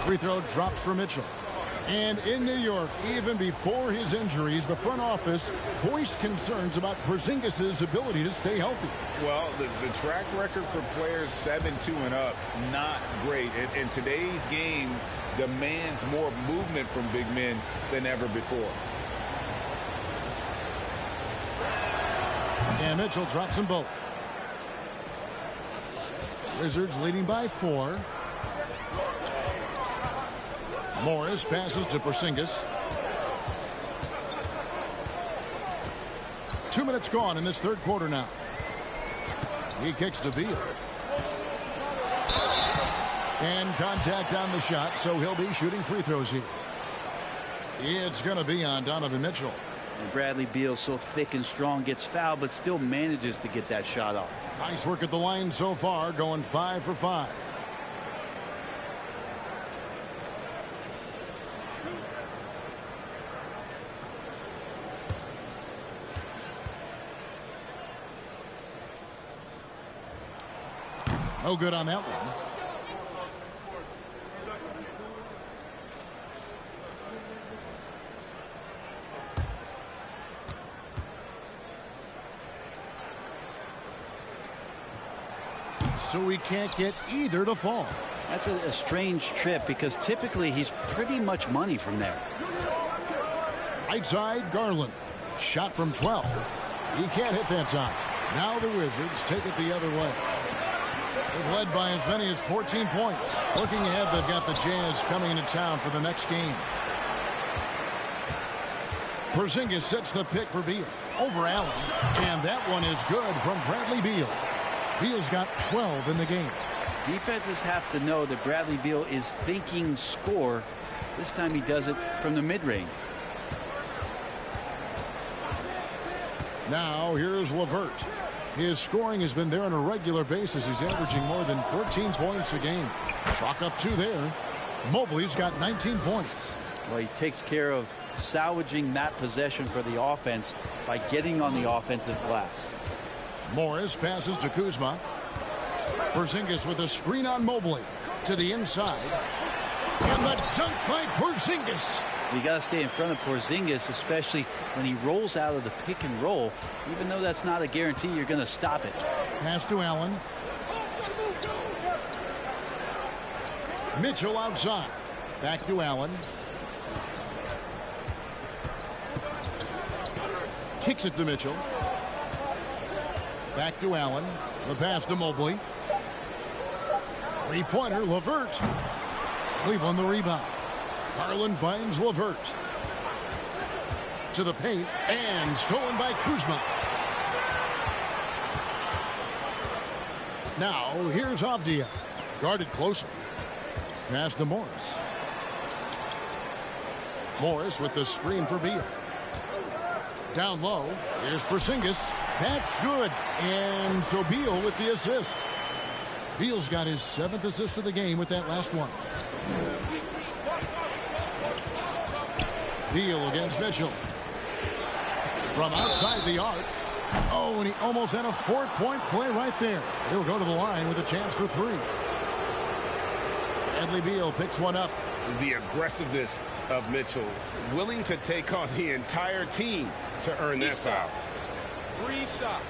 Free throw drops for Mitchell. And in New York, even before his injuries, the front office voiced concerns about Porzingis' ability to stay healthy. Well, the track record for players 7-2 and up, not great. And today's game demands more movement from big men than ever before. And Mitchell drops them both. Wizards leading by 4. Morris passes to Porzingis. 2 minutes gone in this third quarter now. He kicks to Beal. And contact on the shot, so he'll be shooting free throws here. It's going to be on Donovan Mitchell. And Bradley Beal, so thick and strong, gets fouled, but still manages to get that shot off. Nice work at the line so far, going 5 for 5. No good on that one. So he can't get either to fall. That's a strange trip because typically he's pretty much money from there. Right side, Garland. Shot from 12. He can't hit that time. Now the Wizards take it the other way. They've led by as many as 14 points. Looking ahead, they've got the Jazz coming into town for the next game. Porzingis sets the pick for Beal. Over Allen. And that one is good from Bradley Beal. Beal's got 12 in the game. Defenses have to know that Bradley Beal is thinking score. This time he does it from the mid-range. Now here's LeVert. His scoring has been there on a regular basis. He's averaging more than 14 points a game. Chalk up 2 there. Mobley's got 19 points. Well, he takes care of salvaging that possession for the offense by getting on the offensive glass. Morris passes to Kuzma. Porzingis with a screen on Mobley. To the inside. And the dunk by Porzingis. You got to stay in front of Porzingis, especially when he rolls out of the pick and roll. Even though that's not a guarantee, you're going to stop it. Pass to Allen. Mitchell outside. Back to Allen. Kicks it to Mitchell. Back to Allen. The pass to Mobley. Three-pointer, LeVert. Cleveland the rebound. Garland finds LeVert. To the paint, and stolen by Kuzma. Now, here's Avdia. Guarded closely. Pass to Morris. Morris with the screen for Beal. Down low, here's Porzingis. That's good. And so Beal with the assist. Beal's got his 7th assist of the game with that last one. Beal against Mitchell. From outside the arc. Oh, and he almost had a 4-point play right there. He'll go to the line with a chance for 3. Bradley Beal picks one up. The aggressiveness of Mitchell, willing to take on the entire team to earn that foul. 3 shots.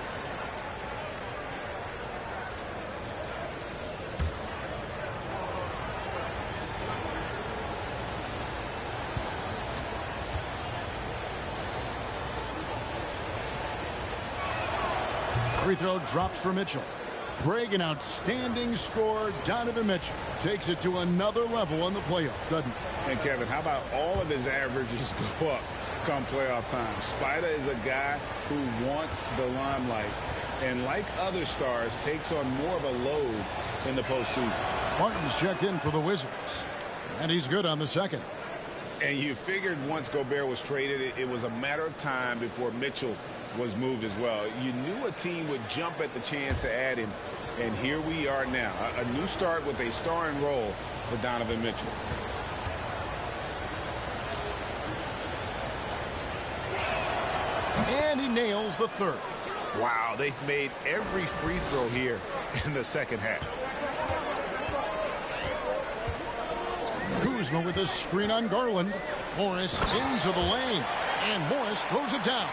Free throw drops for Mitchell. Greg, an outstanding scorer. Donovan Mitchell takes it to another level in the playoffs, doesn't he? And Kevin, how about all of his averages go up come playoff time? Spider is a guy who wants the limelight, and like other stars, takes on more of a load in the postseason. Martin's checked in for the Wizards, and he's good on the second. And you figured once Gobert was traded, it was a matter of time before Mitchell was moved as well. You knew a team would jump at the chance to add him, and here we are now. A new start with a starring role for Donovan Mitchell. And he nails the third. Wow, they've made every free throw here in the second half. Kuzma with a screen on Garland. Morris into the lane, and Morris throws it down.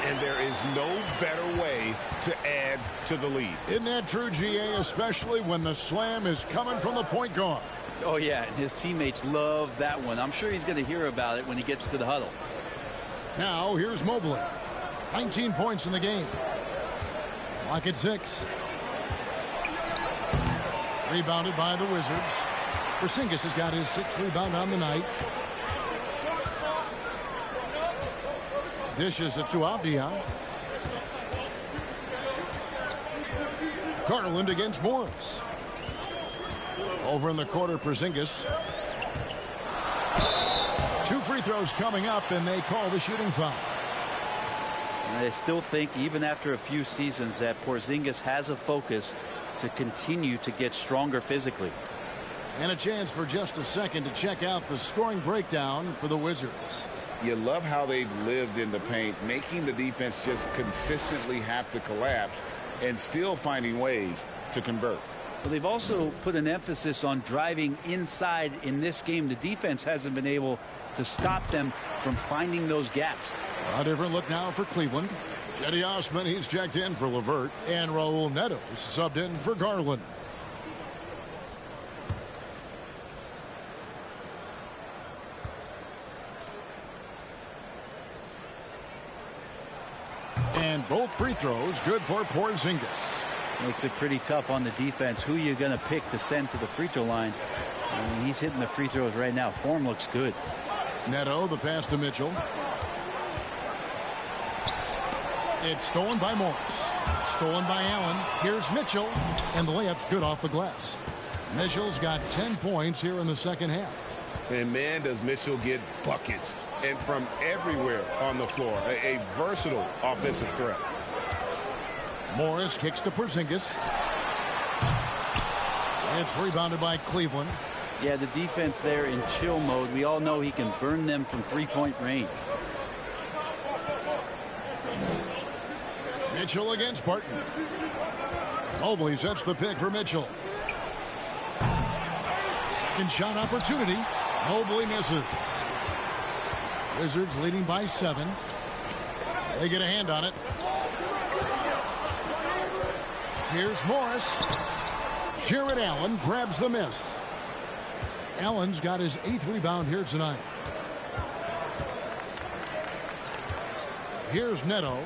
And there is no better way to add to the lead. Isn't that true, GA, especially when the slam is coming from the point guard? Oh, yeah, and his teammates love that one. I'm sure he's going to hear about it when he gets to the huddle. Now, here's Mobley. 19 points in the game. Clock at 6. Rebounded by the Wizards. Porzingis has got his 6th rebound on the night. Dishes it to Avdia. Garland against Morris. Over in the corner, Porzingis. 2 free throws coming up, and they call the shooting foul. And I still think, even after a few seasons, that Porzingis has a focus to continue to get stronger physically. And a chance for just a second to check out the scoring breakdown for the Wizards. You love how they've lived in the paint, making the defense just consistently have to collapse and still finding ways to convert. But they've also put an emphasis on driving inside in this game. The defense hasn't been able to stop them from finding those gaps. A different look now for Cleveland. Cedi Osman, he's checked in for LeVert, and Raul Neto subbed in for Garland. And both free throws good for Porzingis. Makes it pretty tough on the defense. Who you going to pick to send to the free throw line? I mean, he's hitting the free throws right now. Form looks good. Neto, the pass to Mitchell. It's stolen by Morris. Stolen by Allen. Here's Mitchell. And the layup's good off the glass. Mitchell's got 10 points here in the second half. And man, does Mitchell get buckets. And from everywhere on the floor. A versatile offensive threat. Morris kicks to Porzingis. It's rebounded by Cleveland. Yeah, the defense there in chill mode. We all know he can burn them from three-point range. Mitchell against Barton. Mobley sets the pick for Mitchell. Second shot opportunity. Mobley misses. Wizards leading by 7. They get a hand on it. Here's Morris. Jared Allen grabs the miss. Allen's got his 8th rebound here tonight. Here's Neto.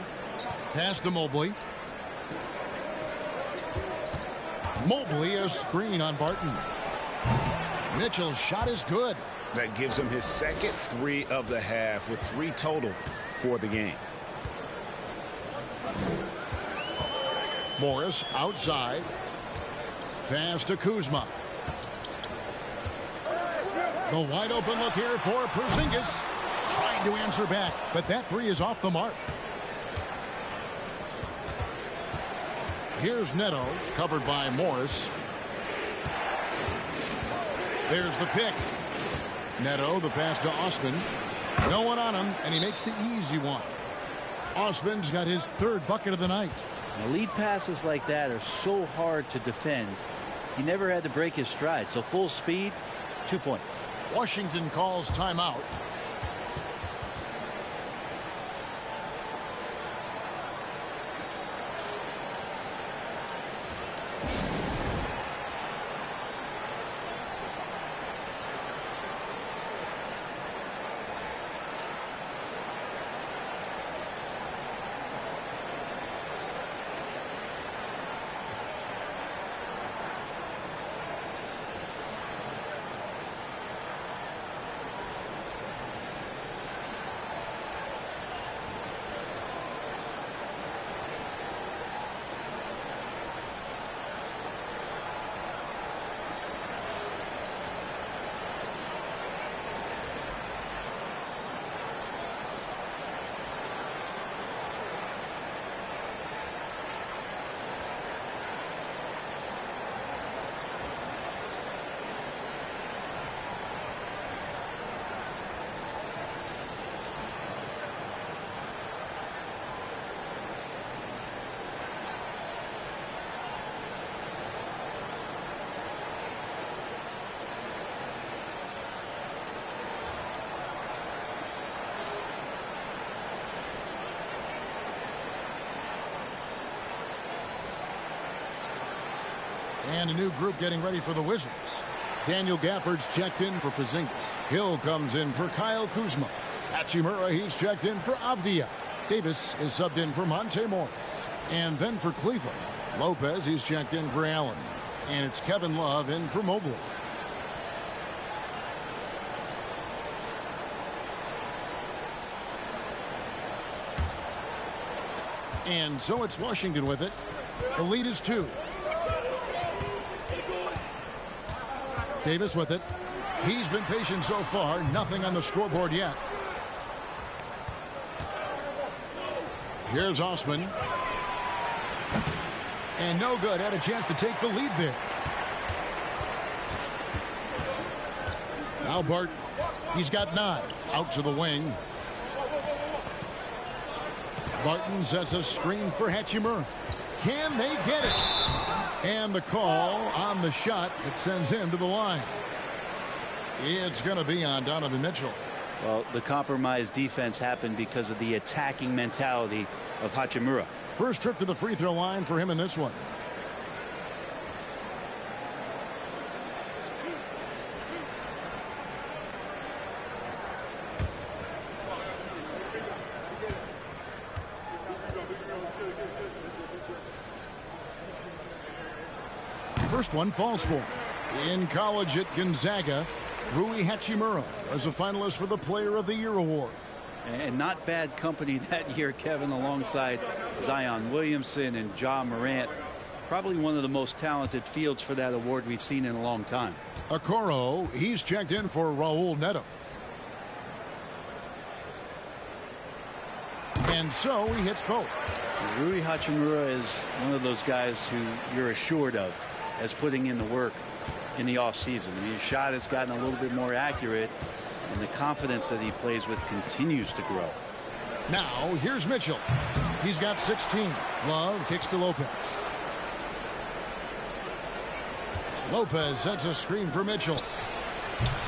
Pass to Mobley. Mobley a screen on Barton. Mitchell's shot is good. That gives him his second 3 of the half with 3 total for the game. Morris outside. Pass to Kuzma. The wide open look here for Porzingis. Trying to answer back, but that 3 is off the mark. Here's Neto, covered by Morris. There's the pick. Neto, the pass to Osman. No one on him, and he makes the easy one. Osman's got his 3rd bucket of the night. Now, lead passes like that are so hard to defend. He never had to break his stride, so full speed, 2 points. Washington calls timeout. And a new group getting ready for the Wizards. Daniel Gafford's checked in for Porzingis. Hill comes in for Kyle Kuzma. Hachimura, he's checked in for Avdia. Davis is subbed in for Monte Morris. And then for Cleveland, Lopez, he's checked in for Allen. And it's Kevin Love in for Mobley. And so it's Washington with it. The lead is 2. Davis with it. He's been patient so far. Nothing on the scoreboard yet. Here's Osman. And no good. Had a chance to take the lead there. Now Barton. He's got 9. Out to the wing. Barton sets a screen for Hachimura. Can they get it? And the call on the shot that sends him to the line. It's going to be on Donovan Mitchell. Well, the compromised defense happened because of the attacking mentality of Hachimura. First trip to the free throw line for him in this one. First one falls for him. In college at Gonzaga, Rui Hachimura as a finalist for the Player of the Year award. And not bad company that year, Kevin, alongside Zion Williamson and Ja Morant. Probably one of the most talented fields for that award we've seen in a long time. Okoro, he's checked in for Raul Neto. And so he hits both. Rui Hachimura is one of those guys who you're assured of as putting in the work in the offseason. I mean, his shot has gotten a little bit more accurate, and the confidence that he plays with continues to grow. Now, here's Mitchell. He's got 16. Love kicks to Lopez. Lopez sets a screen for Mitchell.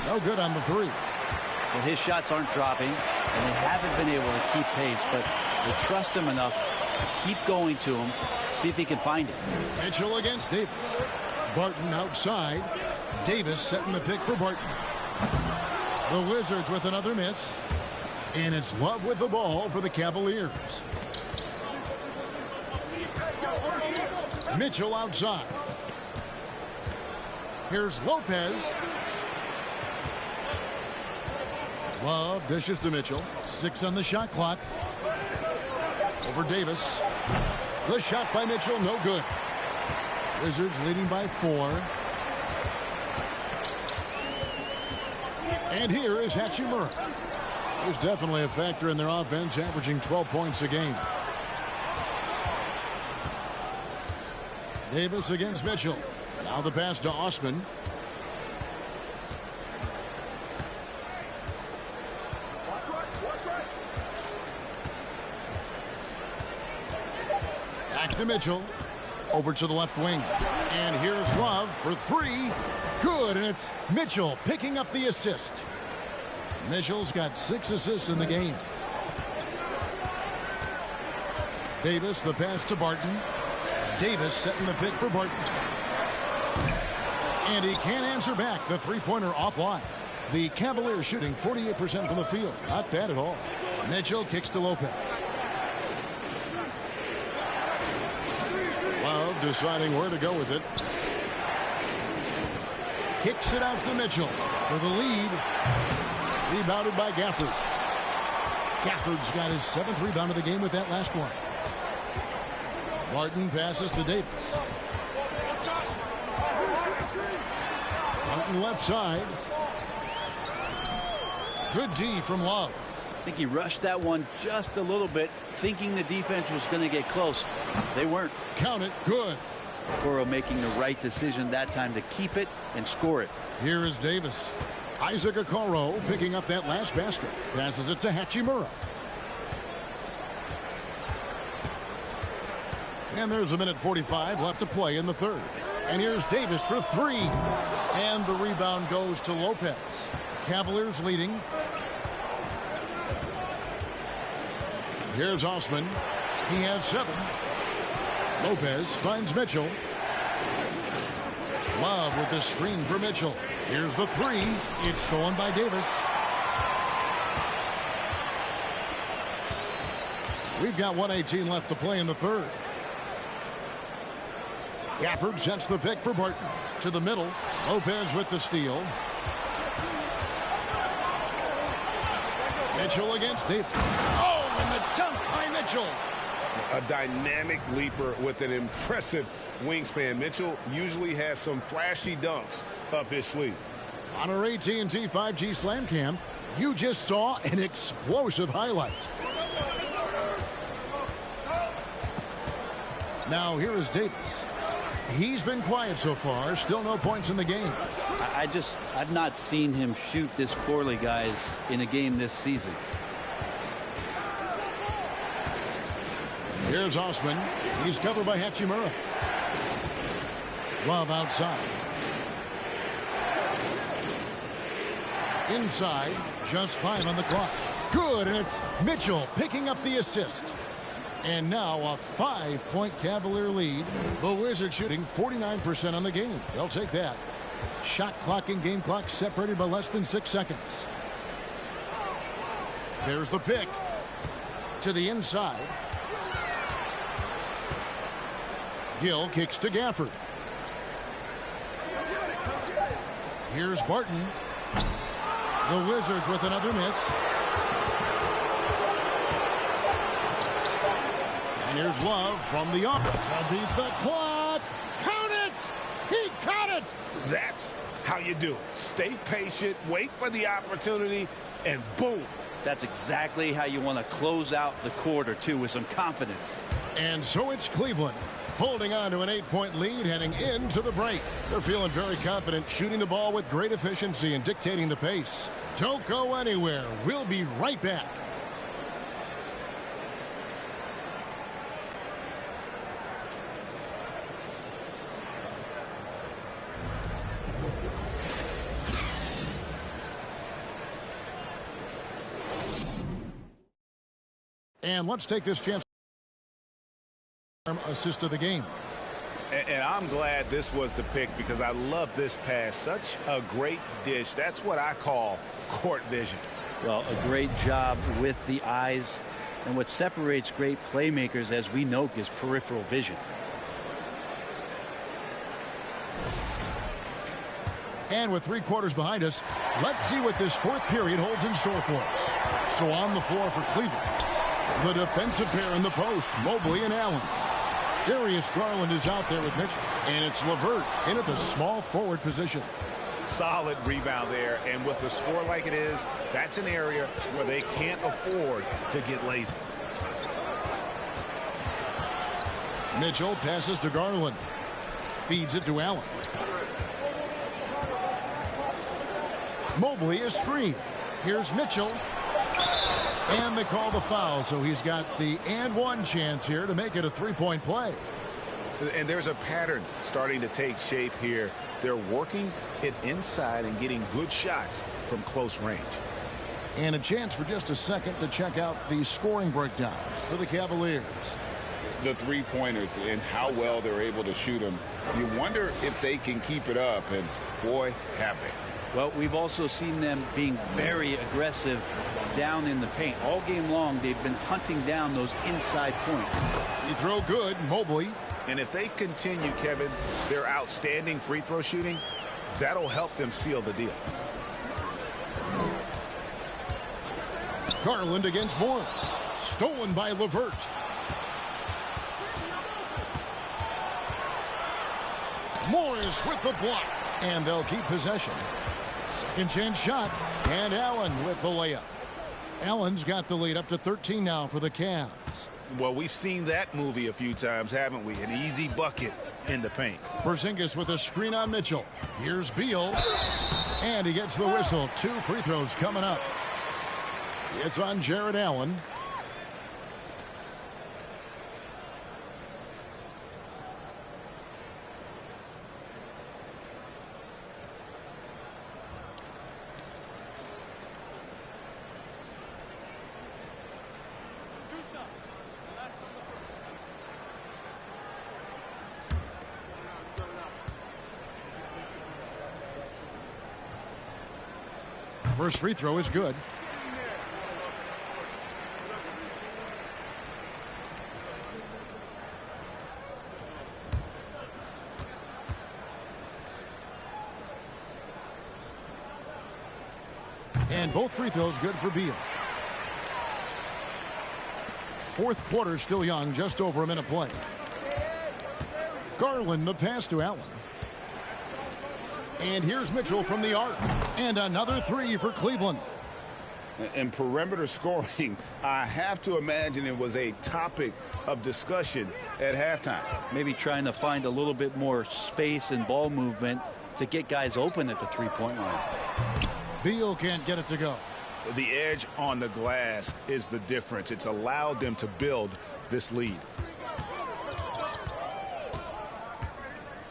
No good on the 3. Well, his shots aren't dropping, and they haven't been able to keep pace, but they trust him enough to keep going to him, see if he can find it. Mitchell against Davis. Barton outside. Davis setting the pick for Barton. The Wizards with another miss. And it's Love with the ball for the Cavaliers. Mitchell outside. Here's Lopez. Love dishes to Mitchell. 6 on the shot clock. Over Davis. The shot by Mitchell, no good. Wizards leading by 4. And here is Hachimura. There's definitely a factor in their offense, averaging 12 points a game. Davis against Mitchell. Now the pass to Osman. Back to Mitchell. Over to the left wing. And here's Love for 3. Good, and it's Mitchell picking up the assist. Mitchell's got 6 assists in the game. Davis, the pass to Barton. Davis setting the pick for Barton. And he can't answer back. The three-pointer offline. The Cavaliers shooting 48% from the field. Not bad at all. Mitchell kicks to Lopez. Love deciding where to go with it. Kicks it out to Mitchell for the lead. Rebounded by Gafford. Gafford's got his 7th rebound of the game with that last one. Barton passes to Davis. Barton left side. Good D from Love. I think he rushed that one just a little bit, thinking the defense was going to get close. They weren't. Count it. Good. Okoro making the right decision that time to keep it and score it. Here is Davis. Isaac Okoro picking up that last basket. Passes it to Hachimura. And there's a minute 45 left to play in the third. And here's Davis for 3. And the rebound goes to Lopez. Cavaliers leading. Here's Osman. He has 7. Lopez finds Mitchell. Love with the screen for Mitchell. Here's the three. It's stolen by Davis. We've got 1:18 left to play in the third. Gafford sets the pick for Barton. To the middle. Lopez with the steal. Mitchell against Davis. Oh, and the dunk by Mitchell. A dynamic leaper with an impressive wingspan. Mitchell usually has some flashy dunks up his sleeve. On our AT&T 5G Slam Cam, you just saw an explosive highlight. Now here is Davis. He's been quiet so far. Still no points in the game. I've not seen him shoot this poorly, guys, in a game this season. Here's Osman. He's covered by Hachimura. Love outside. Inside, just 5 on the clock. Good, and it's Mitchell picking up the assist. And now a 5-point Cavalier lead. The Wizards shooting 49% on the game. They'll take that. Shot clock and game clock separated by less than 6 seconds. There's the pick. To the inside. Gill kicks to Gafford. Here's Barton. The Wizards with another miss. And here's Love from the up to beat the clock. Count it! He caught it! That's how you do it. Stay patient, wait for the opportunity, and boom. That's exactly how you want to close out the quarter, too, with some confidence. And so it's Cleveland holding on to an 8-point lead heading into the break. They're feeling very confident, shooting the ball with great efficiency and dictating the pace. Don't go anywhere. We'll be right back. And let's take this chance. Assist of the game. And I'm glad this was the pick because I love this pass. Such a great dish. That's what I call court vision. Well, a great job with the eyes. And what separates great playmakers, as we know, is peripheral vision. And with 3 quarters behind us, let's see what this fourth period holds in store for us. So on the floor for Cleveland, the defensive pair in the post, Mobley and Allen. Darius Garland is out there with Mitchell. And it's LeVert in at the small forward position. Solid rebound there. And with the score like it is, that's an area where they can't afford to get lazy. Mitchell passes to Garland. Feeds it to Allen. Mobley is screened. Here's Mitchell. And they call the foul, so he's got the and one chance here to make it a 3-point play. And there's a pattern starting to take shape here. They're working it inside and getting good shots from close range. And a chance for just a second to check out the scoring breakdown for the Cavaliers. The three-pointers and how well they're able to shoot them. You wonder if they can keep it up, and boy, have they. Well, we've also seen them being very aggressive down in the paint. All game long, they've been hunting down those inside points. He throw good, Mobley. And if they continue, Kevin, their outstanding free throw shooting, that'll help them seal the deal. Garland against Morris. Stolen by LeVert. Morris with the block. And they'll keep possession. Second chance shot. And Allen with the layup. Allen's got the lead up to 13 now for the Cavs. Well, we've seen that movie a few times, haven't we? An easy bucket in the paint. Porzingis with a screen on Mitchell. Here's Beal. And he gets the whistle. 2 free throws coming up. It's on Jared Allen. First free throw is good. And both free throws good for Beal. Fourth quarter still young, just over a minute play. Garland the pass to Allen. And here's Mitchell from the arc. And another three for Cleveland. In perimeter scoring, I have to imagine it was a topic of discussion at halftime. Maybe trying to find a little bit more space and ball movement to get guys open at the three-point line. Beal can't get it to go. The edge on the glass is the difference. It's allowed them to build this lead.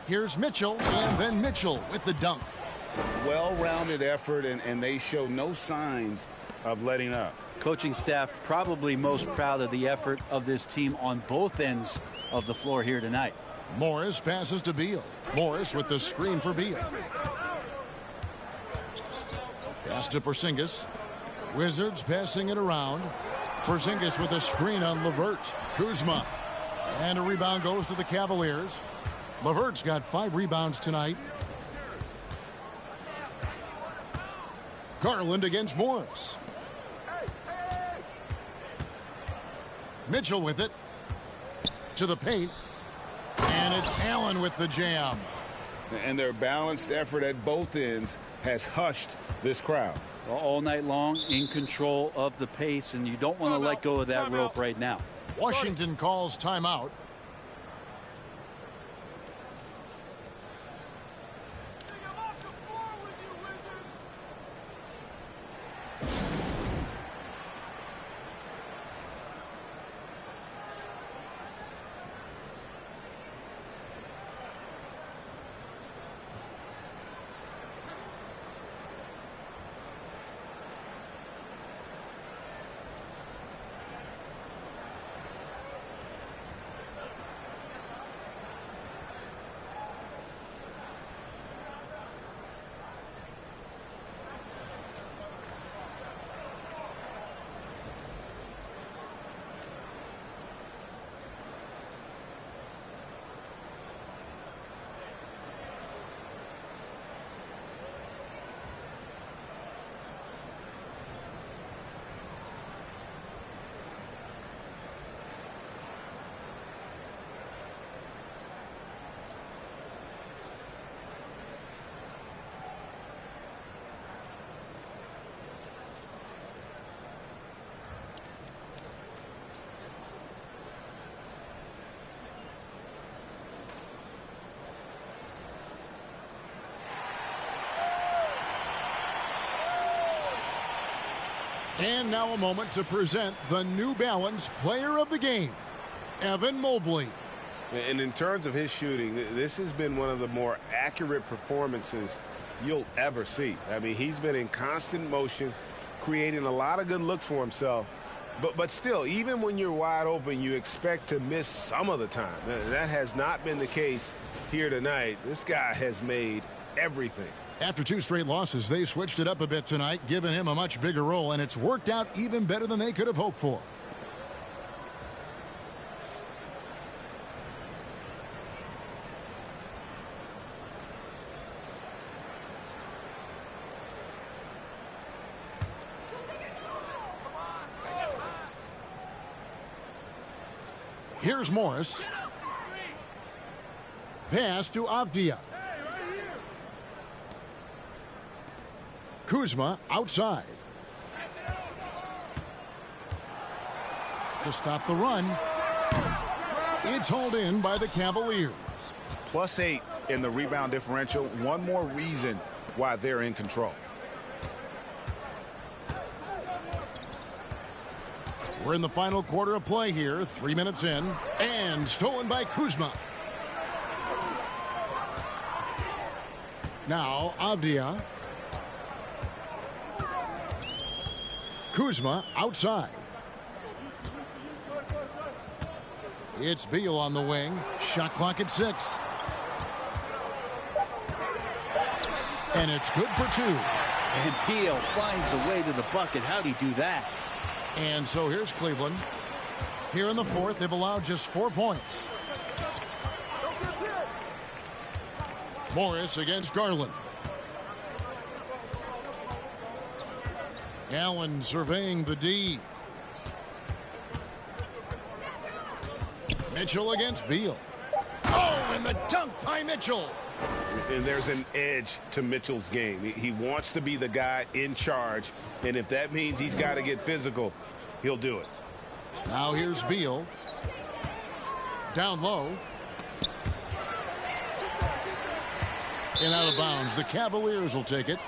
Here's Mitchell, and then Mitchell with the dunk. Well-rounded effort, and they show no signs of letting up. Coaching staff probably most proud of the effort of this team on both ends of the floor here tonight. Morris passes to Beal. Morris with the screen for Beal. Pass to Porzingis. Wizards passing it around. Porzingis with a screen on LeVert. Kuzma. And a rebound goes to the Cavaliers. LeVert's got 5 rebounds tonight. Garland against Morris. Mitchell with it. To the paint. And it's Allen with the jam. And their balanced effort at both ends has hushed this crowd. All night long, in control of the pace, and you don't want to let go of that rope right now. Washington calls timeout. And now a moment to present the New Balance Player of the Game, Evan Mobley. And in terms of his shooting, this has been one of the more accurate performances you'll ever see. I mean, he's been in constant motion, creating a lot of good looks for himself. But still, even when you're wide open, you expect to miss some of the time. That has not been the case here tonight. This guy has made everything. After 2 straight losses, they switched it up a bit tonight, giving him a much bigger role, and it's worked out even better than they could have hoped for. Here's Morris. Pass to Avdia. Kuzma outside. To stop the run. It's hauled in by the Cavaliers. +8 in the rebound differential. One more reason why they're in control. We're in the final quarter of play here. 3 minutes in. And stolen by Kuzma. Now Avdia. Kuzma outside. It's Beal on the wing. Shot clock at 6. And it's good for 2. And Beal finds a way to the bucket. How'd he do that? And so here's Cleveland. Here in the fourth, they've allowed just 4 points. Morris against Garland. Allen surveying the D. Mitchell against Beal. Oh, and the dunk by Mitchell. And there's an edge to Mitchell's game. He wants to be the guy in charge, and if that means he's got to get physical, he'll do it. Now here's Beal. Down low. And out of bounds. The Cavaliers will take it.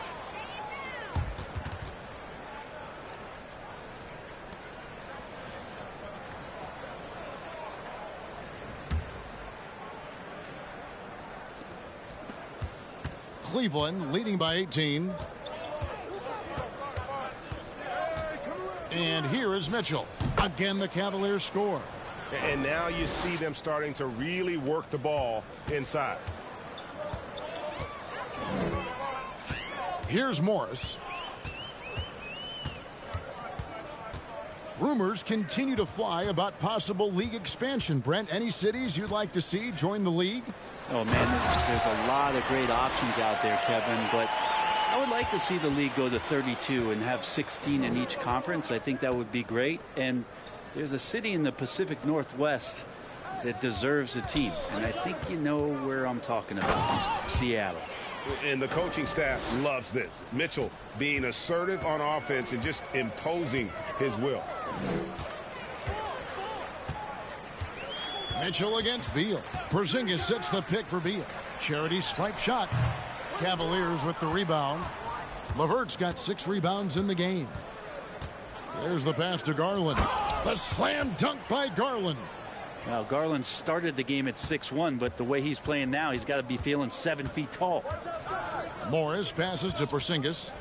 Cleveland leading by 18. And here is Mitchell. Again, the Cavaliers score. And now you see them starting to really work the ball inside. Here's Morris. Rumors continue to fly about possible league expansion. Brent, any cities you'd like to see join the league? Oh, man, there's a lot of great options out there, Kevin, but I would like to see the league go to 32 and have 16 in each conference. I think that would be great. And there's a city in the Pacific Northwest that deserves a team, and I think you know where I'm talking about. Seattle. And the coaching staff loves this. Mitchell being assertive on offense and just imposing his will. Mitchell against Beal. Porzingis sets the pick for Beal. Charity stripe shot. Cavaliers with the rebound. LeVert's got 6 rebounds in the game. There's the pass to Garland. The slam dunk by Garland. Now, Garland started the game at 6'1", but the way he's playing now, he's got to be feeling 7 feet tall. Morris passes to Porzingis.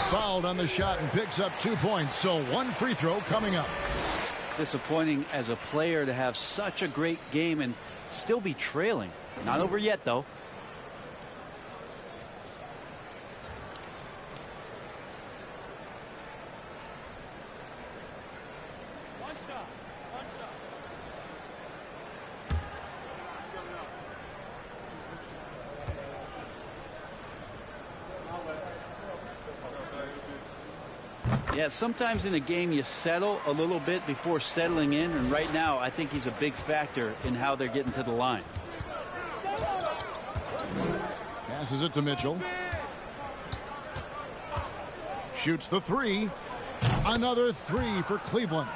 Fouled on the shot and picks up 2 points, so 1 free throw coming up. Disappointing as a player to have such a great game and still be trailing. Not over yet, though. Yeah, sometimes in a game you settle a little bit before settling in, and right now I think he's a big factor in how they're getting to the line. Passes it to Mitchell. Shoots the 3. Another 3 for Cleveland.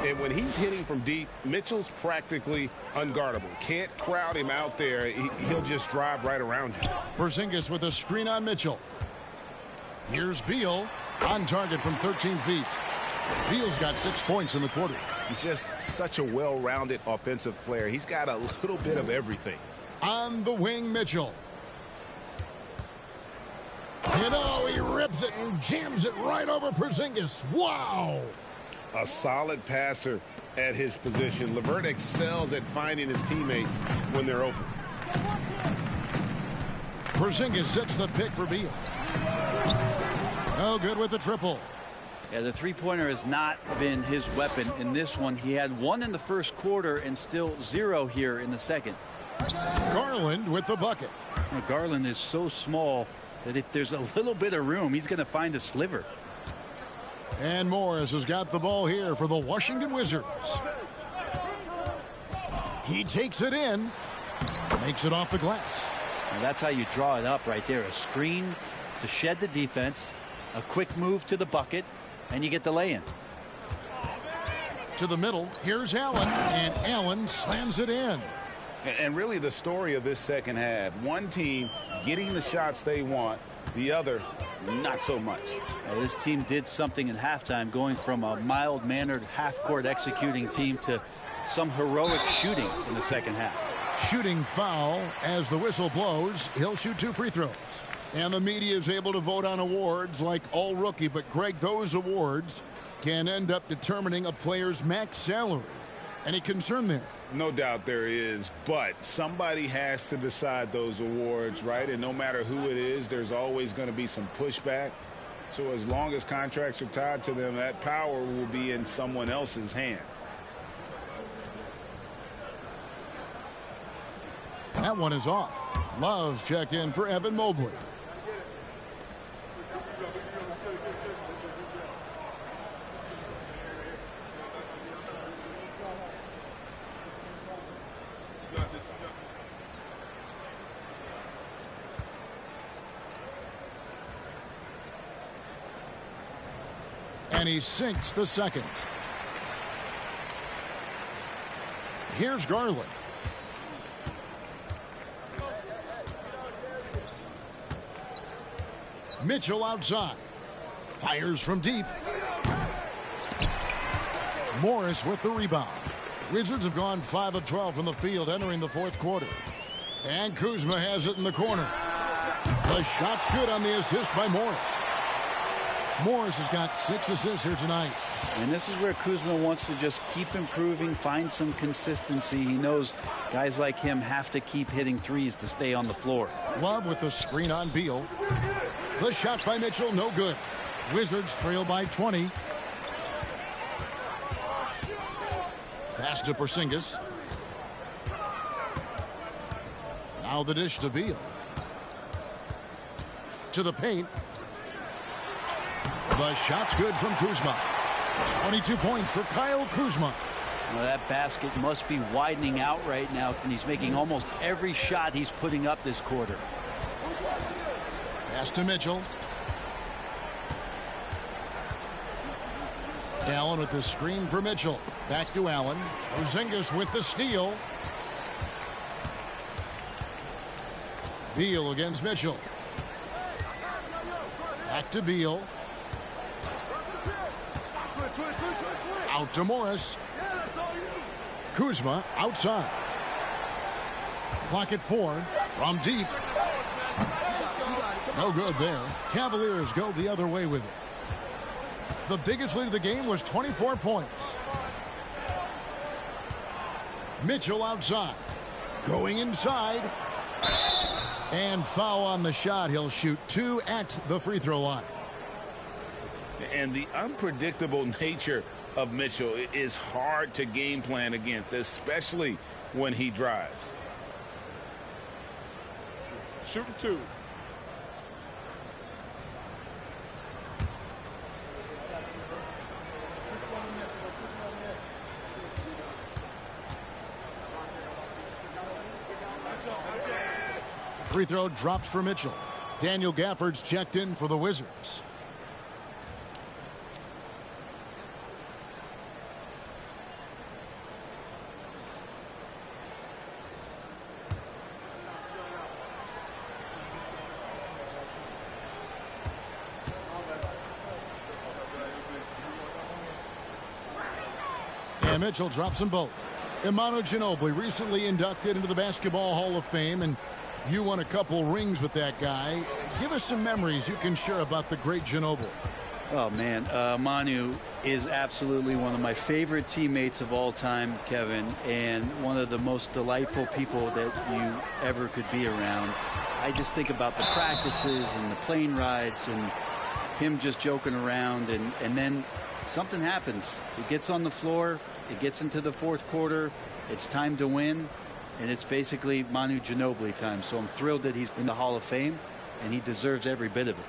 And when he's hitting from deep, Mitchell's practically unguardable. Can't crowd him out there. He'll just drive right around you. Porzingis with a screen on Mitchell. Here's Beal. On target from 13 feet. Beal's got 6 points in the quarter. He's just such a well-rounded offensive player. He's got a little bit of everything. On the wing, Mitchell. You know, he rips it and jams it right over Porzingis. Wow! A solid passer at his position. LeVert excels at finding his teammates when they're open. Porzingis sets the pick for Beal. No good with the triple. Yeah, the three-pointer has not been his weapon in this one. He had 1 in the first quarter and still 0 here in the second. Garland with the bucket. Now, Garland is so small that if there's a little bit of room, he's going to find a sliver. And Morris has got the ball here for the Washington Wizards. He takes it in. Makes it off the glass. Now, that's how you draw it up right there. A screen to shed the defense. A quick move to the bucket, and you get the lay-in. To the middle, here's Allen, and Allen slams it in. And really the story of this second half, one team getting the shots they want, the other not so much. Now, this team did something in halftime, going from a mild-mannered half-court executing team to some heroic shooting in the second half. Shooting foul as the whistle blows. He'll shoot 2 free throws. And the media is able to vote on awards like all rookie. But, Greg, those awards can end up determining a player's max salary. Any concern there? No doubt there is, but somebody has to decide those awards, right? And no matter who it is, there's always going to be some pushback. So as long as contracts are tied to them, that power will be in someone else's hands. That one is off. Love's checked in for Evan Mobley. And he sinks the second. Here's Garland. Mitchell outside. Fires from deep. Morris with the rebound. Wizards have gone 5 of 12 from the field entering the fourth quarter. And Kuzma has it in the corner. The shot's good on the assist by Morris. Morris has got 6 assists here tonight. And this is where Kuzma wants to just keep improving, find some consistency. He knows guys like him have to keep hitting threes to stay on the floor. Love with the screen on Beal. The shot by Mitchell, no good. Wizards trail by 20. Pass to Porzingis. Now the dish to Beal. To the paint. The shot's good from Kuzma. 22 points for Kyle Kuzma. Well, that basket must be widening out right now, and he's making almost every shot he's putting up this quarter. Pass to Mitchell. Allen with the screen for Mitchell. Back to Allen. Porzingis with the steal. Beal against Mitchell. Back to Beal. Out to Morris. Kuzma outside. Clock at 4 from deep. No good there. Cavaliers go the other way with it. The biggest lead of the game was 24 points. Mitchell outside. Going inside. And foul on the shot. He'll shoot 2 at the free throw line. And the unpredictable nature of Mitchell is hard to game plan against, especially when he drives. Shooting 2. Free throw drops for Mitchell. Daniel Gafford's checked in for the Wizards. And Mitchell drops them both. Emmanuel Ginobili recently inducted into the Basketball Hall of Fame, and you won a couple rings with that guy. Give us some memories you can share about the great Ginobili. Oh, man. Manu is absolutely one of my favorite teammates of all time, Kevin, and one of the most delightful people that you ever could be around. I just think about the practices and the plane rides and him just joking around, and then something happens. He gets on the floor. It gets into the fourth quarter. It's time to win, and it's basically Manu Ginobili time. So I'm thrilled that he's in the Hall of Fame, and he deserves every bit of it.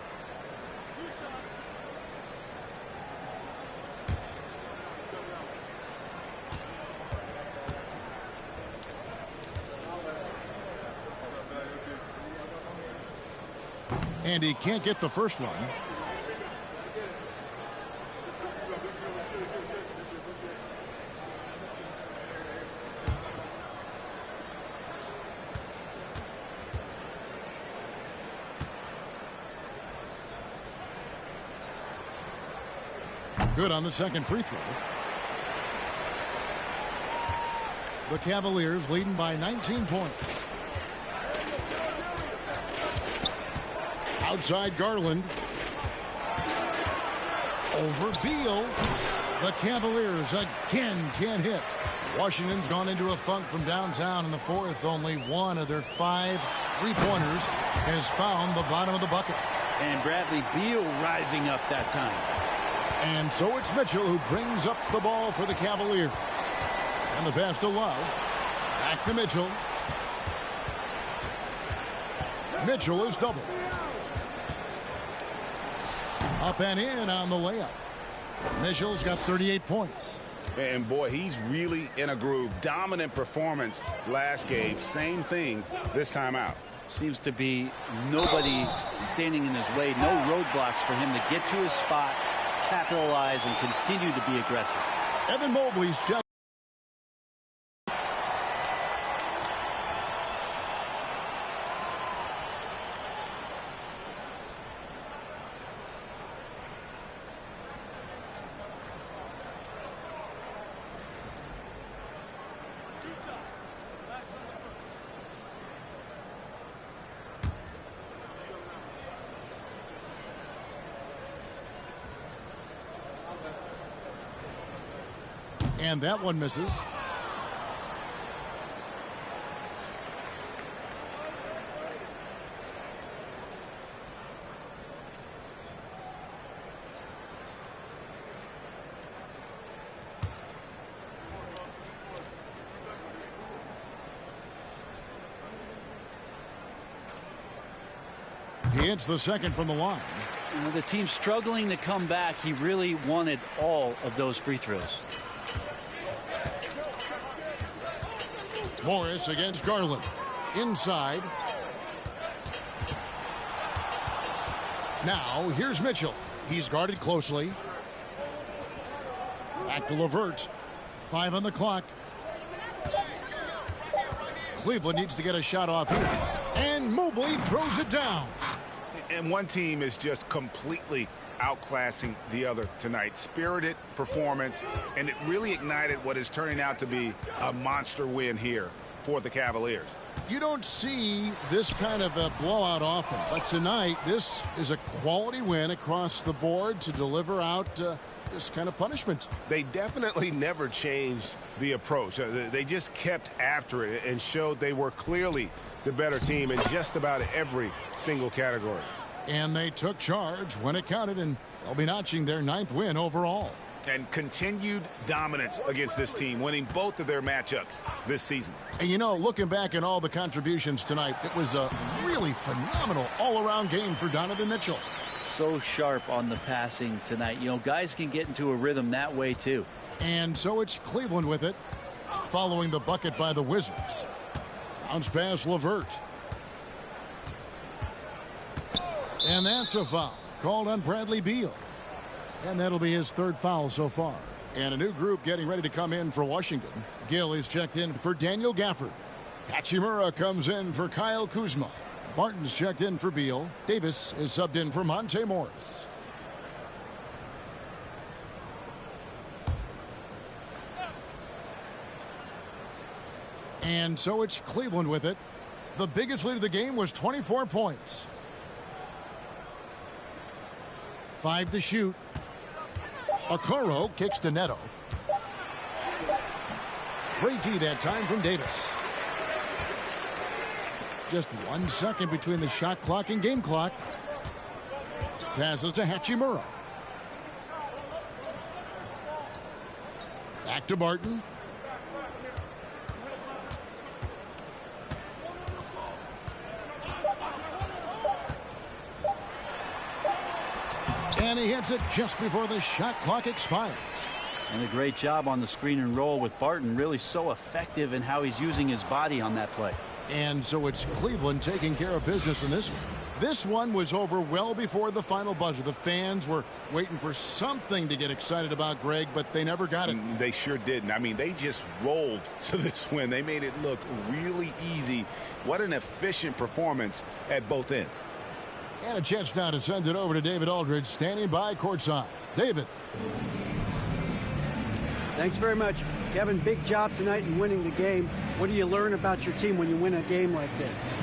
And he can't get the first one. Good on the second free throw. The Cavaliers leading by 19 points. Outside Garland. Over Beal. The Cavaliers again can't hit. Washington's gone into a funk from downtown in the fourth. Only one of their 5 3-pointers has found the bottom of the bucket. And Bradley Beal rising up that time. And so it's Mitchell who brings up the ball for the Cavaliers. And the pass to Love. Back to Mitchell. Mitchell is doubled. Up and in on the layup. Mitchell's got 38 points. And boy, he's really in a groove. Dominant performance last game. Same thing this time out. Seems to be nobody standing in his way. No roadblocks for him to get to his spot, capitalize, and continue to be aggressive. Evan Mobley's check. And that one misses. He hits the second from the line. You know, the team's struggling to come back. He really wanted all of those free throws. Morris against Garland. Inside. Now, here's Mitchell. He's guarded closely. Back to LeVert. 5 on the clock. Cleveland needs to get a shot off here. And Mobley throws it down. And one team is just completely outclassing the other tonight. Spirited performance, and it really ignited what is turning out to be a monster win here for the Cavaliers. You don't see this kind of a blowout often, but tonight this is a quality win across the board to deliver out this kind of punishment. They definitely never changed the approach. They just kept after it and showed they were clearly the better team in just about every single category. And they took charge when it counted, and they'll be notching their 9th win overall. And continued dominance against this team, winning both of their matchups this season. And you know, looking back at all the contributions tonight, it was a really phenomenal all-around game for Donovan Mitchell. So sharp on the passing tonight. You know, guys can get into a rhythm that way too. And so it's Cleveland with it, following the bucket by the Wizards. Bounce pass LeVert. And that's a foul called on Bradley Beal. And that'll be his 3rd foul so far. And a new group getting ready to come in for Washington. Gill is checked in for Daniel Gafford. Hachimura comes in for Kyle Kuzma. Martin's checked in for Beal. Davis is subbed in for Monte Morris. And so it's Cleveland with it. The biggest lead of the game was 24 points. 5 to shoot. Okoro kicks to Neto. Great D that time from Davis. Just 1 second between the shot clock and game clock. Passes to Hachimura. Back to Barton. And he hits it just before the shot clock expires. And a great job on the screen and roll with Barton. Really so effective in how he's using his body on that play. And so it's Cleveland taking care of business in this one. This one was over well before the final buzzer. The fans were waiting for something to get excited about, Greg, but they never got it. They sure didn't. I mean, they just rolled to this win. They made it look really easy. What an efficient performance at both ends. And a chance now to send it over to David Aldridge, standing by courtside. David. Thanks very much. Kevin, big job tonight in winning the game. What do you learn about your team when you win a game like this?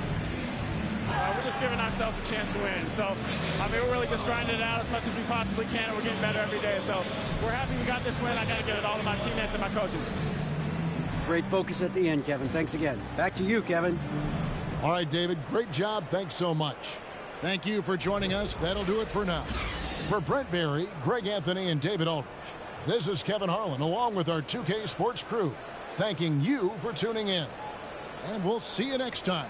We're just giving ourselves a chance to win. So, I mean, we're really just grinding it out as much as we possibly can, and we're getting better every day. So, we're happy we got this win. I got to give it all to my teammates and my coaches. Great focus at the end, Kevin. Thanks again. Back to you, Kevin. All right, David, great job. Thanks so much. Thank you for joining us. That'll do it for now. For Brent Barry, Greg Anthony, and David Aldridge, this is Kevin Harlan along with our 2K Sports crew, thanking you for tuning in. And we'll see you next time.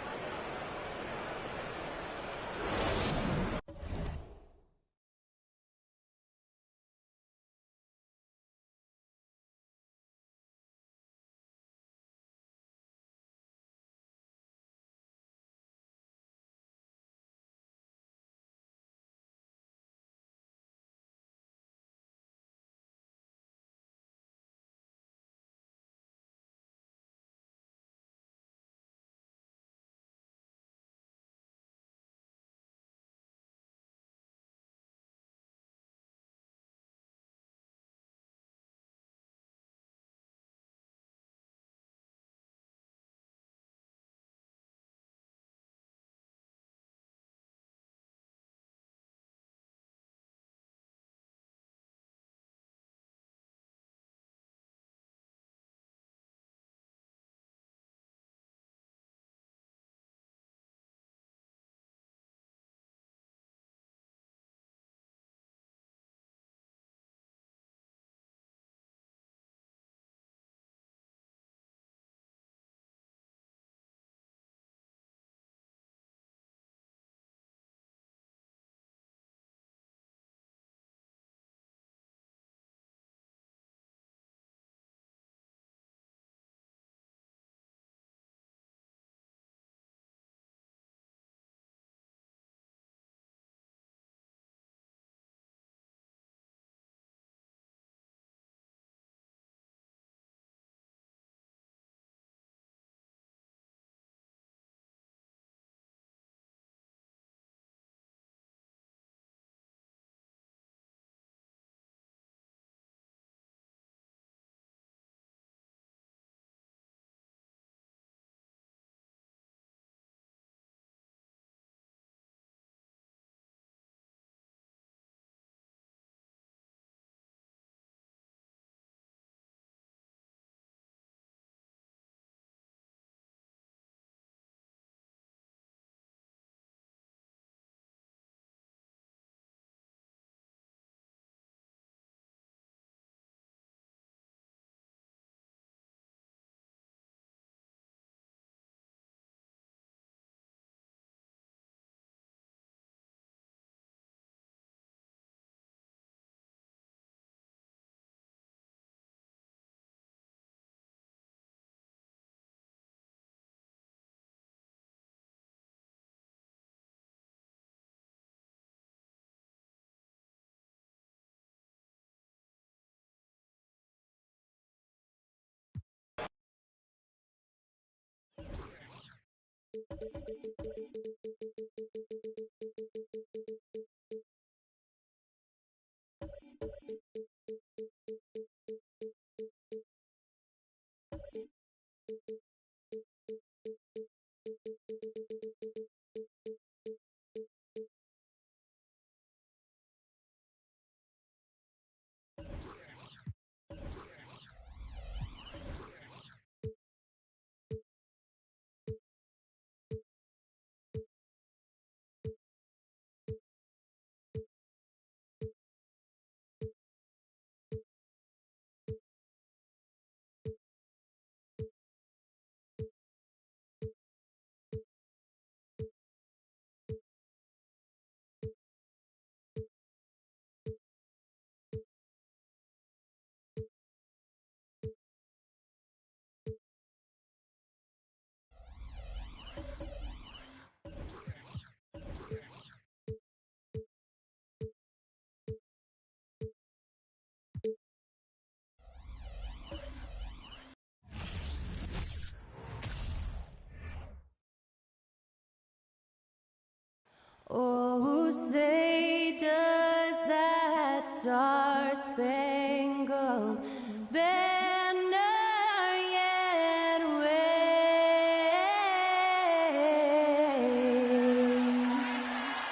Oh, say does that star-spangled banner yet wave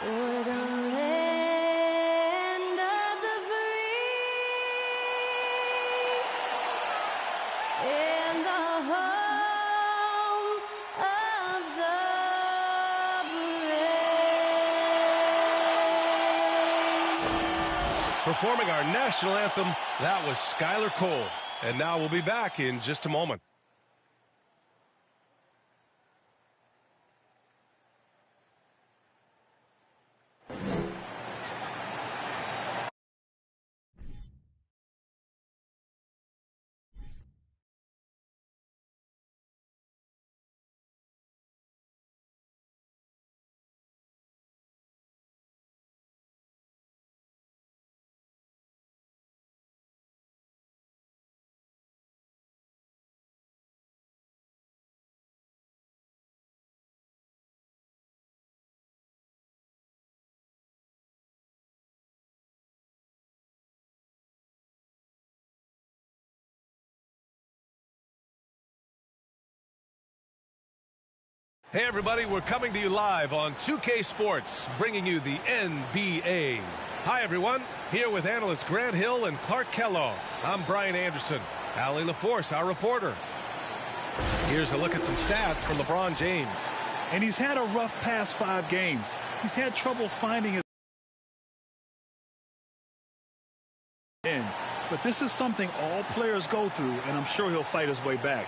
o'er the land of the free and the Performing our national anthem, that was Skylar Cole. And now we'll be back in just a moment. Hey everybody, we're coming to you live on 2K Sports, bringing you the NBA. Hi everyone, here with analysts Grant Hill and Clark Kellogg. I'm Brian Anderson. Allie LaForce, our reporter. Here's a look at some stats from LeBron James. And he's had a rough past 5 games. He's had trouble finding his end. But this is something all players go through, and I'm sure he'll fight his way back.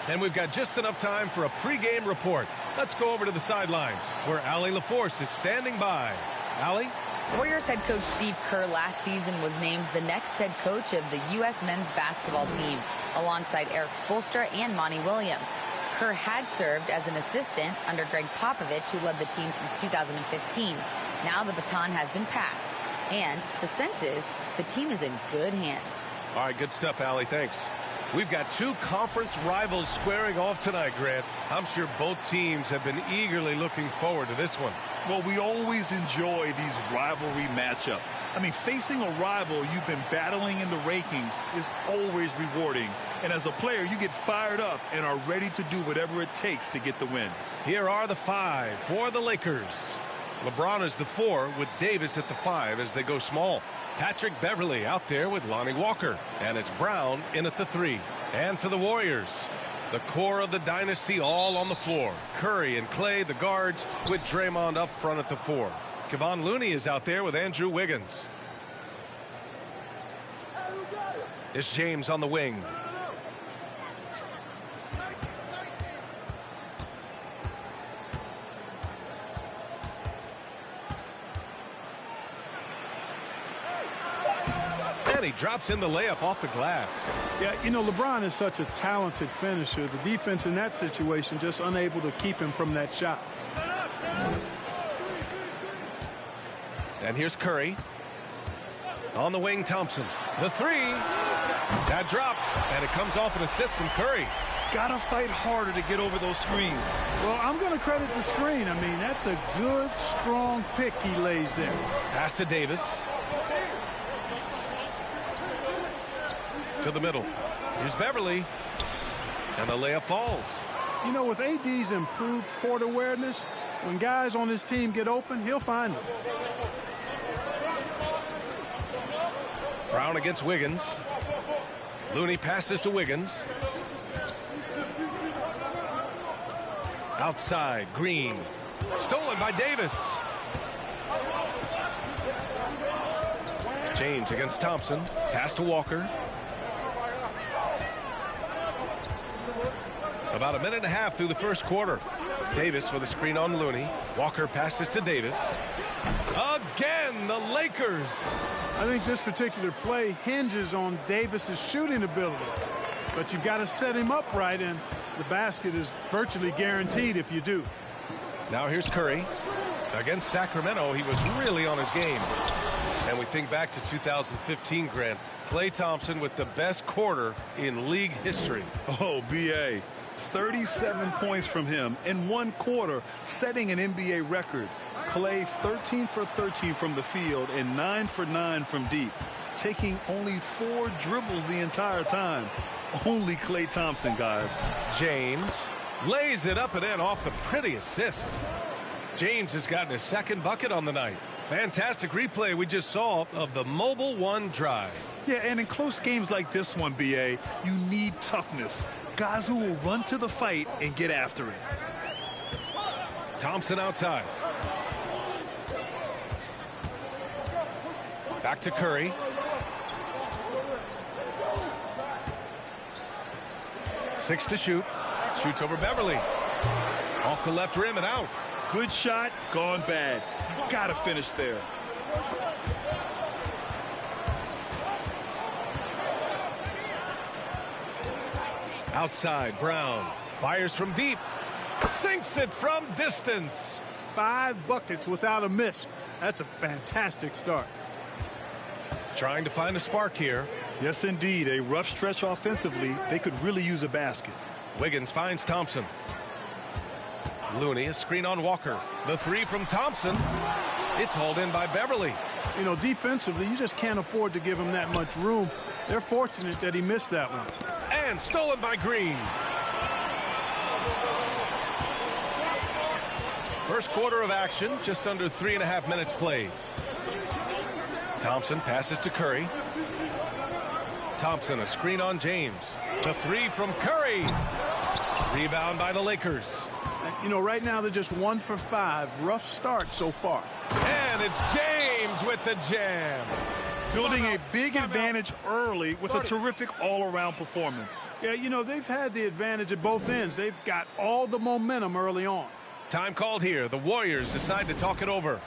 And we've got just enough time for a pregame report. Let's go over to the sidelines, where Allie LaForce is standing by. Allie? Warriors head coach Steve Kerr last season was named the next head coach of the U.S. men's basketball team, alongside Eric Spoelstra and Monty Williams. Kerr had served as an assistant under Greg Popovich, who led the team since 2015. Now the baton has been passed, and the sense is the team is in good hands. All right, good stuff, Allie. Thanks. We've got 2 conference rivals squaring off tonight, Grant. I'm sure both teams have been eagerly looking forward to this one. Well, we always enjoy these rivalry matchups. I mean, facing a rival you've been battling in the rankings is always rewarding. And as a player, you get fired up and are ready to do whatever it takes to get the win. Here are the 5 for the Lakers. LeBron is the 4 with Davis at the 5 as they go small. Patrick Beverly out there with Lonnie Walker. And it's Brown in at the 3. And for the Warriors, the core of the dynasty all on the floor. Curry and Clay, the guards, with Draymond up front at the 4. Kevon Looney is out there with Andrew Wiggins. It's James on the wing. And he drops in the layup off the glass. Yeah, you know, LeBron is such a talented finisher. The defense in that situation just unable to keep him from that shot. And here's Curry. On the wing, Thompson. The 3. That drops, and it comes off an assist from Curry. Gotta fight harder to get over those screens. Well, I'm going to credit the screen. I mean, that's a good, strong pick he lays there. Pass to Davis. To the middle. Here's Beverly. And the layup falls. You know, with AD's improved court awareness, when guys on his team get open, he'll find them. Brown against Wiggins. Looney passes to Wiggins. Outside, Green. Stolen by Davis. James against Thompson. Pass to Walker. About a minute and a half through the first quarter. Davis with a screen on Looney. Walker passes to Davis. Again, the Lakers. I think this particular play hinges on Davis's shooting ability. But you've got to set him up right, and the basket is virtually guaranteed if you do. Now here's Curry. Against Sacramento, he was really on his game. And we think back to 2015, Grant. Klay Thompson with the best quarter in league history. Oh, B.A. 37 points from him in 1 quarter, setting an NBA record. Klay 13 for 13 from the field and 9 for 9 from deep, taking only 4 dribbles the entire time. Only Klay Thompson, guys. James lays it up and in off the pretty assist. James has gotten his 2nd bucket on the night. Fantastic replay we just saw of the Mobile One drive. Yeah, and in close games like this one, B.A., you need toughness. Guys who will run to the fight and get after it. Thompson outside. Back to Curry. Six to shoot. Shoots over Beverly. Off the left rim and out. Good shot, gone bad. You gotta finish there. Outside, Brown fires from deep. Sinks it from distance. 5 buckets without a miss. That's a fantastic start. Trying to find a spark here. Yes, indeed. A rough stretch offensively. They could really use a basket. Wiggins finds Thompson. Looney, a screen on Walker. The three from Thompson. It's hauled in by Beverly. You know, defensively, you just can't afford to give him that much room. They're fortunate that he missed that one. And stolen by Green. First quarter of action, just under 3.5 minutes played. Thompson passes to Curry. Thompson, a screen on James. The three from Curry. Rebound by the Lakers. You know, right now they're just 1 for 5. Rough start so far. And it's James with the jam. Building a big advantage early with a terrific all-around performance. Yeah, you know, they've had the advantage at both ends. They've got all the momentum early on. Time called here. The Warriors decide to talk it over.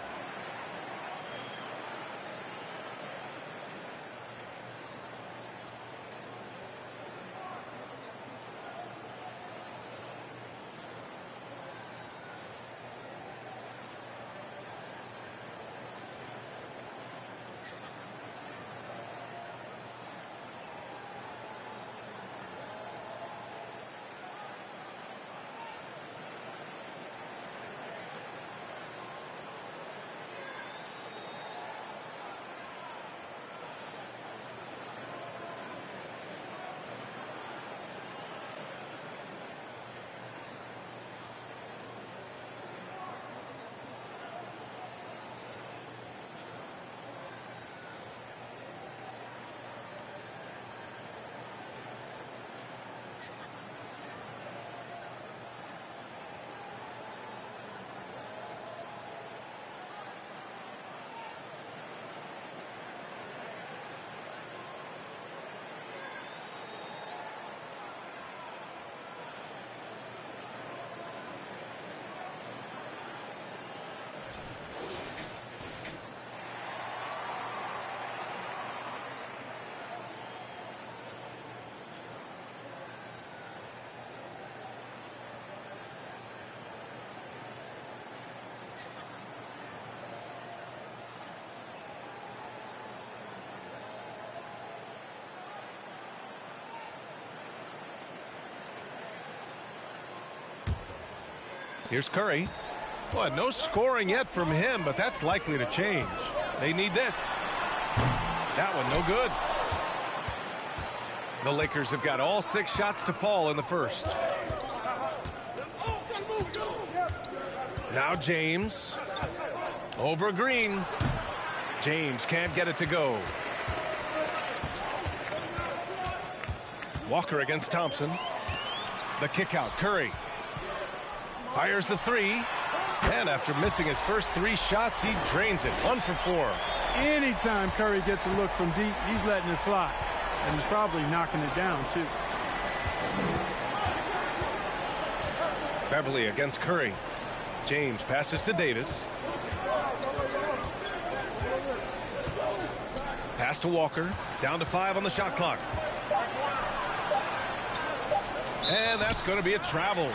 Here's Curry. Boy, no scoring yet from him, but that's likely to change. They need this. That one, no good. The Lakers have got all 6 shots to fall in the first. Now James. Over Green. James can't get it to go. Walker against Thompson. The kick out, Curry. Fires the three. And after missing his first 3 shots, he drains it. 1 for 4. Anytime Curry gets a look from deep, he's letting it fly. And he's probably knocking it down, too. Beverly against Curry. James passes to Davis. Pass to Walker. Down to 5 on the shot clock. And that's going to be a travel.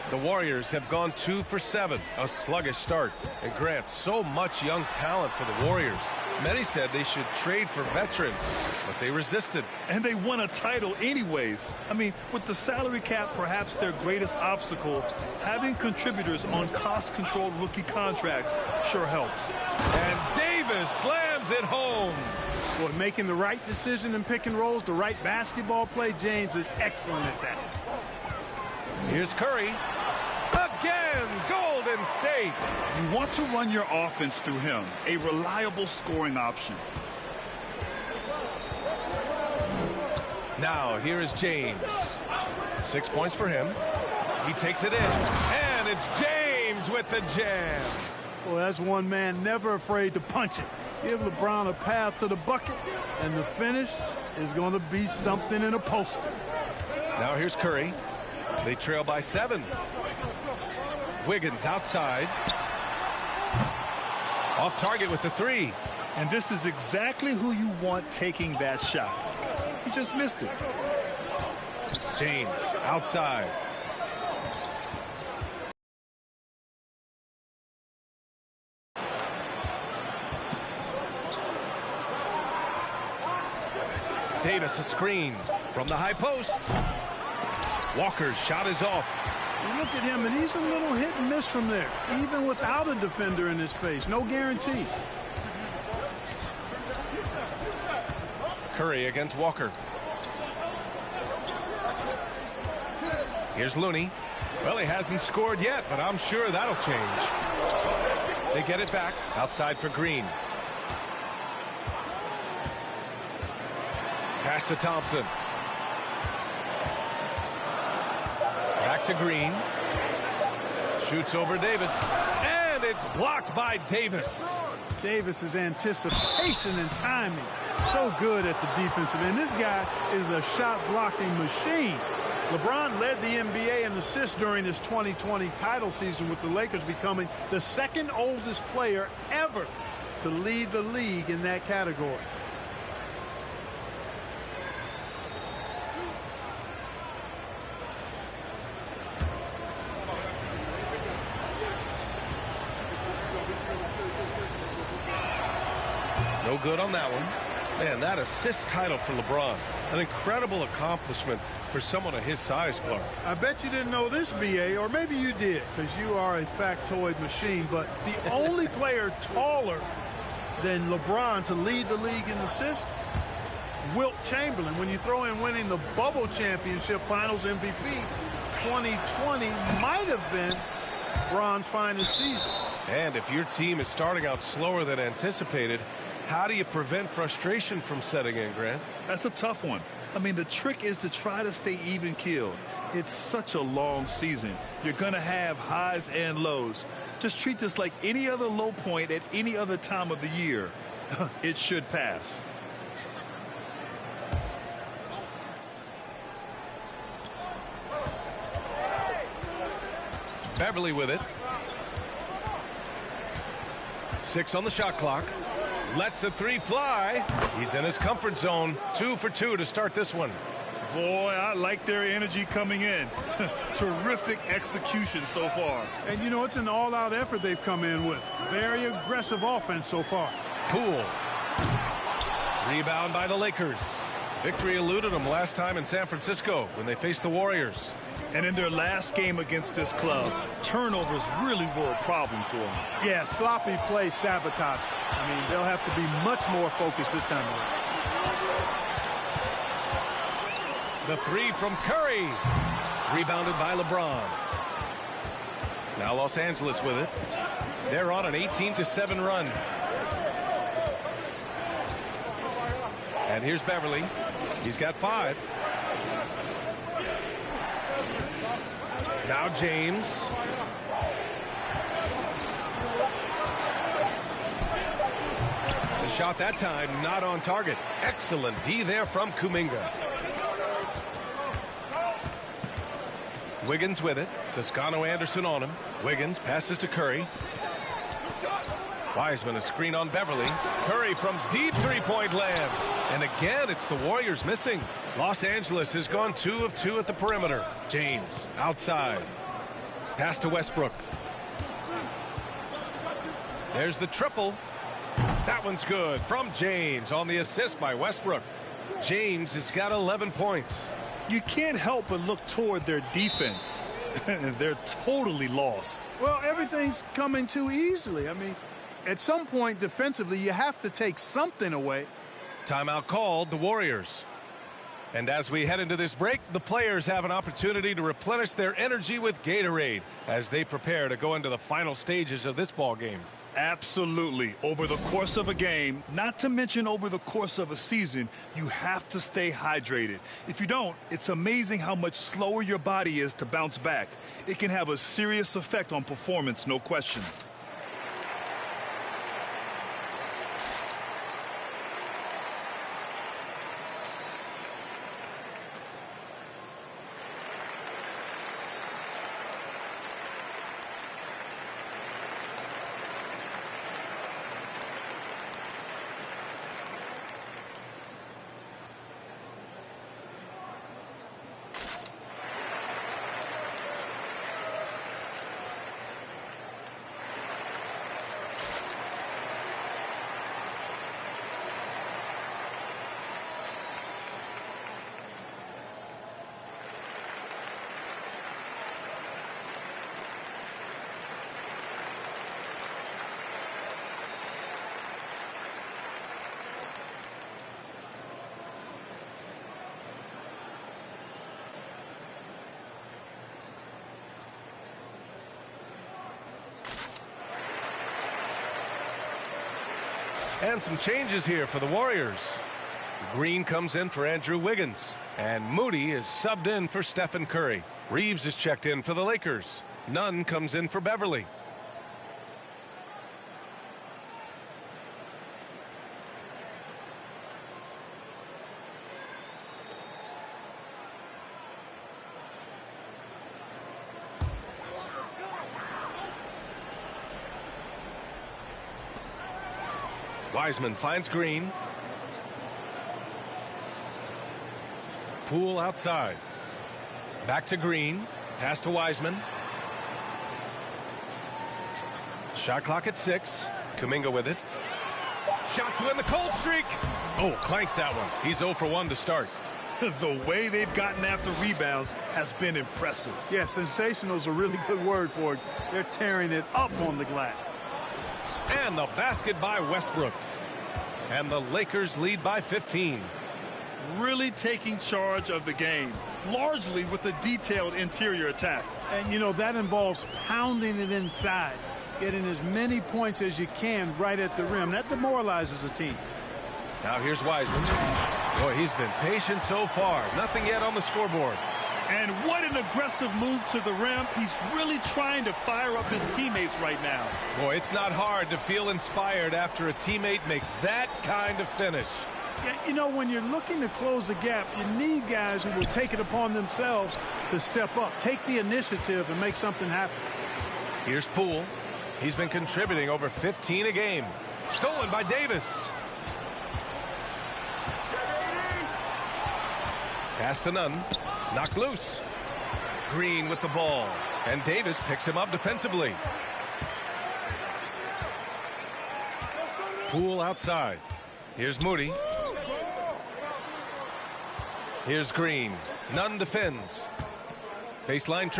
The Warriors have gone 2 for 7, a sluggish start, and grants so much young talent for the Warriors. Many said they should trade for veterans, but they resisted. And they won a title anyways. I mean, with the salary cap perhaps their greatest obstacle, having contributors on cost-controlled rookie contracts sure helps. And Davis slams it home. Boy, making the right decision in pick and rolls, the right basketball play, James is excellent at that. Here's Curry. Again, Golden State. You want to run your offense through him, a reliable scoring option. Now here is James. 6 points for him. He takes it in, and it's James with the jam. Well, that's one man never afraid to punch it. Give LeBron a path to the bucket, and the finish is going to be something in a poster. Now here's Curry. They trail by 7. Wiggins outside. Off target with the 3. And this is exactly who you want taking that shot. He just missed it. James outside. Davis a screen from the high post. Walker's shot is off. You look at him, and he's a little hit and miss from there, even without a defender in his face. No guarantee. Curry against Walker. Here's Looney. Well, he hasn't scored yet, but I'm sure that'll change. They get it back outside for Green. Pass to Thompson. Back to Green. Shoots over Davis. And it's blocked by Davis. Davis's anticipation and timing, so good at the defensive end. This guy is a shot-blocking machine. LeBron led the NBA in assists during his 2020 title season, with the Lakers becoming the second oldest player ever to lead the league in that category. No good on that one. Man, that assist title for LeBron. An incredible accomplishment for someone of his size, Clark. I bet you didn't know this, B.A., or maybe you did, because you are a factoid machine, but the only player taller than LeBron to lead the league in assists, Wilt Chamberlain. When you throw in winning the Bubble Championship Finals MVP, 2020 might have been LeBron's finest season. And if your team is starting out slower than anticipated, how do you prevent frustration from setting in, Grant? That's a tough one. I mean, the trick is to try to stay even-keeled. It's such a long season. You're going to have highs and lows. Just treat this like any other low point at any other time of the year. It should pass. Beverly with it. 6 on the shot clock. Lets the 3 fly. He's in his comfort zone. 2 for 2 to start this one. Boy, I like their energy coming in. Terrific execution so far. And, you know, it's an all-out effort they've come in with. Very aggressive offense so far. Poole. Rebound by the Lakers. Victory eluded them last time in San Francisco when they faced the Warriors. And in their last game against this club, turnovers really were a problem for them. Yeah, sloppy play, sabotage. I mean, they'll have to be much more focused this time around. The 3 from Curry. Rebounded by LeBron. Now Los Angeles with it. They're on an 18-7 run. And here's Beverly. He's got 5. Now James. The shot that time not on target. Excellent D there from Kuminga. Wiggins with it. Toscano Anderson on him. Wiggins passes to Curry. Wiseman a screen on Beverly. Curry from deep three-point land. And again, it's the Warriors missing. Los Angeles has gone 2 of 2 at the perimeter. James outside. Pass to Westbrook. There's the triple. That one's good from James on the assist by Westbrook. James has got 11 points. You can't help but look toward their defense. They're totally lost. Well, everything's coming too easily. I mean, at some point defensively, you have to take something away. Timeout called, the Warriors. And as we head into this break, the players have an opportunity to replenish their energy with Gatorade as they prepare to go into the final stages of this ball game. Absolutely. Over the course of a game, not to mention over the course of a season, you have to stay hydrated. If you don't, it's amazing how much slower your body is to bounce back. It can have a serious effect on performance, no question. And some changes here for the Warriors. Green comes in for Andrew Wiggins. And Moody is subbed in for Stephen Curry. Reeves is checked in for the Lakers. Nunn comes in for Beverly. Wiseman finds Green. Poole outside. Back to Green. Pass to Wiseman. Shot clock at 6. Kuminga with it. Shot to end the cold streak. Oh, clanks that one. He's 0 for 1 to start. The way they've gotten after rebounds has been impressive. Yeah, sensational is a really good word for it. They're tearing it up on the glass. And the basket by Westbrook. And the Lakers lead by 15. Really taking charge of the game, largely with a detailed interior attack. And, you know, that involves pounding it inside, getting as many points as you can right at the rim. That demoralizes a team. Now here's Wiseman. Boy, he's been patient so far. Nothing yet on the scoreboard. And what an aggressive move to the rim. He's really trying to fire up his teammates right now. Boy, it's not hard to feel inspired after a teammate makes that kind of finish. Yeah, you know, when you're looking to close the gap, you need guys who will take it upon themselves to step up, take the initiative, and make something happen. Here's Poole. He's been contributing over 15 a game. Stolen by Davis. Pass to Nunn. Knocked loose. Green with the ball. And Davis picks him up defensively. Poole outside. Here's Moody. Here's Green. Nunn defends. Baseline.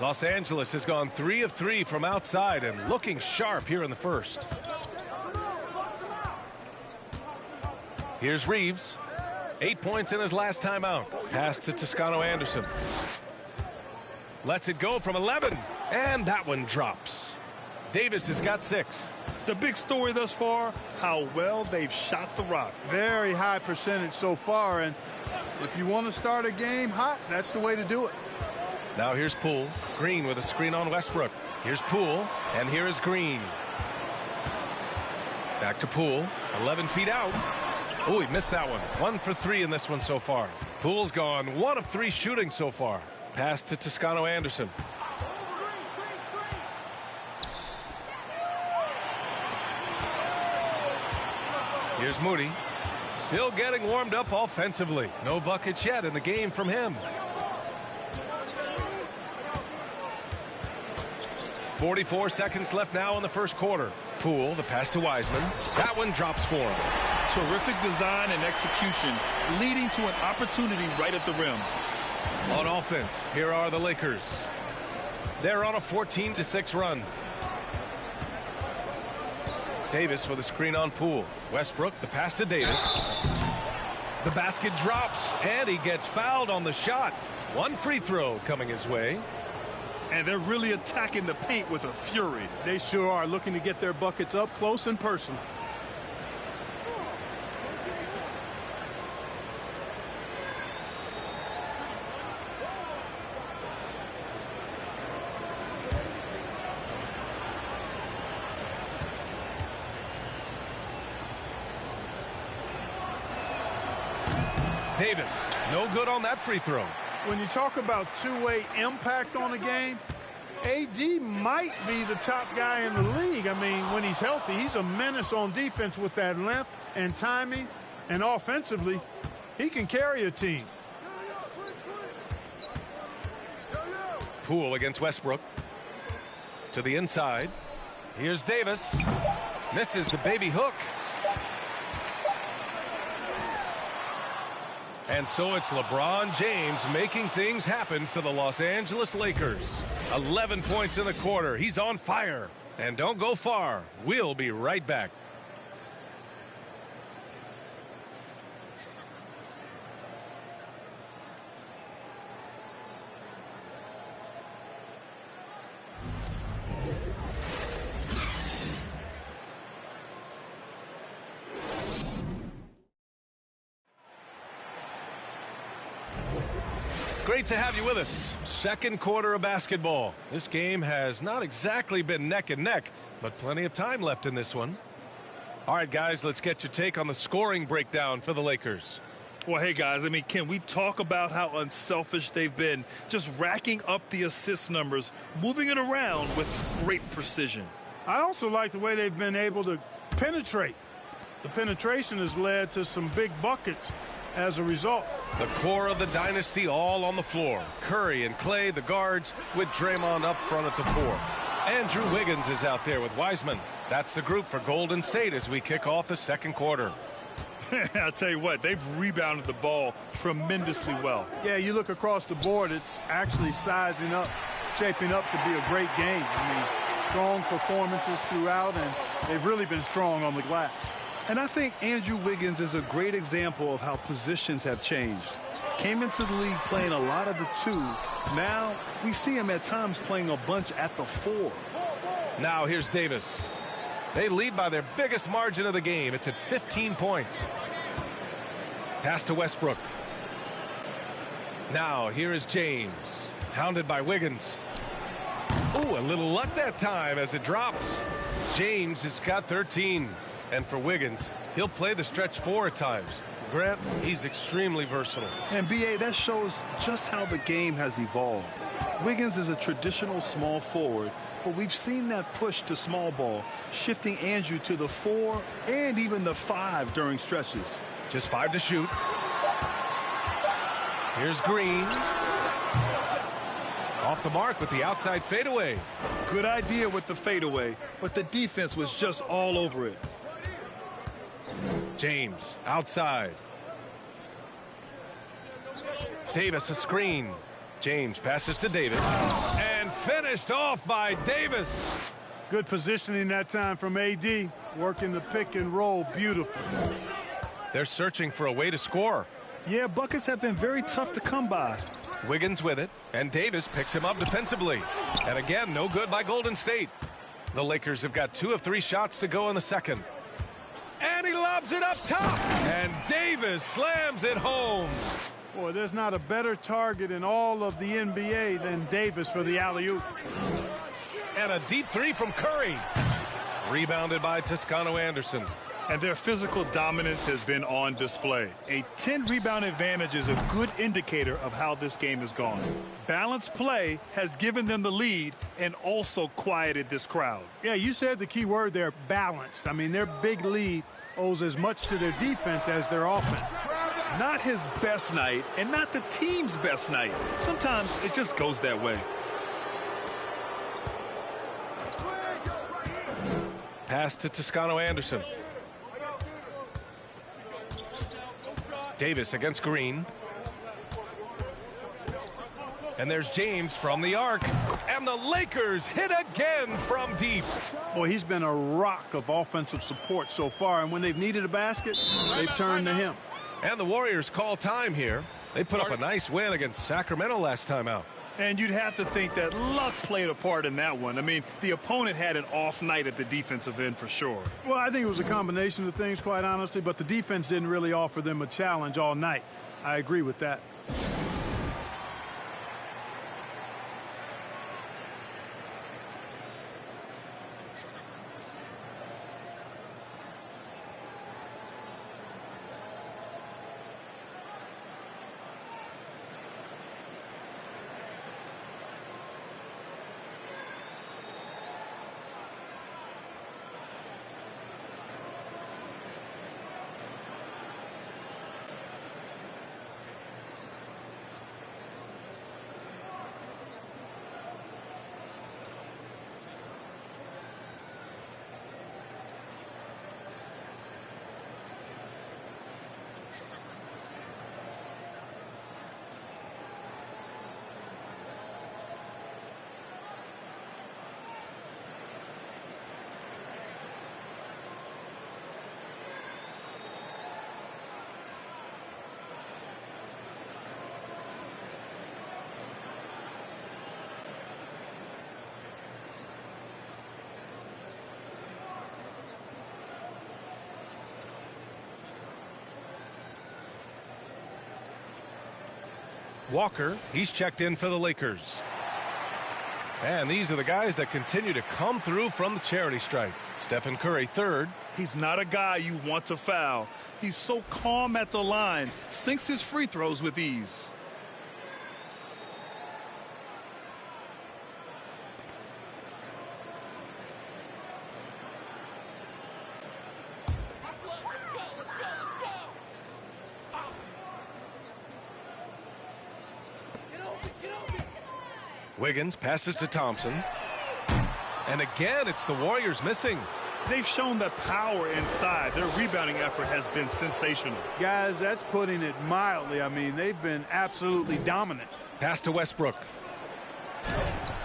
Los Angeles has gone 3 of 3 from outside and looking sharp here in the first. Here's Reeves. 8 points in his last time out. Pass to Toscano Anderson. Lets it go from 11. And that one drops. Davis has got 6. The big story thus far, how well they've shot the rock. Very high percentage so far. And if you want to start a game hot, that's the way to do it. Now here's Poole. Green with a screen on Westbrook. Here's Poole. And here is Green. Back to Poole. 11 feet out. Oh, he missed that one. 1 for 3 in this one so far. Poole's gone 1 of 3 shooting so far. Pass to Toscano Anderson. Here's Moody. Still getting warmed up offensively. No buckets yet in the game from him. 44 seconds left now in the first quarter. Poole, the pass to Wiseman. That one drops for him. Terrific design and execution, leading to an opportunity right at the rim. On offense, here are the Lakers. They're on a 14-6 run. Davis with a screen on Poole. Westbrook, the pass to Davis. The basket drops, and he gets fouled on the shot. 1 free throw coming his way. And they're really attacking the paint with a fury. They sure are, looking to get their buckets up close and personal. Davis, no good on that free throw. When you talk about two-way impact on a game, AD might be the top guy in the league. I mean, when he's healthy, he's a menace on defense with that length and timing, and offensively, he can carry a team. Poole against Westbrook. To the inside. Here's Davis. Misses the baby hook. And so it's LeBron James making things happen for the Los Angeles Lakers. 11 points in the quarter. He's on fire. And don't go far. We'll be right back. Great to have you with us. Second quarter of basketball. This game has not exactly been neck and neck, but plenty of time left in this one. All right, guys, let's get your take on the scoring breakdown for the Lakers. Well, hey, guys, I mean, can we talk about how unselfish they've been, just racking up the assist numbers, moving it around with great precision. I also like the way they've been able to penetrate. The penetration has led to some big buckets as a result. The core of the dynasty all on the floor. Curry and Clay, the guards, with Draymond up front at the 4. Andrew Wiggins is out there with Wiseman. That's the group for Golden State as we kick off the second quarter. I'll tell you what, they've rebounded the ball tremendously well. Yeah, you look across the board, it's actually sizing up, shaping up to be a great game. I mean, strong performances throughout, and they've really been strong on the glass. And I think Andrew Wiggins is a great example of how positions have changed. Came into the league playing a lot of the 2. Now we see him at times playing a bunch at the 4. Now here's Davis. They lead by their biggest margin of the game. It's at 15 points. Pass to Westbrook. Now here is James. Hounded by Wiggins. Ooh, a little luck that time as it drops. James has got 13. And for Wiggins, he'll play the stretch 4 at times. Grant, he's extremely versatile. And, B.A., that shows just how the game has evolved. Wiggins is a traditional small forward, but we've seen that push to small ball, shifting Andrew to the 4 and even the 5 during stretches. Just 5 to shoot. Here's Green. Off the mark with the outside fadeaway. Good idea with the fadeaway, but the defense was just all over it. James outside. Davis a screen. James passes to Davis and finished off by Davis. Good positioning that time from AD, working the pick and roll beautifully. They're searching for a way to score. Yeah, buckets have been very tough to come by. Wiggins with it, and Davis picks him up defensively. And again, no good by Golden State. The Lakers have got 2 of 3 shots to go in the second. And he lobs it up top. And Davis slams it home. Boy, there's not a better target in all of the NBA than Davis for the alley-oop. And a deep 3 from Curry. Rebounded by Toscano Anderson. And their physical dominance has been on display. A 10-rebound advantage is a good indicator of how this game has gone. Balanced play has given them the lead and also quieted this crowd. Yeah, you said the key word there, balanced. I mean, their big lead owes as much to their defense as their offense. Not his best night and not the team's best night. Sometimes it just goes that way. Pass to Toscano Anderson. Davis against Green. And there's James from the arc. And the Lakers hit again from deep. Boy, he's been a rock of offensive support so far. And when they've needed a basket, they've turned to him. And the Warriors call time here. They put up a nice win against Sacramento last time out. And you'd have to think that luck played a part in that one. I mean, the opponent had an off night at the defensive end for sure. Well, I think it was a combination of things, quite honestly, but the defense didn't really offer them a challenge all night. I agree with that. Walker, he's checked in for the Lakers. And these are the guys that continue to come through from the charity stripe. Stephen Curry, third. He's not a guy you want to foul. He's so calm at the line, sinks his free throws with ease. Wiggins passes to Thompson. And again, it's the Warriors missing. They've shown that power inside. Their rebounding effort has been sensational. Guys, that's putting it mildly. I mean, they've been absolutely dominant. Pass to Westbrook.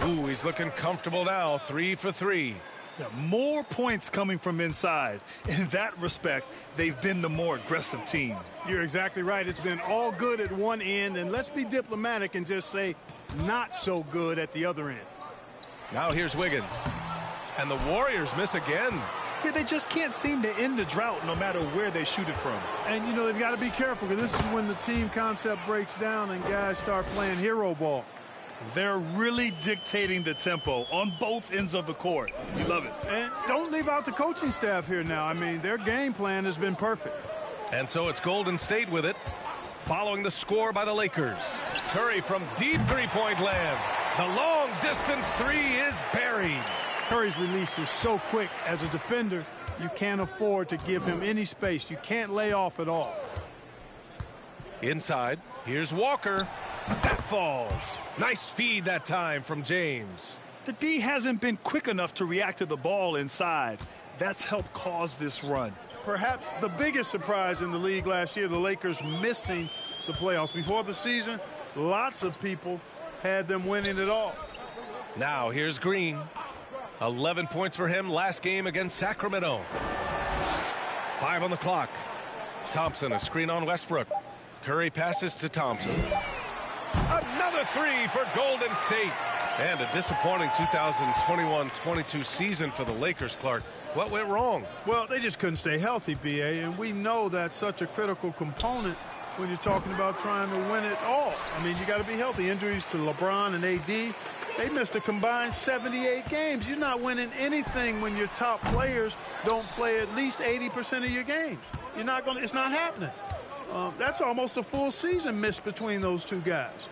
Ooh, he's looking comfortable now. 3 for 3. Yeah, more points coming from inside. In that respect, they've been the more aggressive team. You're exactly right. It's been all good at one end, and let's be diplomatic and just say not so good at the other end. Now here's Wiggins. And the Warriors miss again. Yeah, they just can't seem to end the drought no matter where they shoot it from. And, you know, they've got to be careful because this is when the team concept breaks down and guys start playing hero ball. They're really dictating the tempo on both ends of the court. You love it. And don't leave out the coaching staff here now. I mean, their game plan has been perfect. And so it's Golden State with it, following the score by the Lakers. Curry from deep three-point land. The long-distance three is buried. Curry's release is so quick. As a defender, you can't afford to give him any space. You can't lay off at all. Inside, here's Walker. That falls. Nice feed that time from James. The D hasn't been quick enough to react to the ball inside. That's helped cause this run. Perhaps the biggest surprise in the league last year, the Lakers missing the playoffs. Before the season, lots of people had them winning it all. Now here's Green. 11 points for him last game against Sacramento. 5 on the clock. Thompson, a screen on Westbrook. Curry passes to Thompson. Another three for Golden State. And a disappointing 2021-22 season for the Lakers, Clark. What went wrong? Well, they just couldn't stay healthy, B.A., and we know that's such a critical component when you're talking about trying to win it all. I mean, you got to be healthy. Injuries to LeBron and A.D., they missed a combined 78 games. You're not winning anything when your top players don't play at least 80% of your games. You're not going to, it's not happening. That's almost a full season missed between those two guys.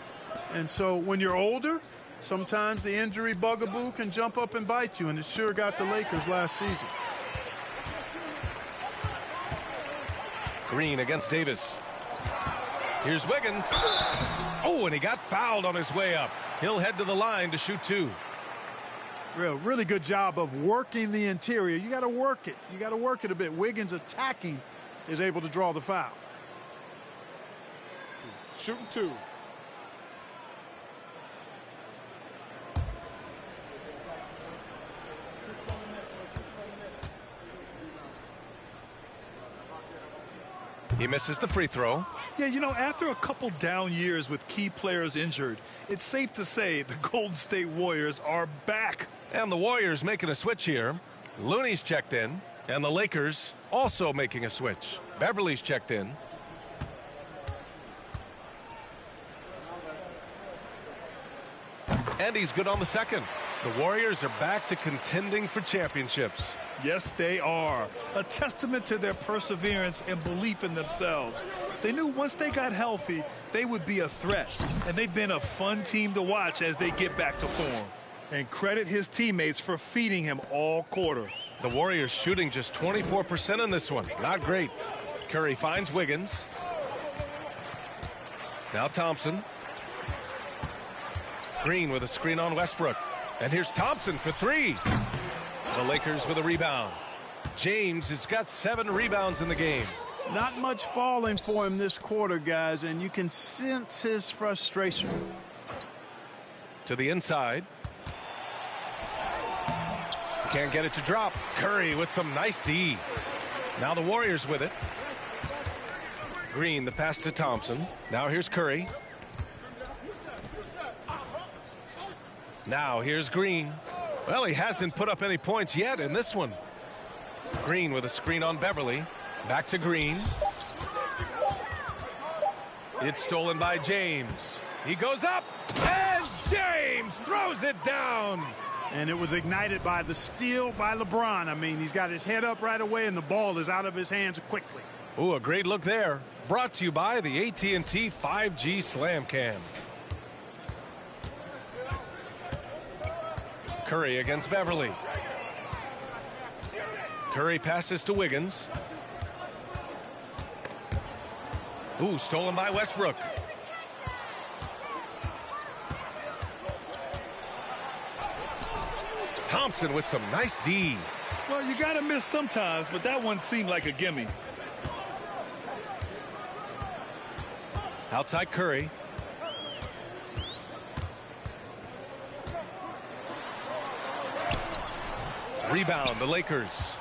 And so when you're older, sometimes the injury bugaboo can jump up and bite you, and it sure got the Lakers last season. Green against Davis. Here's Wiggins. Oh, and he got fouled on his way up. He'll head to the line to shoot 2. Really good job of working the interior. You got to work it. You got to work it a bit. Wiggins attacking is able to draw the foul. Shooting 2. He misses the free throw. Yeah, you know, after a couple down years with key players injured, it's safe to say the Golden State Warriors are back. And the Warriors making a switch here. Looney's checked in, and the Lakers also making a switch. Beverly's checked in. And he's good on the second. The Warriors are back to contending for championships. Yes, they are. A testament to their perseverance and belief in themselves. They knew once they got healthy, they would be a threat. And they've been a fun team to watch as they get back to form. And credit his teammates for feeding him all quarter. The Warriors shooting just 24% in this one. Not great. Curry finds Wiggins. Now Thompson. Green with a screen on Westbrook. And here's Thompson for three. The Lakers with a rebound. James has got 7 rebounds in the game. Not much falling for him this quarter, guys, and you can sense his frustration. To the inside. Can't get it to drop. Curry with some nice D. Now the Warriors with it. Green, the pass to Thompson. Now here's Curry. Now here's Green. Well, he hasn't put up any points yet in this one. Green with a screen on Beverly. Back to Green. It's stolen by James. He goes up, and James throws it down. And it was ignited by the steal by LeBron. I mean, he's got his head up right away, and the ball is out of his hands quickly. Ooh, a great look there. Brought to you by the AT&T 5G Slam Cam. Curry against Beverly. Curry passes to Wiggins. Ooh, stolen by Westbrook. Thompson with some nice D. Well, you got to miss sometimes, but that one seemed like a gimme. Outside Curry. Rebound, the Lakers.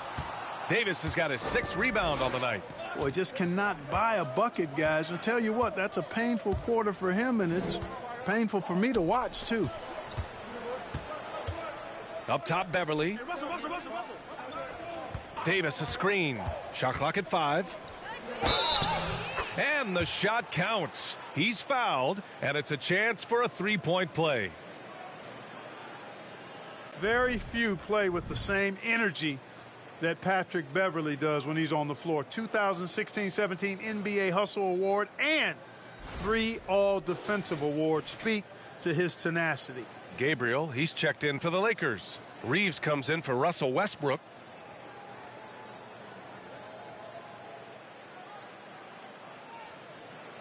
Davis has got his 6th rebound on the night. Boy, just cannot buy a bucket, guys. I'll tell you what, that's a painful quarter for him, and it's painful for me to watch, too. Up top, Beverly. Hey, Russell. Davis, a screen. Shot clock at 5. And the shot counts. He's fouled, and it's a chance for a 3-point play. Very few play with the same energy that Patrick Beverly does when he's on the floor. 2016-17 NBA Hustle Award and 3 All-Defensive Awards speak to his tenacity. Gabriel, he's checked in for the Lakers. Reeves comes in for Russell Westbrook.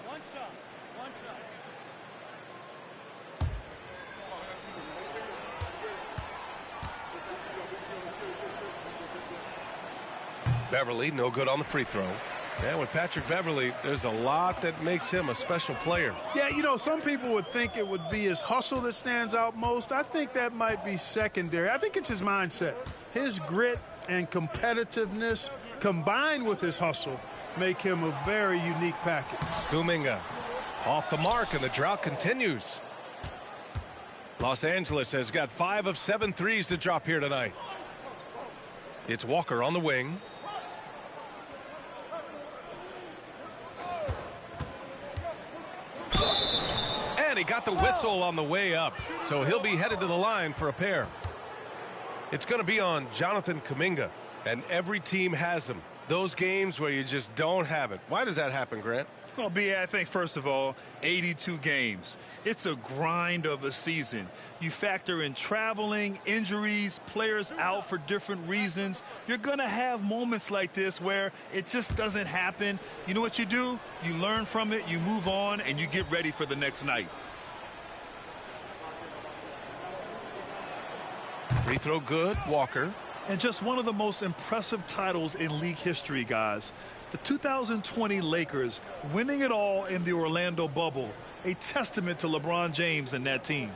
One shot. Beverly, no good on the free throw. And with Patrick Beverly, there's a lot that makes him a special player. Yeah, you know, some people would think it would be his hustle that stands out most. I think that might be secondary. I think it's his mindset. His grit and competitiveness combined with his hustle make him a very unique package. Kuminga off the mark, and the drought continues. Los Angeles has got 5 of 7 threes to drop here tonight. It's Walker on the wing. And he got the whistle on the way up, so he'll be headed to the line for a pair. It's going to be on Jonathan Kuminga, and every team has him. Those games where you just don't have it. Why does that happen, Grant? Well, B.A., I think, first of all, 82 games. It's a grind of a season. You factor in traveling, injuries, players out for different reasons. You're going to have moments like this where it just doesn't happen. You know what you do? You learn from it, you move on, and you get ready for the next night. Free throw good, Walker. And just one of the most impressive titles in league history, guys. The 2020 Lakers winning it all in the Orlando bubble. A testament to LeBron James and that team.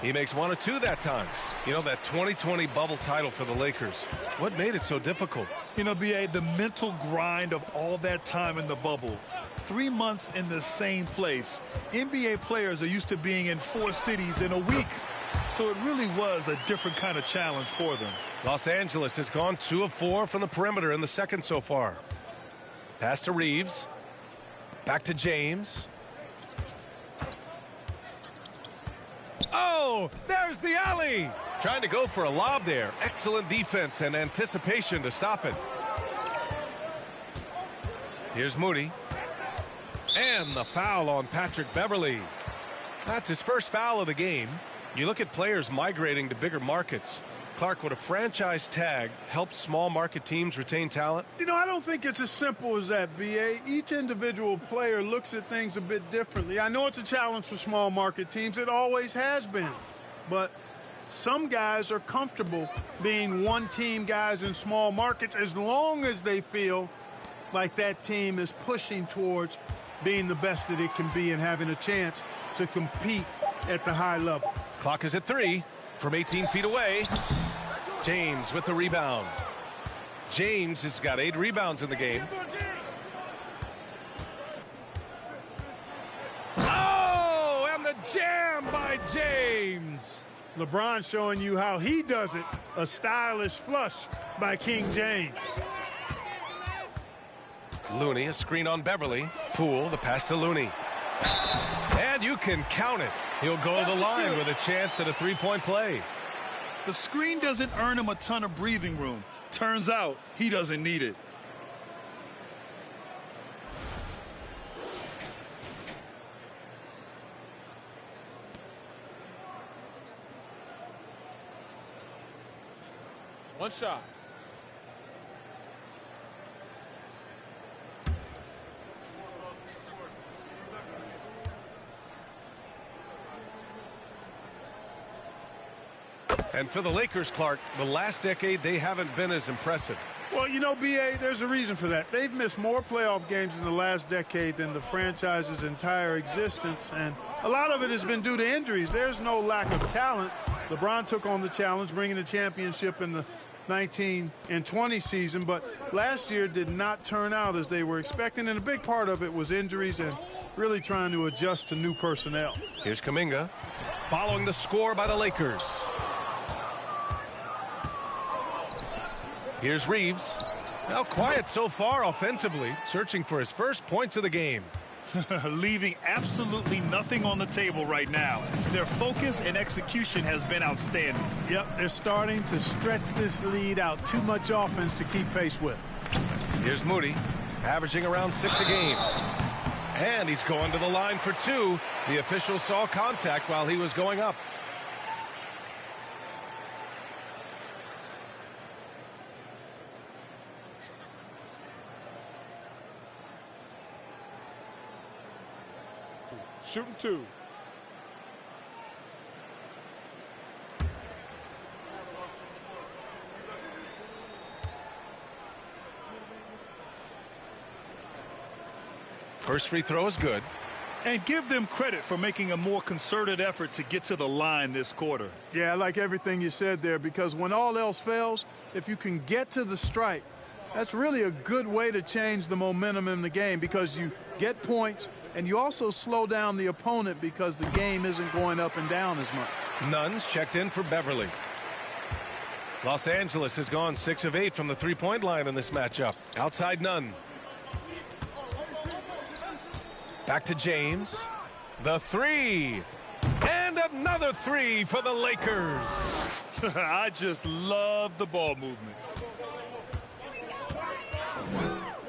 He makes 1 of 2 that time. You know, that 2020 bubble title for the Lakers. What made it so difficult? You know, B.A., the mental grind of all that time in the bubble. 3 months in the same place. NBA players are used to being in 4 cities in a week. So it really was a different kind of challenge for them. Los Angeles has gone 2 of 4 from the perimeter in the second so far. Pass to Reeves. Back to James. Oh, there's the alley. Trying to go for a lob there. Excellent defense and anticipation to stop it. Here's Moody. And the foul on Patrick Beverley. That's his first foul of the game. You look at players migrating to bigger markets. Clark, would a franchise tag help small market teams retain talent? You know, I don't think it's as simple as that, B.A. Each individual player looks at things a bit differently. I know it's a challenge for small market teams. It always has been. But some guys are comfortable being one-team guys in small markets as long as they feel like that team is pushing towards being the best that it can be and having a chance to compete at the high level. Clock is at 3 from 18 feet away. James with the rebound. James has got 8 rebounds in the game. Oh, and the jam by James. LeBron showing you how he does it. A stylish flush by King James. Looney, a screen on Beverly. Poole, the pass to Looney. And you can count it. He'll go to the line with a chance at a three-point play. The screen doesn't earn him a ton of breathing room. Turns out he doesn't need it. One shot. And for the Lakers, Clark, the last decade, they haven't been as impressive. Well, you know, B.A., there's a reason for that. They've missed more playoff games in the last decade than the franchise's entire existence, and a lot of it has been due to injuries. There's no lack of talent. LeBron took on the challenge, bringing the championship in the 19 and 20 season, but last year did not turn out as they were expecting, and a big part of it was injuries and really trying to adjust to new personnel. Here's Kuminga, following the score by the Lakers. Here's Reeves. Now quiet so far offensively, searching for his first points of the game. Leaving absolutely nothing on the table right now. Their focus and execution has been outstanding. Yep, they're starting to stretch this lead out. Too much offense to keep pace with. Here's Moody, averaging around 6 a game. And he's going to the line for 2. The official saw contact while he was going up. Shooting 2. First free throw is good. And give them credit for making a more concerted effort to get to the line this quarter. Yeah, I like everything you said there, because when all else fails, if you can get to the stripe, that's really a good way to change the momentum in the game, because you get points and you also slow down the opponent because the game isn't going up and down as much. Nunn's checked in for Beverly. Los Angeles has gone 6 of 8 from the three-point line in this matchup. Outside Nunn. Back to James. The 3. And another 3 for the Lakers. I just love the ball movement.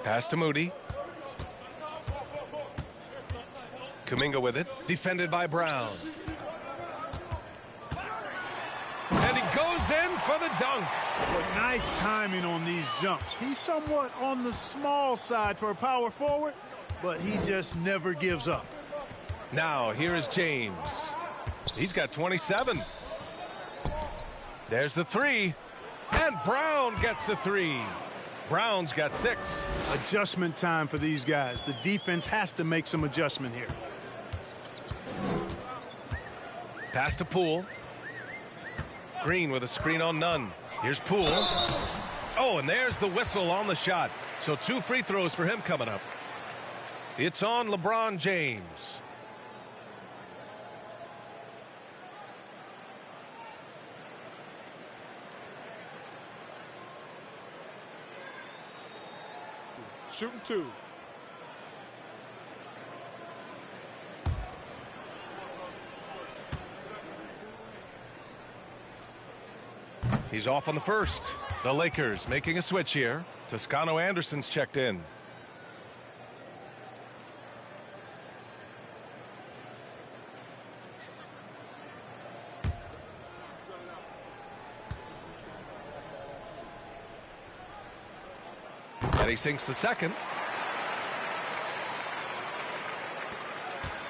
Pass to Moody. Kuminga with it. Defended by Brown. And he goes in for the dunk. But nice timing on these jumps. He's somewhat on the small side for a power forward, but he just never gives up. Now, here is James. He's got 27. There's the 3. And Brown gets the 3. Brown's got 6. Adjustment time for these guys. The defense has to make some adjustment here. Pass to Poole. Green with a screen on none. Here's Poole. Oh, and there's the whistle on the shot. So 2 free throws for him coming up. It's on LeBron James. Shooting 2. He's off on the first. The Lakers making a switch here. Toscano Anderson's checked in. And he sinks the second.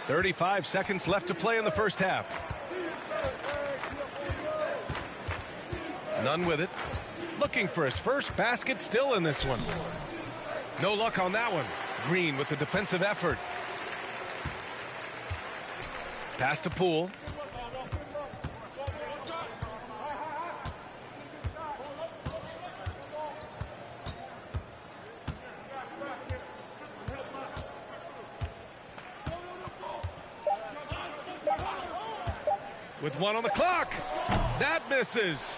35 seconds left to play in the first half. None with it. Looking for his first basket still in this one. No luck on that one. Green with the defensive effort. Pass to Poole. With 1 on the clock. That misses.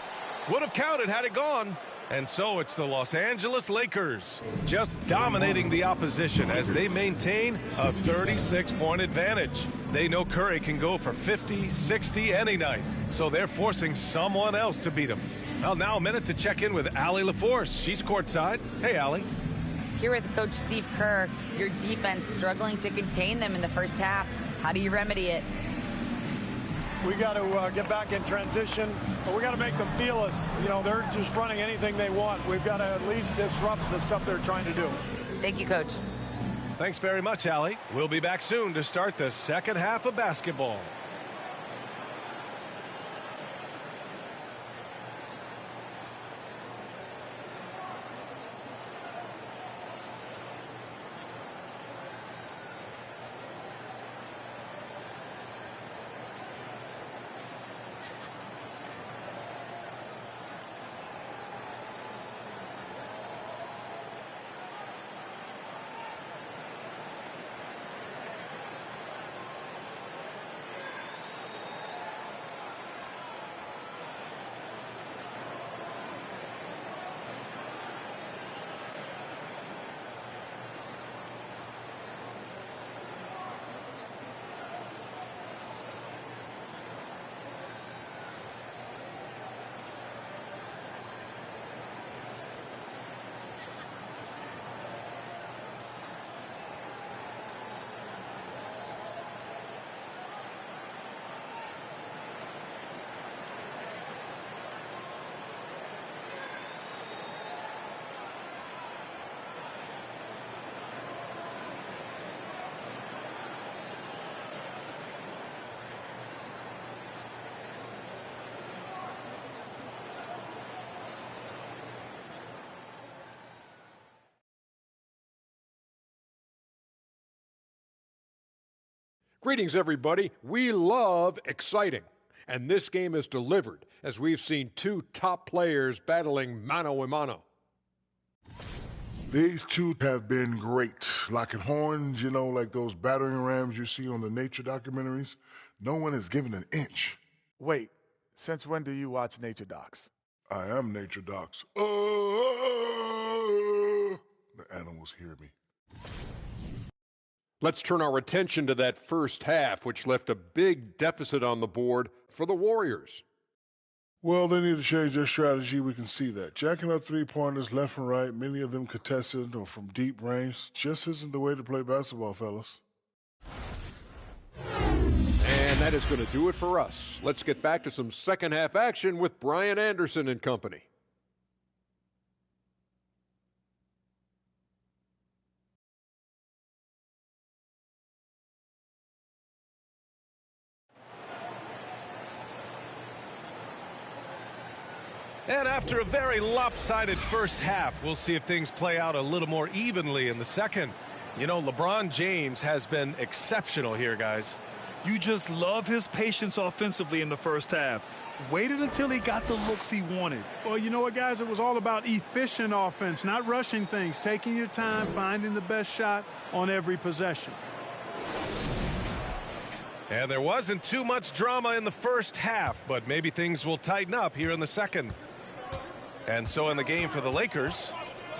Would have counted had it gone. And so it's the Los Angeles Lakers just dominating the opposition as they maintain a 36-point advantage. They know Curry can go for 50, 60 any night. So they're forcing someone else to beat him. Well, now a minute to check in with Allie LaForce. She's courtside. Hey, Allie. Here with Coach Steve Kerr, your defense struggling to contain them in the first half. How do you remedy it? We got to get back in transition, but we got to make them feel us. You know, they're just running anything they want. We've got to at least disrupt the stuff they're trying to do. Thank you, Coach. Thanks very much, Allie. We'll be back soon to start the second half of basketball. Greetings, everybody. We love exciting. And this game is delivered as we've seen 2 top players battling mano a mano. These 2 have been great. Locking horns, you know, like those battering rams you see on the nature documentaries. No one is given an inch. Wait, since when do you watch nature docs? I am nature docs. The animals hear me. Let's turn our attention to that first half, which left a big deficit on the board for the Warriors. Well, they need to change their strategy. We can see that. Jacking up 3-pointers left and right, many of them contested or from deep range, just isn't the way to play basketball, fellas. And that is going to do it for us. Let's get back to some second half action with Brian Anderson and company. And after a very lopsided first half, we'll see if things play out a little more evenly in the second. You know, LeBron James has been exceptional here, guys. You just love his patience offensively in the first half. Waited until he got the looks he wanted. Well, you know what, guys? It was all about efficient offense, not rushing things, taking your time, finding the best shot on every possession. And there wasn't too much drama in the first half, but maybe things will tighten up here in the second. And so in the game for the Lakers,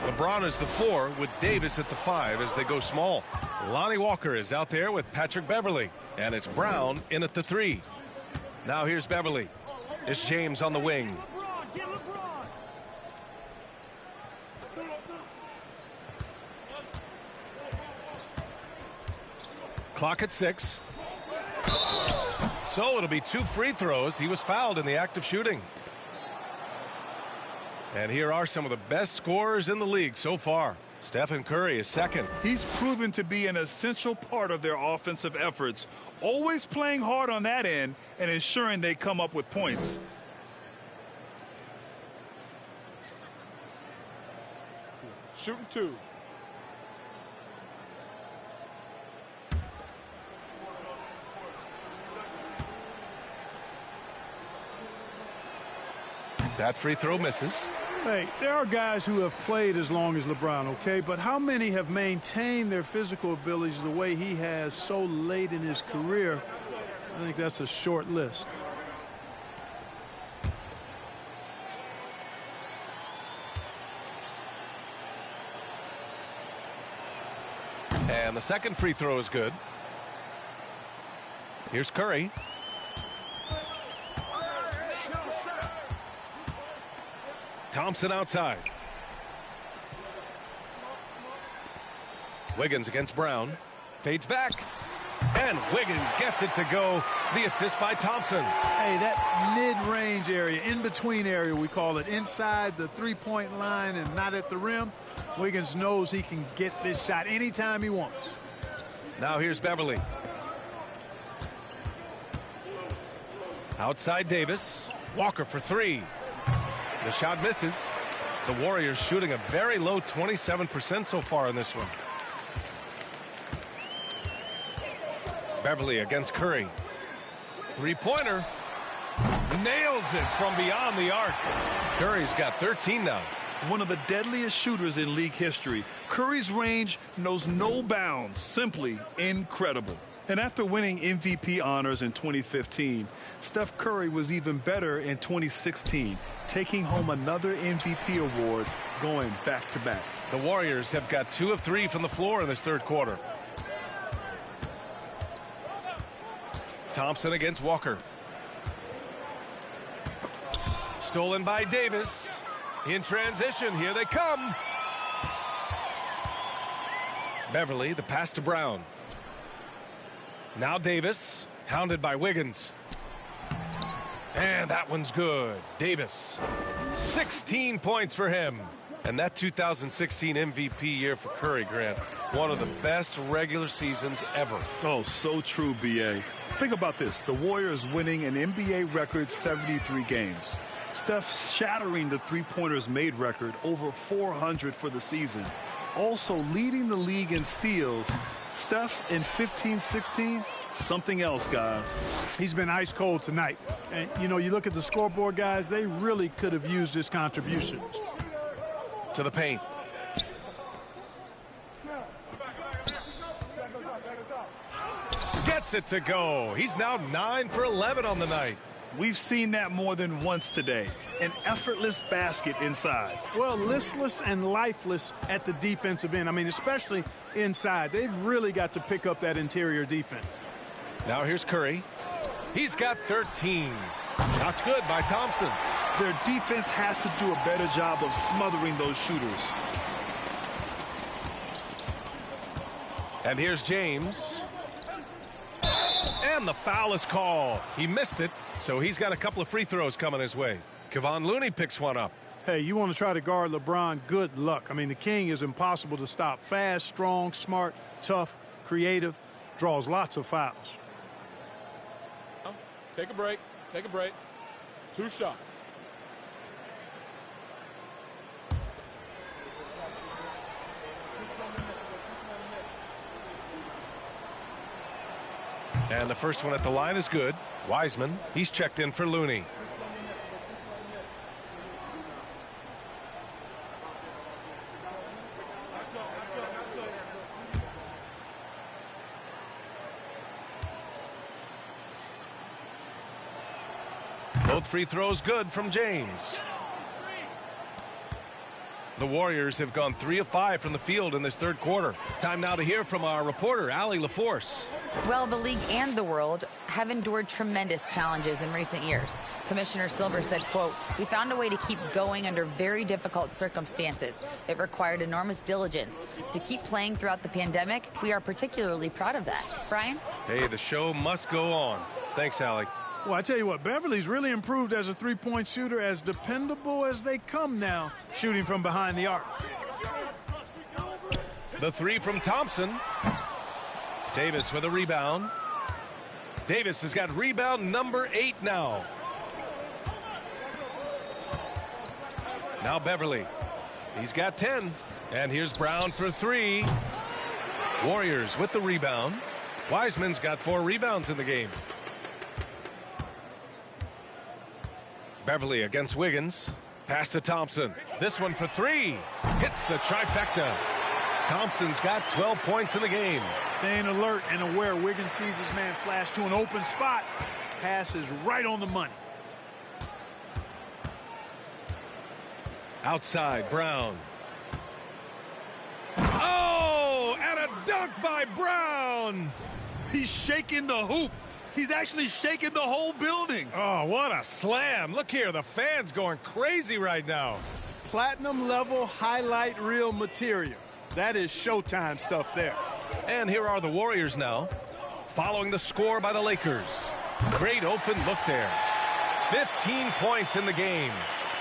LeBron is the 4 with Davis at the 5 as they go small. Lonnie Walker is out there with Patrick Beverley, and it's Brown in at the 3. Now here's Beverley. It's James on the wing. Clock at 6. So it'll be 2 free throws. He was fouled in the act of shooting. And here are some of the best scorers in the league so far. Stephen Curry is second. He's proven to be an essential part of their offensive efforts, always playing hard on that end and ensuring they come up with points. Shooting 2. That free throw misses. Hey, there are guys who have played as long as LeBron, okay? But how many have maintained their physical abilities the way he has so late in his career? I think that's a short list. And the second free throw is good. Here's Curry. Thompson outside. Wiggins against Brown. Fades back. And Wiggins gets it to go. The assist by Thompson. Hey, that mid-range area, in-between area, we call it, inside the three-point line and not at the rim, Wiggins knows he can get this shot anytime he wants. Now here's Beverley. Outside Davis. Walker for 3. The shot misses. The Warriors shooting a very low 27% so far in this one. Beverley against Curry. Three-pointer. Nails it from beyond the arc. Curry's got 13 now. One of the deadliest shooters in league history. Curry's range knows no bounds. Simply incredible. And after winning MVP honors in 2015, Steph Curry was even better in 2016, taking home another MVP award, going back-to-back. The Warriors have got 2 of 3 from the floor in this third quarter. Thompson against Walker. Stolen by Davis. In transition, here they come. Beverley, the pass to Brown. Now Davis, hounded by Wiggins. And that one's good. Davis, 16 points for him. And that 2016 MVP year for Curry, Grant, one of the best regular seasons ever. Oh, so true, B.A. Think about this. The Warriors winning an NBA record 73 games. Steph shattering the three-pointers made record, over 400 for the season. Also leading the league in steals. Steph in 15-16, something else, guys. He's been ice cold tonight. And, you know, you look at the scoreboard, guys, they really could have used his contributions. To the paint. Gets it to go. He's now 9 for 11 on the night. We've seen that more than once today. An effortless basket inside. Well, listless and lifeless at the defensive end. I mean, especially inside. They've really got to pick up that interior defense. Now here's Curry. He's got 13. Shots good by Thompson. Their defense has to do a better job of smothering those shooters. And here's James. And the foul is called. He missed it, so he's got a couple of free throws coming his way. Kevon Looney picks one up. Hey, you want to try to guard LeBron, good luck. I mean, the king is impossible to stop. Fast, strong, smart, tough, creative, draws lots of fouls. Take a break. Take a break. 2 shots. And the first one at the line is good. Wiseman, he's checked in for Looney. Both free throws good from James. The Warriors have gone 3 of 5 from the field in this third quarter. Time now to hear from our reporter, Allie LaForce. Well, the league and the world have endured tremendous challenges in recent years. Commissioner Silver said, quote, "We found a way to keep going under very difficult circumstances. It required enormous diligence. To keep playing throughout the pandemic, we are particularly proud of that." Brian? Hey, the show must go on. Thanks, Allie. Well, I tell you what, Beverly's really improved as a three-point shooter, as dependable as they come now, shooting from behind the arc. The three from Thompson. Davis with a rebound. Davis has got rebound number 8 now. Now Beverly. He's got 10. And here's Brown for 3. Warriors with the rebound. Wiseman's got 4 rebounds in the game. Beverly against Wiggins. Pass to Thompson. This one for 3. Hits the trifecta. Thompson's got 12 points in the game. Staying alert and aware. Wiggins sees his man flash to an open spot. Pass is right on the money. Outside, Brown. Oh, and a dunk by Brown. He's shaking the hoop. He's actually shaking the whole building. Oh, what a slam. Look here, the fans going crazy right now. Platinum level highlight reel material. That is Showtime stuff there. And here are the Warriors now, following the score by the Lakers. Great open look there. 15 points in the game.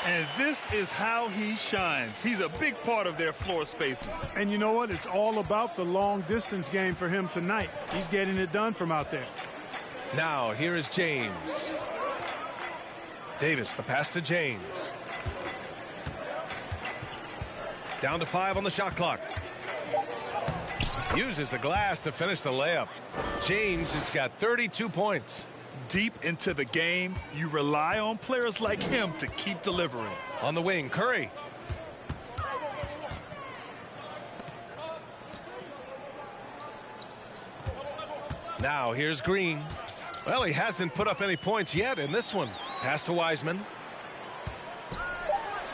And this is how he shines. He's a big part of their floor spacing. And you know what? It's all about the long distance game for him tonight. He's getting it done from out there. Now, here is James. Davis, the pass to James. Down to 5 on the shot clock. Uses the glass to finish the layup. James has got 32 points. Deep into the game, you rely on players like him to keep delivering. On the wing, Curry. Now, here's Green. Well, he hasn't put up any points yet in this one. Pass to Wiseman.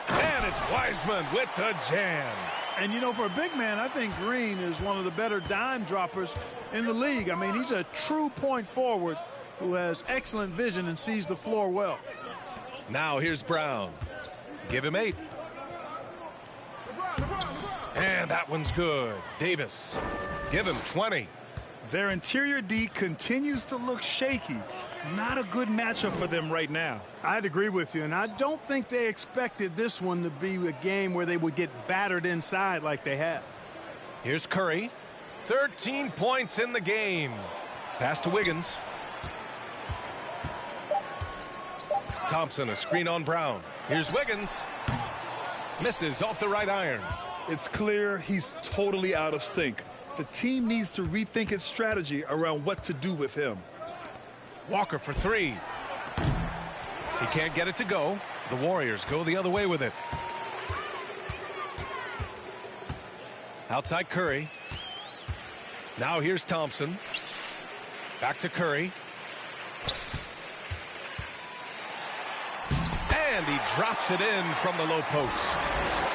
And it's Wiseman with the jam. And, you know, for a big man, I think Green is one of the better dime droppers in the league. I mean, he's a true point forward who has excellent vision and sees the floor well. Now here's Brown. Give him 8. And that one's good. Davis. Give him 20. Their interior D continues to look shaky. Not a good matchup for them right now. I'd agree with you, and I don't think they expected this one to be a game where they would get battered inside like they have. Here's Curry. 13 points in the game. Pass to Wiggins. Thompson, a screen on Brown. Here's Wiggins. Misses off the right iron. It's clear he's totally out of sync. The team needs to rethink its strategy around what to do with him. Walker for 3. He can't get it to go. The Warriors go the other way with it. Outside Curry. Now here's Thompson. Back to Curry. And he drops it in from the low post.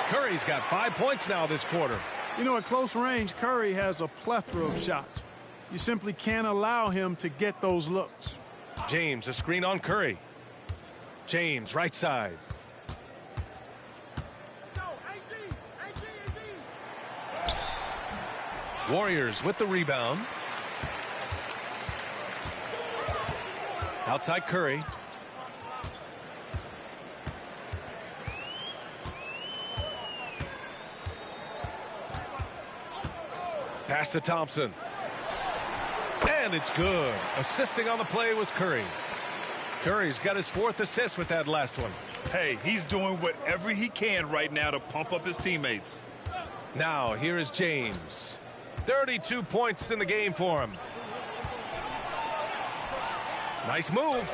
Curry's got 5 points now this quarter. You know, at close range, Curry has a plethora of shots. You simply can't allow him to get those looks. James, a screen on Curry. James, right side. Warriors with the rebound. Outside Curry. Pass to Thompson. And it's good. Assisting on the play was Curry. Curry's got his 4th assist with that last one. Hey, he's doing whatever he can right now to pump up his teammates. Now, here is James. 32 points in the game for him. Nice move.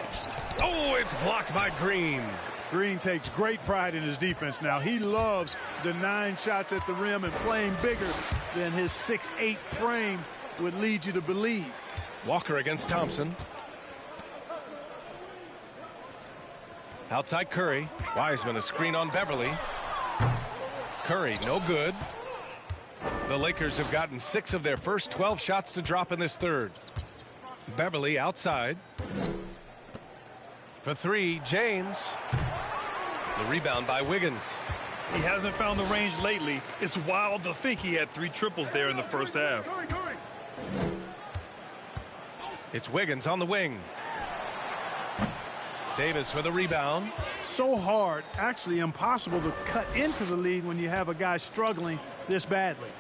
Oh, it's blocked by Green. Green takes great pride in his defense now. He loves denying shots at the rim and playing bigger than his 6'8" frame would lead you to believe. Walker against Thompson. Outside Curry. Wiseman a screen on Beverly. Curry no good. The Lakers have gotten 6 of their first 12 shots to drop in this third. Beverly outside. For 3, James. The rebound by Wiggins. He hasn't found the range lately. It's wild to think he had 3 triples there in the first half. It's Wiggins on the wing. Davis for the rebound. So hard, actually impossible to cut into the lead when you have a guy struggling this badly.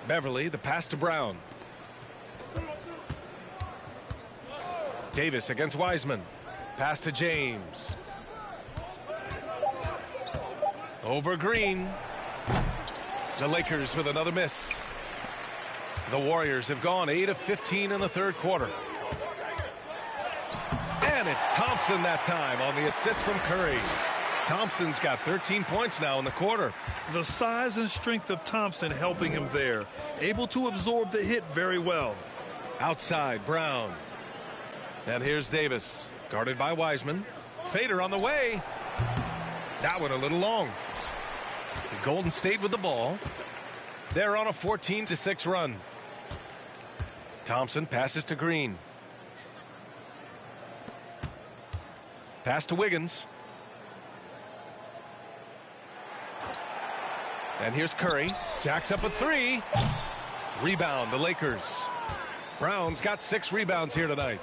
Beverly, the pass to Brown. Davis against Wiseman. Pass to James. Over Green. The Lakers with another miss. The Warriors have gone 8 of 15 in the third quarter. And it's Thompson that time on the assist from Curry. Thompson's got 13 points now in the quarter. The size and strength of Thompson helping him there. Able to absorb the hit very well. Outside, Brown. And here's Davis. Guarded by Wiseman. Fader on the way. That one a little long. Golden State with the ball. They're on a 14-6 run. Thompson passes to Green. Pass to Wiggins. And here's Curry. Jacks up a 3. Rebound, the Lakers. Brown's got 6 rebounds here tonight.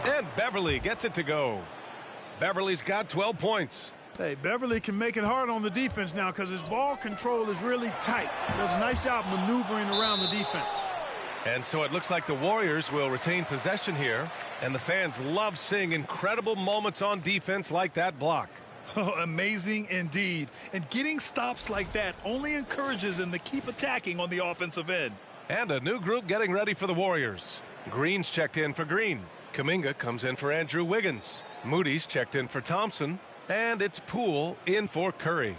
And Beverly gets it to go. Beverly's got 12 points. Hey, Beverly can make it hard on the defense now because his ball control is really tight. Does a nice job maneuvering around the defense. And so it looks like the Warriors will retain possession here. And the fans love seeing incredible moments on defense like that block. Oh, amazing indeed. And getting stops like that only encourages them to keep attacking on the offensive end. And a new group getting ready for the Warriors. Green's checked in for Green. Kuminga comes in for Andrew Wiggins. Moody's checked in for Thompson. And it's Poole in for Curry.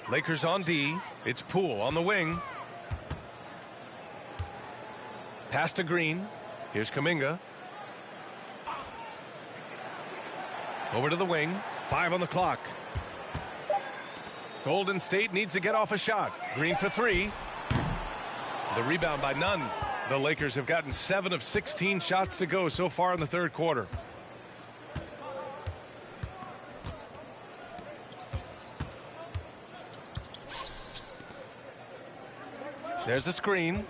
Lakers on D. It's Poole on the wing. Pass to Green. Here's Kuminga. Over to the wing. 5 on the clock. Golden State needs to get off a shot. Green for 3. The rebound by Nunn. The Lakers have gotten 7 of 16 shots to go so far in the third quarter. There's a screen.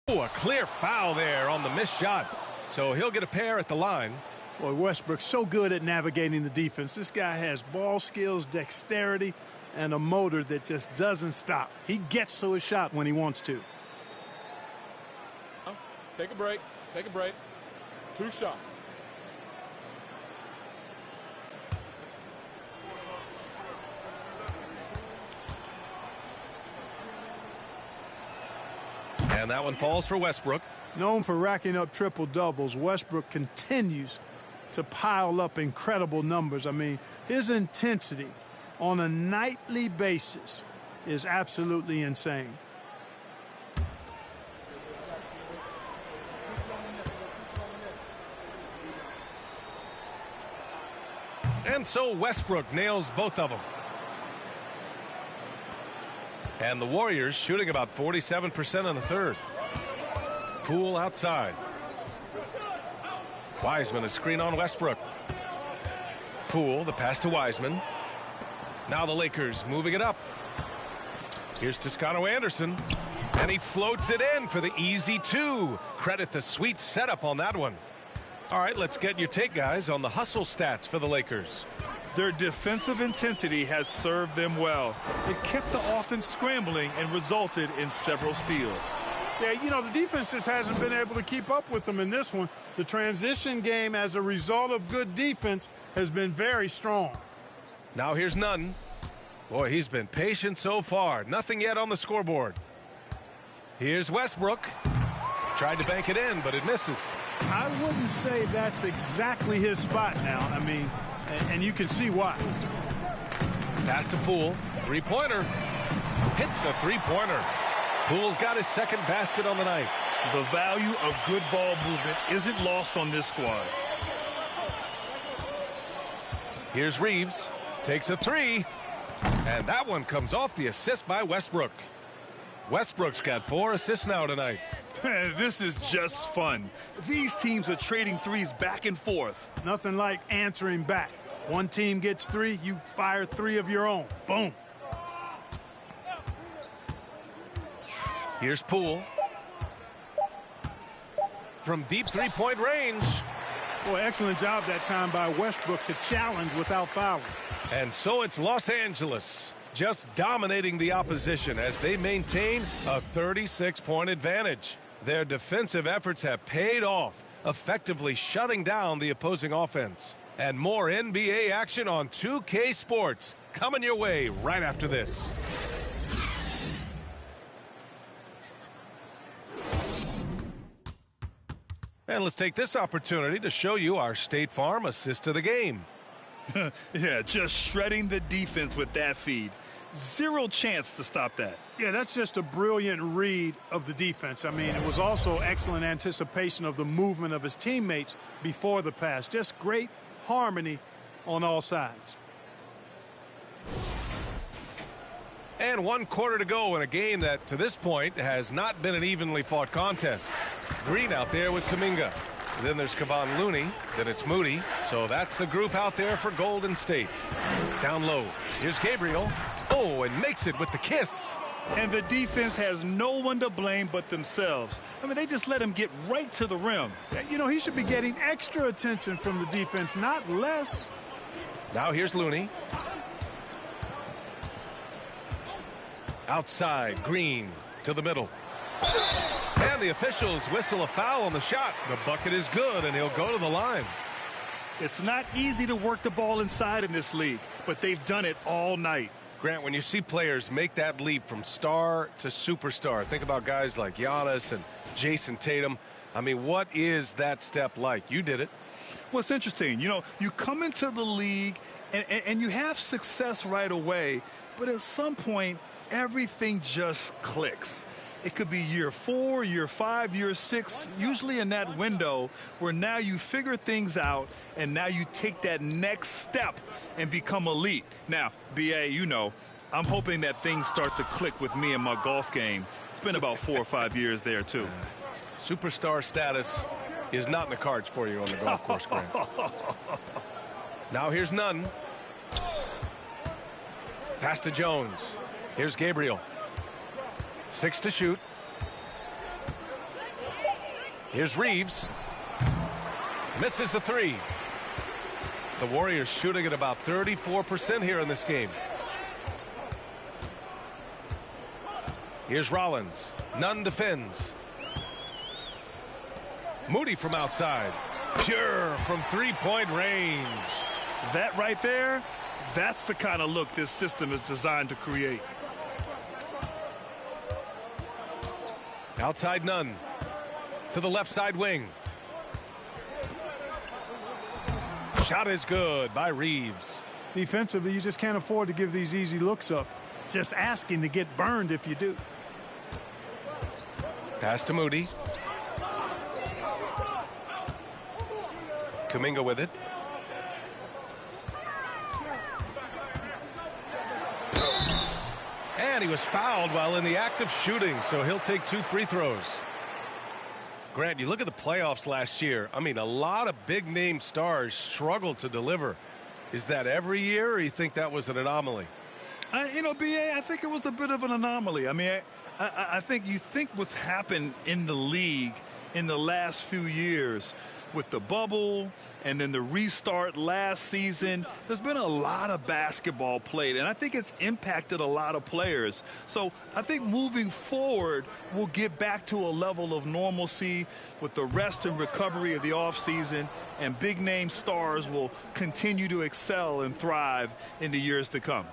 Oh, a clear foul there on the missed shot. So he'll get a pair at the line. Boy, Westbrook's so good at navigating the defense. This guy has ball skills, dexterity, and a motor that just doesn't stop. He gets to his shot when he wants to. Take a break. Take a break. 2 shots. And that one falls for Westbrook. Known for racking up triple doubles, Westbrook continues to pile up incredible numbers. I mean, his intensity on a nightly basis is absolutely insane. And so Westbrook nails both of them. And the Warriors shooting about 47% in the third. Poole outside. Wiseman a screen on Westbrook. Poole, the pass to Wiseman. Now the Lakers moving it up. Here's Toscano Anderson. And he floats it in for the easy 2. Credit the sweet setup on that one. All right, let's get your take, guys, on the hustle stats for the Lakers. Their defensive intensity has served them well. It kept the offense scrambling and resulted in several steals. Yeah, you know, the defense just hasn't been able to keep up with them in this one. The transition game, as a result of good defense, has been very strong. Now here's Nunn. Boy, he's been patient so far. Nothing yet on the scoreboard. Here's Westbrook. Tried to bank it in, but it misses. I wouldn't say that's exactly his spot now. I mean, and you can see why. Pass to Poole. Three-pointer. Hits a three-pointer. Poole's got his second basket on the night. The value of good ball movement isn't lost on this squad. Here's Reeves. Takes a three. And that one comes off the assist by Westbrook. Westbrook's got 4 assists now tonight. This is just fun. These teams are trading threes back and forth. Nothing like answering back. One team gets 3, you fire 3 of your own. Boom. Here's Poole. From deep three-point range. Boy, excellent job that time by Westbrook to challenge without fouling. And so it's Los Angeles just dominating the opposition as they maintain a 36-point advantage. Their defensive efforts have paid off, effectively shutting down the opposing offense. And more NBA action on 2K Sports coming your way right after this. And let's take this opportunity to show you our State Farm assist of the game. Yeah, just shredding the defense with that feed. Zero chance to stop that. Yeah, that's just a brilliant read of the defense. I mean, it was also excellent anticipation of the movement of his teammates before the pass. Just great harmony on all sides. And 1 quarter to go in a game that, to this point, has not been an evenly fought contest. Green out there with Kuminga. Then there's Kevon Looney. Then it's Moody. So that's the group out there for Golden State. Down low. Here's Gabriel. Oh, and makes it with the kiss. And the defense has no one to blame but themselves. I mean, they just let him get right to the rim. You know, he should be getting extra attention from the defense, not less. Now here's Looney. Outside, Green to the middle. And the officials whistle a foul on the shot. The bucket is good, and he'll go to the line. It's not easy to work the ball inside in this league, but they've done it all night. Grant, when you see players make that leap from star to superstar, think about guys like Giannis and Jason Tatum. I mean, what is that step like? You did it. Well, it's interesting. You know, you come into the league and you have success right away, but at some point, everything just clicks. It could be year 4, year 5, year 6, usually in that window where now you figure things out and now you take that next step and become elite. Now, BA, you know, I'm hoping that things start to click with me in my golf game. It's been about 4 or 5 years there, too. Superstar status is not in the cards for you on the golf course, Grant. Now here's Nunn. Pass to Jones. Here's Gabriel. 6 to shoot. Here's Reeves. Misses the 3. The Warriors shooting at about 34% here in this game. Here's Rollins. Nunn defends. Moody from outside. Pure from three-point range. That right there, that's the kind of look this system is designed to create. Outside Nunn. To the left side wing. Shot is good by Reeves. Defensively, you just can't afford to give these easy looks up. Just asking to get burned if you do. Pass to Moody. Kuminga with it. And he was fouled while in the act of shooting, so he'll take 2 free throws. Grant, you look at the playoffs last year. I mean, a lot of big-name stars struggled to deliver. Is that every year, or you think that was an anomaly? You know, BA, I think it was a bit of an anomaly. I mean, I think you think what's happened in the league in the last few years. With the bubble and then the restart last season, there's been a lot of basketball played, and I think it's impacted a lot of players. So I think moving forward, we'll get back to a level of normalcy with the rest and recovery of the offseason, and big-name stars will continue to excel and thrive in the years to come.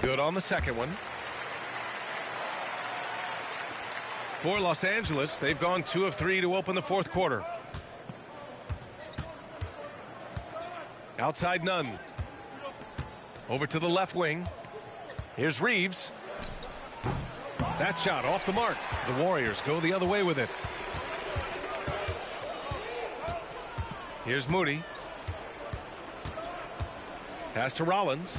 Good on the second one. For Los Angeles, they've gone 2 of 3 to open the fourth quarter. Outside Nunn. Over to the left wing. Here's Reeves. That shot off the mark. The Warriors go the other way with it. Here's Moody. Pass to Rollins.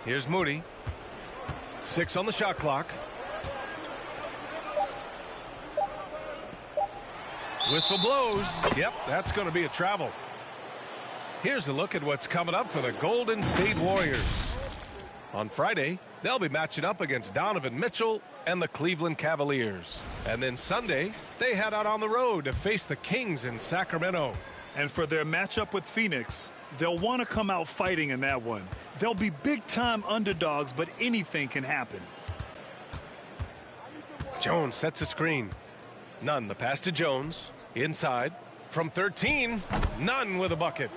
Here's Moody. 6 on the shot clock. Whistle blows. Yep, that's going to be a travel. Here's a look at what's coming up for the Golden State Warriors. On Friday, they'll be matching up against Donovan Mitchell and the Cleveland Cavaliers. And then Sunday, they head out on the road to face the Kings in Sacramento. And for their matchup with Phoenix, they'll want to come out fighting in that one. They'll be big-time underdogs, but anything can happen. Jones sets a screen. Nunn, the pass to Jones. Inside. From 13, Nunn with a bucket.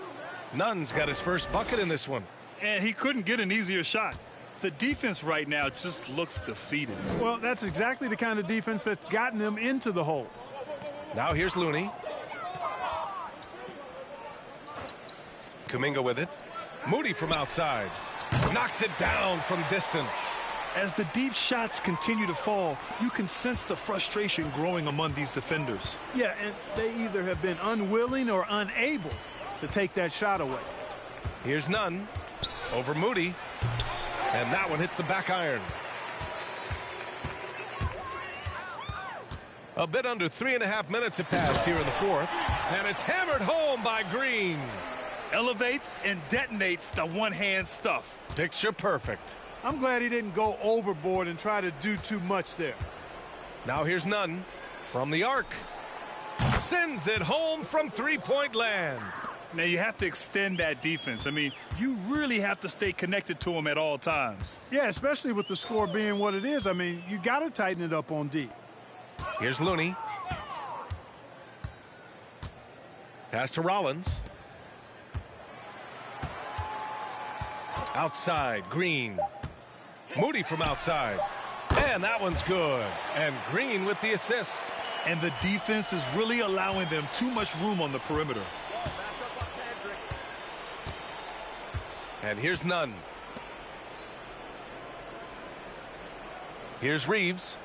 Nunn's got his first bucket in this one. And he couldn't get an easier shot. The defense right now just looks defeated. Well, that's exactly the kind of defense that's gotten them into the hole. Now here's Looney. Kuminga with it. Moody from outside. Knocks it down from distance. As the deep shots continue to fall, you can sense the frustration growing among these defenders. Yeah, and they either have been unwilling or unable to take that shot away. Here's Nunn. Over Moody. And that one hits the back iron. A bit under 3.5 minutes have passed here in the fourth. And it's hammered home by Green. Elevates and detonates the one-hand stuff. Picture perfect. I'm glad he didn't go overboard and try to do too much there. Now here's Nunn from the arc. Sends it home from three-point land. Now you have to extend that defense. I mean, you really have to stay connected to them at all times. Yeah, especially with the score being what it is. I mean, you got to tighten it up on D. Here's Looney. Pass to Rollins. Outside, Green. Moody from outside. And that one's good. And Green with the assist. And the defense is really allowing them too much room on the perimeter. And here's Nunn. Here's Reeves.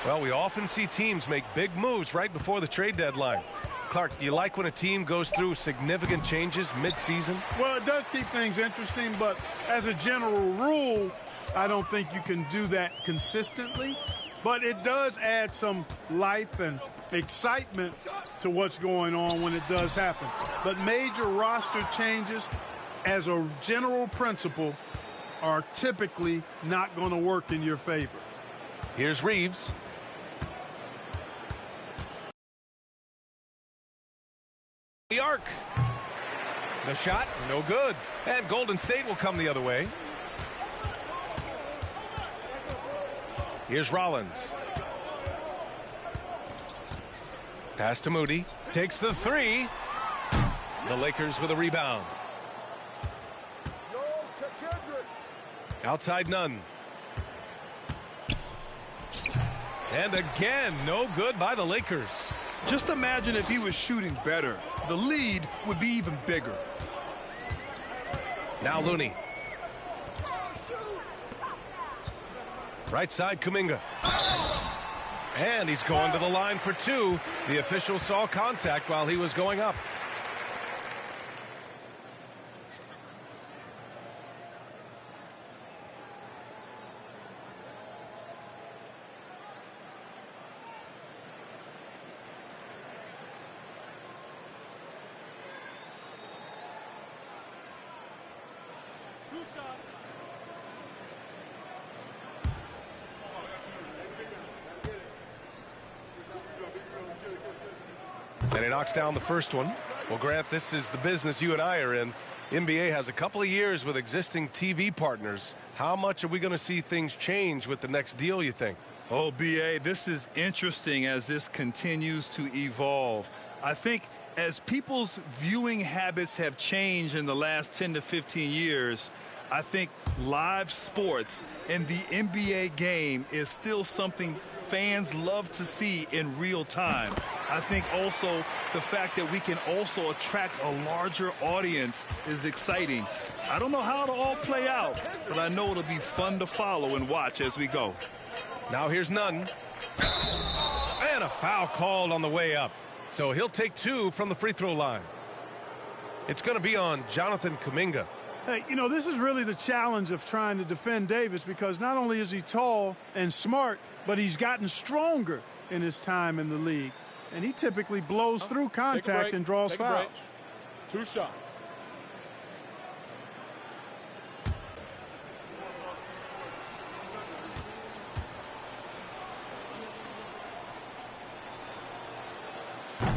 Well, we often see teams make big moves right before the trade deadline. Clark, do you like when a team goes through significant changes mid-season? Well, it does keep things interesting, but as a general rule, I don't think you can do that consistently. But it does add some life and excitement to what's going on when it does happen. But major roster changes, as a general principle, are typically not going to work in your favor. Here's Reeves. The arc. The shot, no good. And Golden State will come the other way. Here's Rollins. Pass to Moody. Takes the three. The Lakers with a rebound. Outside Nunn. And again, no good by the Lakers. Just imagine if he was shooting better. The lead would be even bigger. Now Looney. Right side, Kuminga. And he's going to the line for two. The official saw contact while he was going up. And he knocks down the first one. Well, Grant, this is the business you and I are in. NBA has a couple of years with existing TV partners. How much are we going to see things change with the next deal, you think? Oh, B.A., this is interesting as this continues to evolve. I think as people's viewing habits have changed in the last 10 to 15 years, I think live sports and the NBA game is still something fans love to see in real time. I think also the fact that we can also attract a larger audience is exciting. I don't know how it'll all play out, but I know it'll be fun to follow and watch as we go. Now here's Nunn. And a foul called on the way up. So he'll take 2 from the free throw line. It's going to be on Jonathan Kuminga. Hey, you know, this is really the challenge of trying to defend Davis, because not only is he tall and smart, but he's gotten stronger in his time in the league. And he typically blows through contact and draws fouls. 2 shots.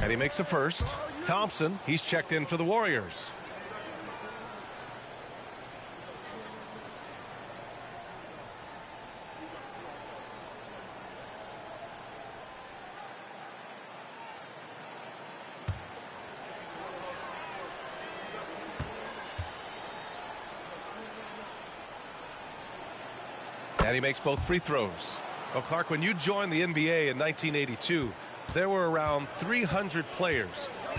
And he makes the first. Thompson, he's checked in for the Warriors. And he makes both free throws. Well, Clark, when you joined the NBA in 1982, there were around 300 players.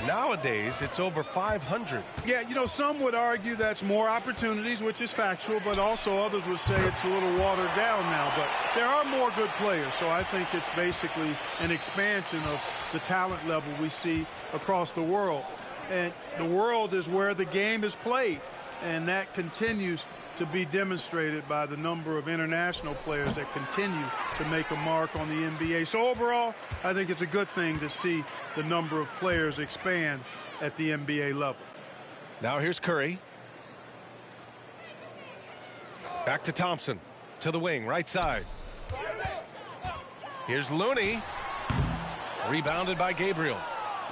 Nowadays, it's over 500. Yeah, you know, some would argue that's more opportunities, which is factual, but also others would say it's a little watered down now. But there are more good players, so I think it's basically an expansion of the talent level we see across the world. And the world is where the game is played, and that continues to be demonstrated by the number of international players that continue to make a mark on the NBA. So overall, I think it's a good thing to see the number of players expand at the NBA level. Now here's Curry. Back to Thompson. To the wing, right side. Here's Looney. Rebounded by Gabriel.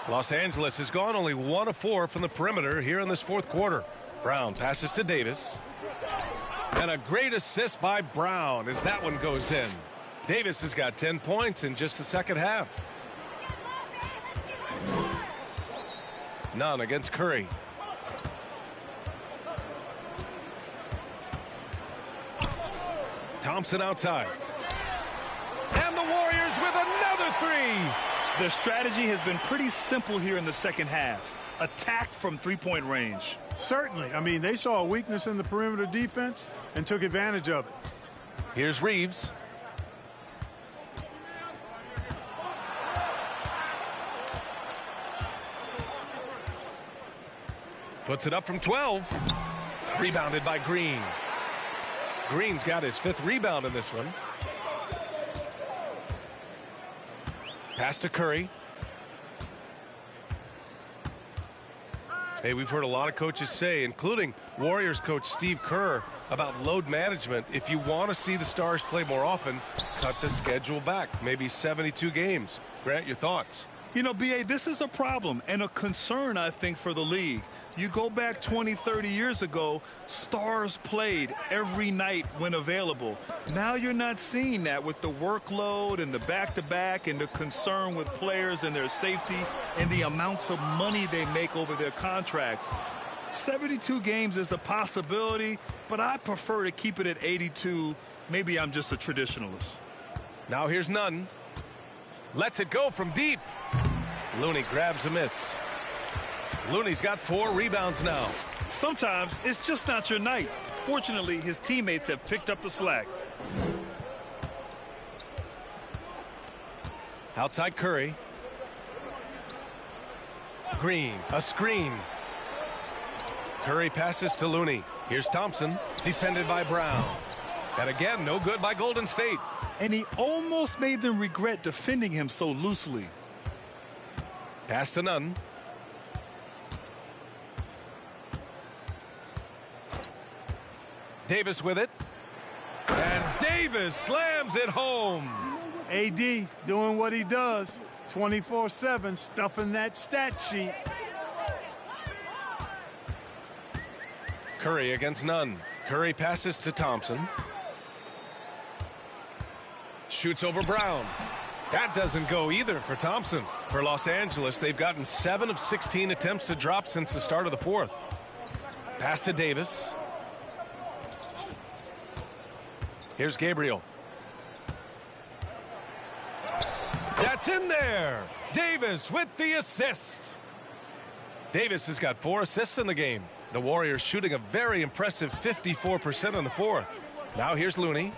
Los Angeles has gone only 1 of 4 from the perimeter here in this fourth quarter. Brown passes to Davis. And a great assist by Brown as that one goes in. Davis has got 10 points in just the second half. None against Curry. Thompson outside. And the Warriors with another 3. The strategy has been pretty simple here in the second half. Attack from three-point range. Certainly. I mean, they saw a weakness in the perimeter defense and took advantage of it. Here's Reeves. Puts it up from 12. Rebounded by Green. Green's got his 5th rebound in this one. Pass to Curry. Hey, we've heard a lot of coaches say, including Warriors coach Steve Kerr, about load management. If you want to see the Stars play more often, cut the schedule back, maybe 72 games. Grant, your thoughts? You know, B.A., this is a problem and a concern, I think, for the league. You go back 20, 30 years ago, stars played every night when available. Now you're not seeing that with the workload and the back-to-back and the concern with players and their safety and the amounts of money they make over their contracts. 72 games is a possibility, but I prefer to keep it at 82. Maybe I'm just a traditionalist. Now here's Nunn. Lets it go from deep. Looney grabs a miss. Looney's got 4 rebounds now. Sometimes it's just not your night. Fortunately, his teammates have picked up the slack. Outside Curry. Green, a screen. Curry passes to Looney. Here's Thompson, defended by Brown. And again, no good by Golden State. And he almost made them regret defending him so loosely. Pass to Nunn. Davis with it. And Davis slams it home. AD doing what he does. 24/7, stuffing that stat sheet. Curry against none. Curry passes to Thompson. Shoots over Brown. That doesn't go either for Thompson. For Los Angeles, they've gotten 7 of 16 attempts to drop since the start of the fourth. Pass to Davis. Here's Gabriel. That's in there. Davis with the assist. Davis has got 4 assists in the game. The Warriors shooting a very impressive 54% in the fourth. Now here's Looney.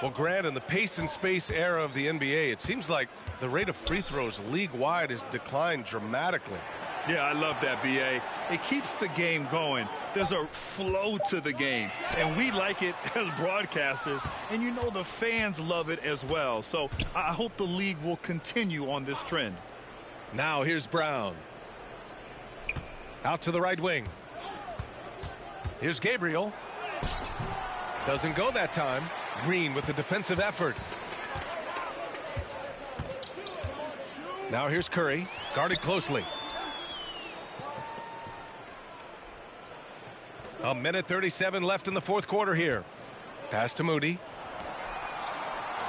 Well, Grant, in the pace and space era of the NBA, it seems like the rate of free throws league-wide has declined dramatically. Yeah, I love that, B.A. It keeps the game going. There's a flow to the game, and we like it as broadcasters, and you know the fans love it as well. So I hope the league will continue on this trend. Now here's Brown. Out to the right wing. Here's Gabriel. Doesn't go that time. Green with the defensive effort. Now here's Curry. Guarded closely. A minute 37 left in the fourth quarter here. Pass to Moody.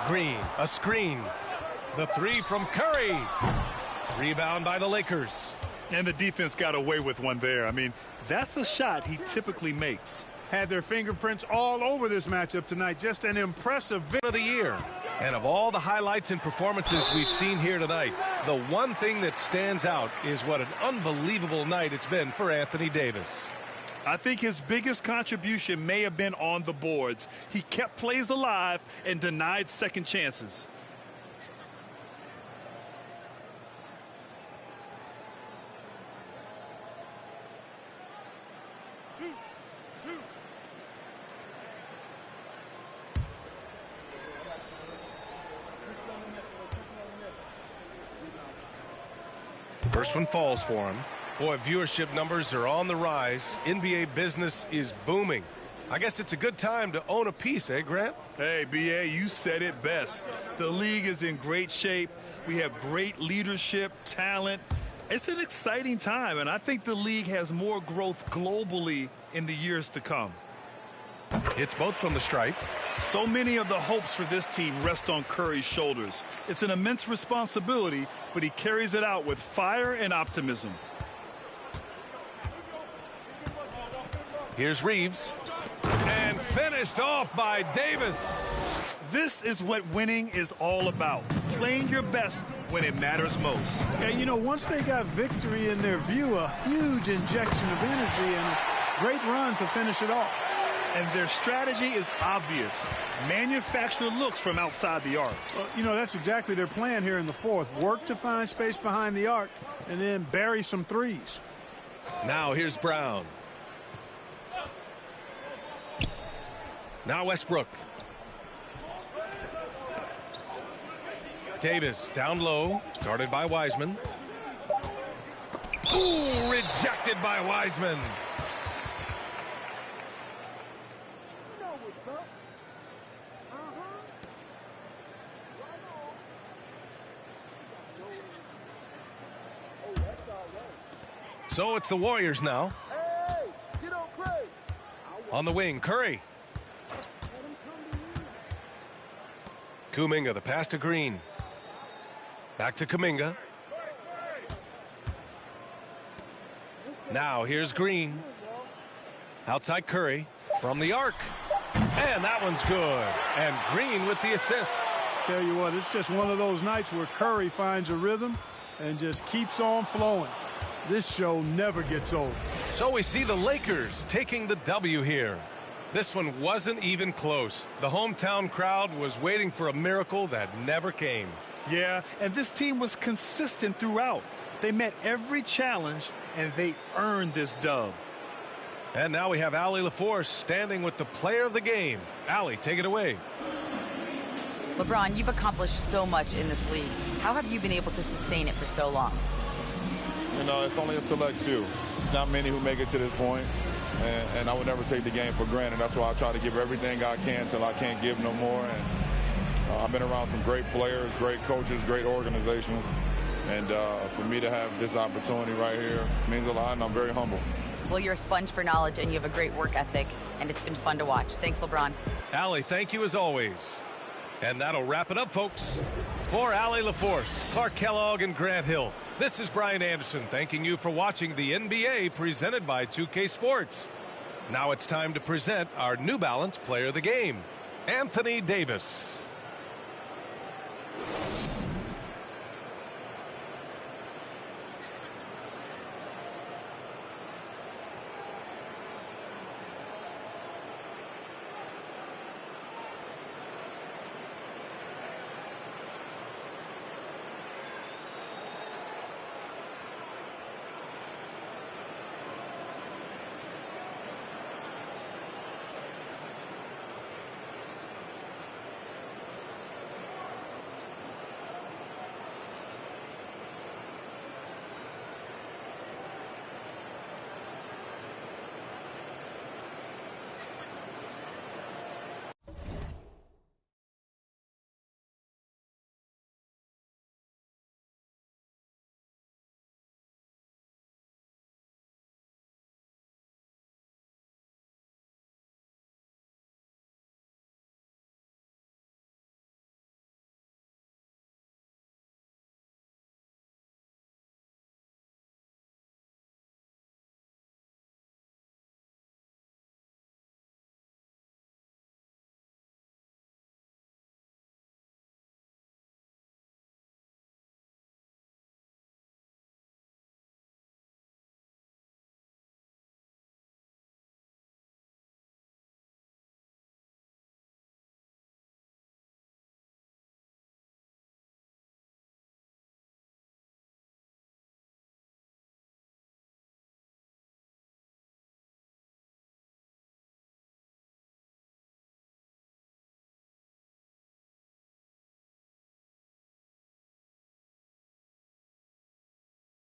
Green, a screen. The three from Curry. Rebound by the Lakers. And the defense got away with one there. I mean, that's a shot he typically makes. Had their fingerprints all over this matchup tonight. Just an impressive victory of the year. And of all the highlights and performances we've seen here tonight, the one thing that stands out is what an unbelievable night it's been for Anthony Davis. I think his biggest contribution may have been on the boards. He kept plays alive and denied second chances. First one falls for him. Boy, viewership numbers are on the rise. NBA business is booming. I guess it's a good time to own a piece, eh, Grant? Hey, B.A., you said it best. The league is in great shape. We have great leadership, talent. It's an exciting time, and I think the league has more growth globally in the years to come. It's both from the stripe. So many of the hopes for this team rest on Curry's shoulders. It's an immense responsibility, but he carries it out with fire and optimism. Here's Reeves. And finished off by Davis. This is what winning is all about. Playing your best when it matters most. And, you know, once they got victory in their view, a huge injection of energy and a great run to finish it off. And their strategy is obvious. Manufacture looks from outside the arc. Well, you know, that's exactly their plan here in the fourth. Work to find space behind the arc and then bury some threes. Now here's Brown. Now Westbrook. Davis down low, guarded by Wiseman. Ooh, rejected by Wiseman. So it's the Warriors now. On the wing, Curry. Kuminga, the pass to Green. Back to Kuminga. Now here's Green. Outside Curry from the arc. And that one's good. And Green with the assist. Tell you what, it's just one of those nights where Curry finds a rhythm and just keeps on flowing. This show never gets old. So we see the Lakers taking the W here. This one wasn't even close. The hometown crowd was waiting for a miracle that never came. Yeah, and this team was consistent throughout. They met every challenge, and they earned this dub. And now we have Allie LaForce standing with the player of the game. Allie, take it away. LeBron, you've accomplished so much in this league. How have you been able to sustain it for so long? You know, it's only a select few. It's not many who make it to this point, and I would never take the game for granted. That's why I try to give everything I can till I can't give no more. And I've been around some great players, great coaches, great organizations, and for me to have this opportunity right here means a lot, and I'm very humble. Well, you're a sponge for knowledge, and you have a great work ethic, and it's been fun to watch. Thanks, LeBron. Allie, thank you as always. And that'll wrap it up, folks. For Allie LaForce, Clark Kellogg, and Grant Hill, this is Brian Anderson thanking you for watching the NBA presented by 2K Sports. Now it's time to present our New Balance Player of the Game, Anthony Davis.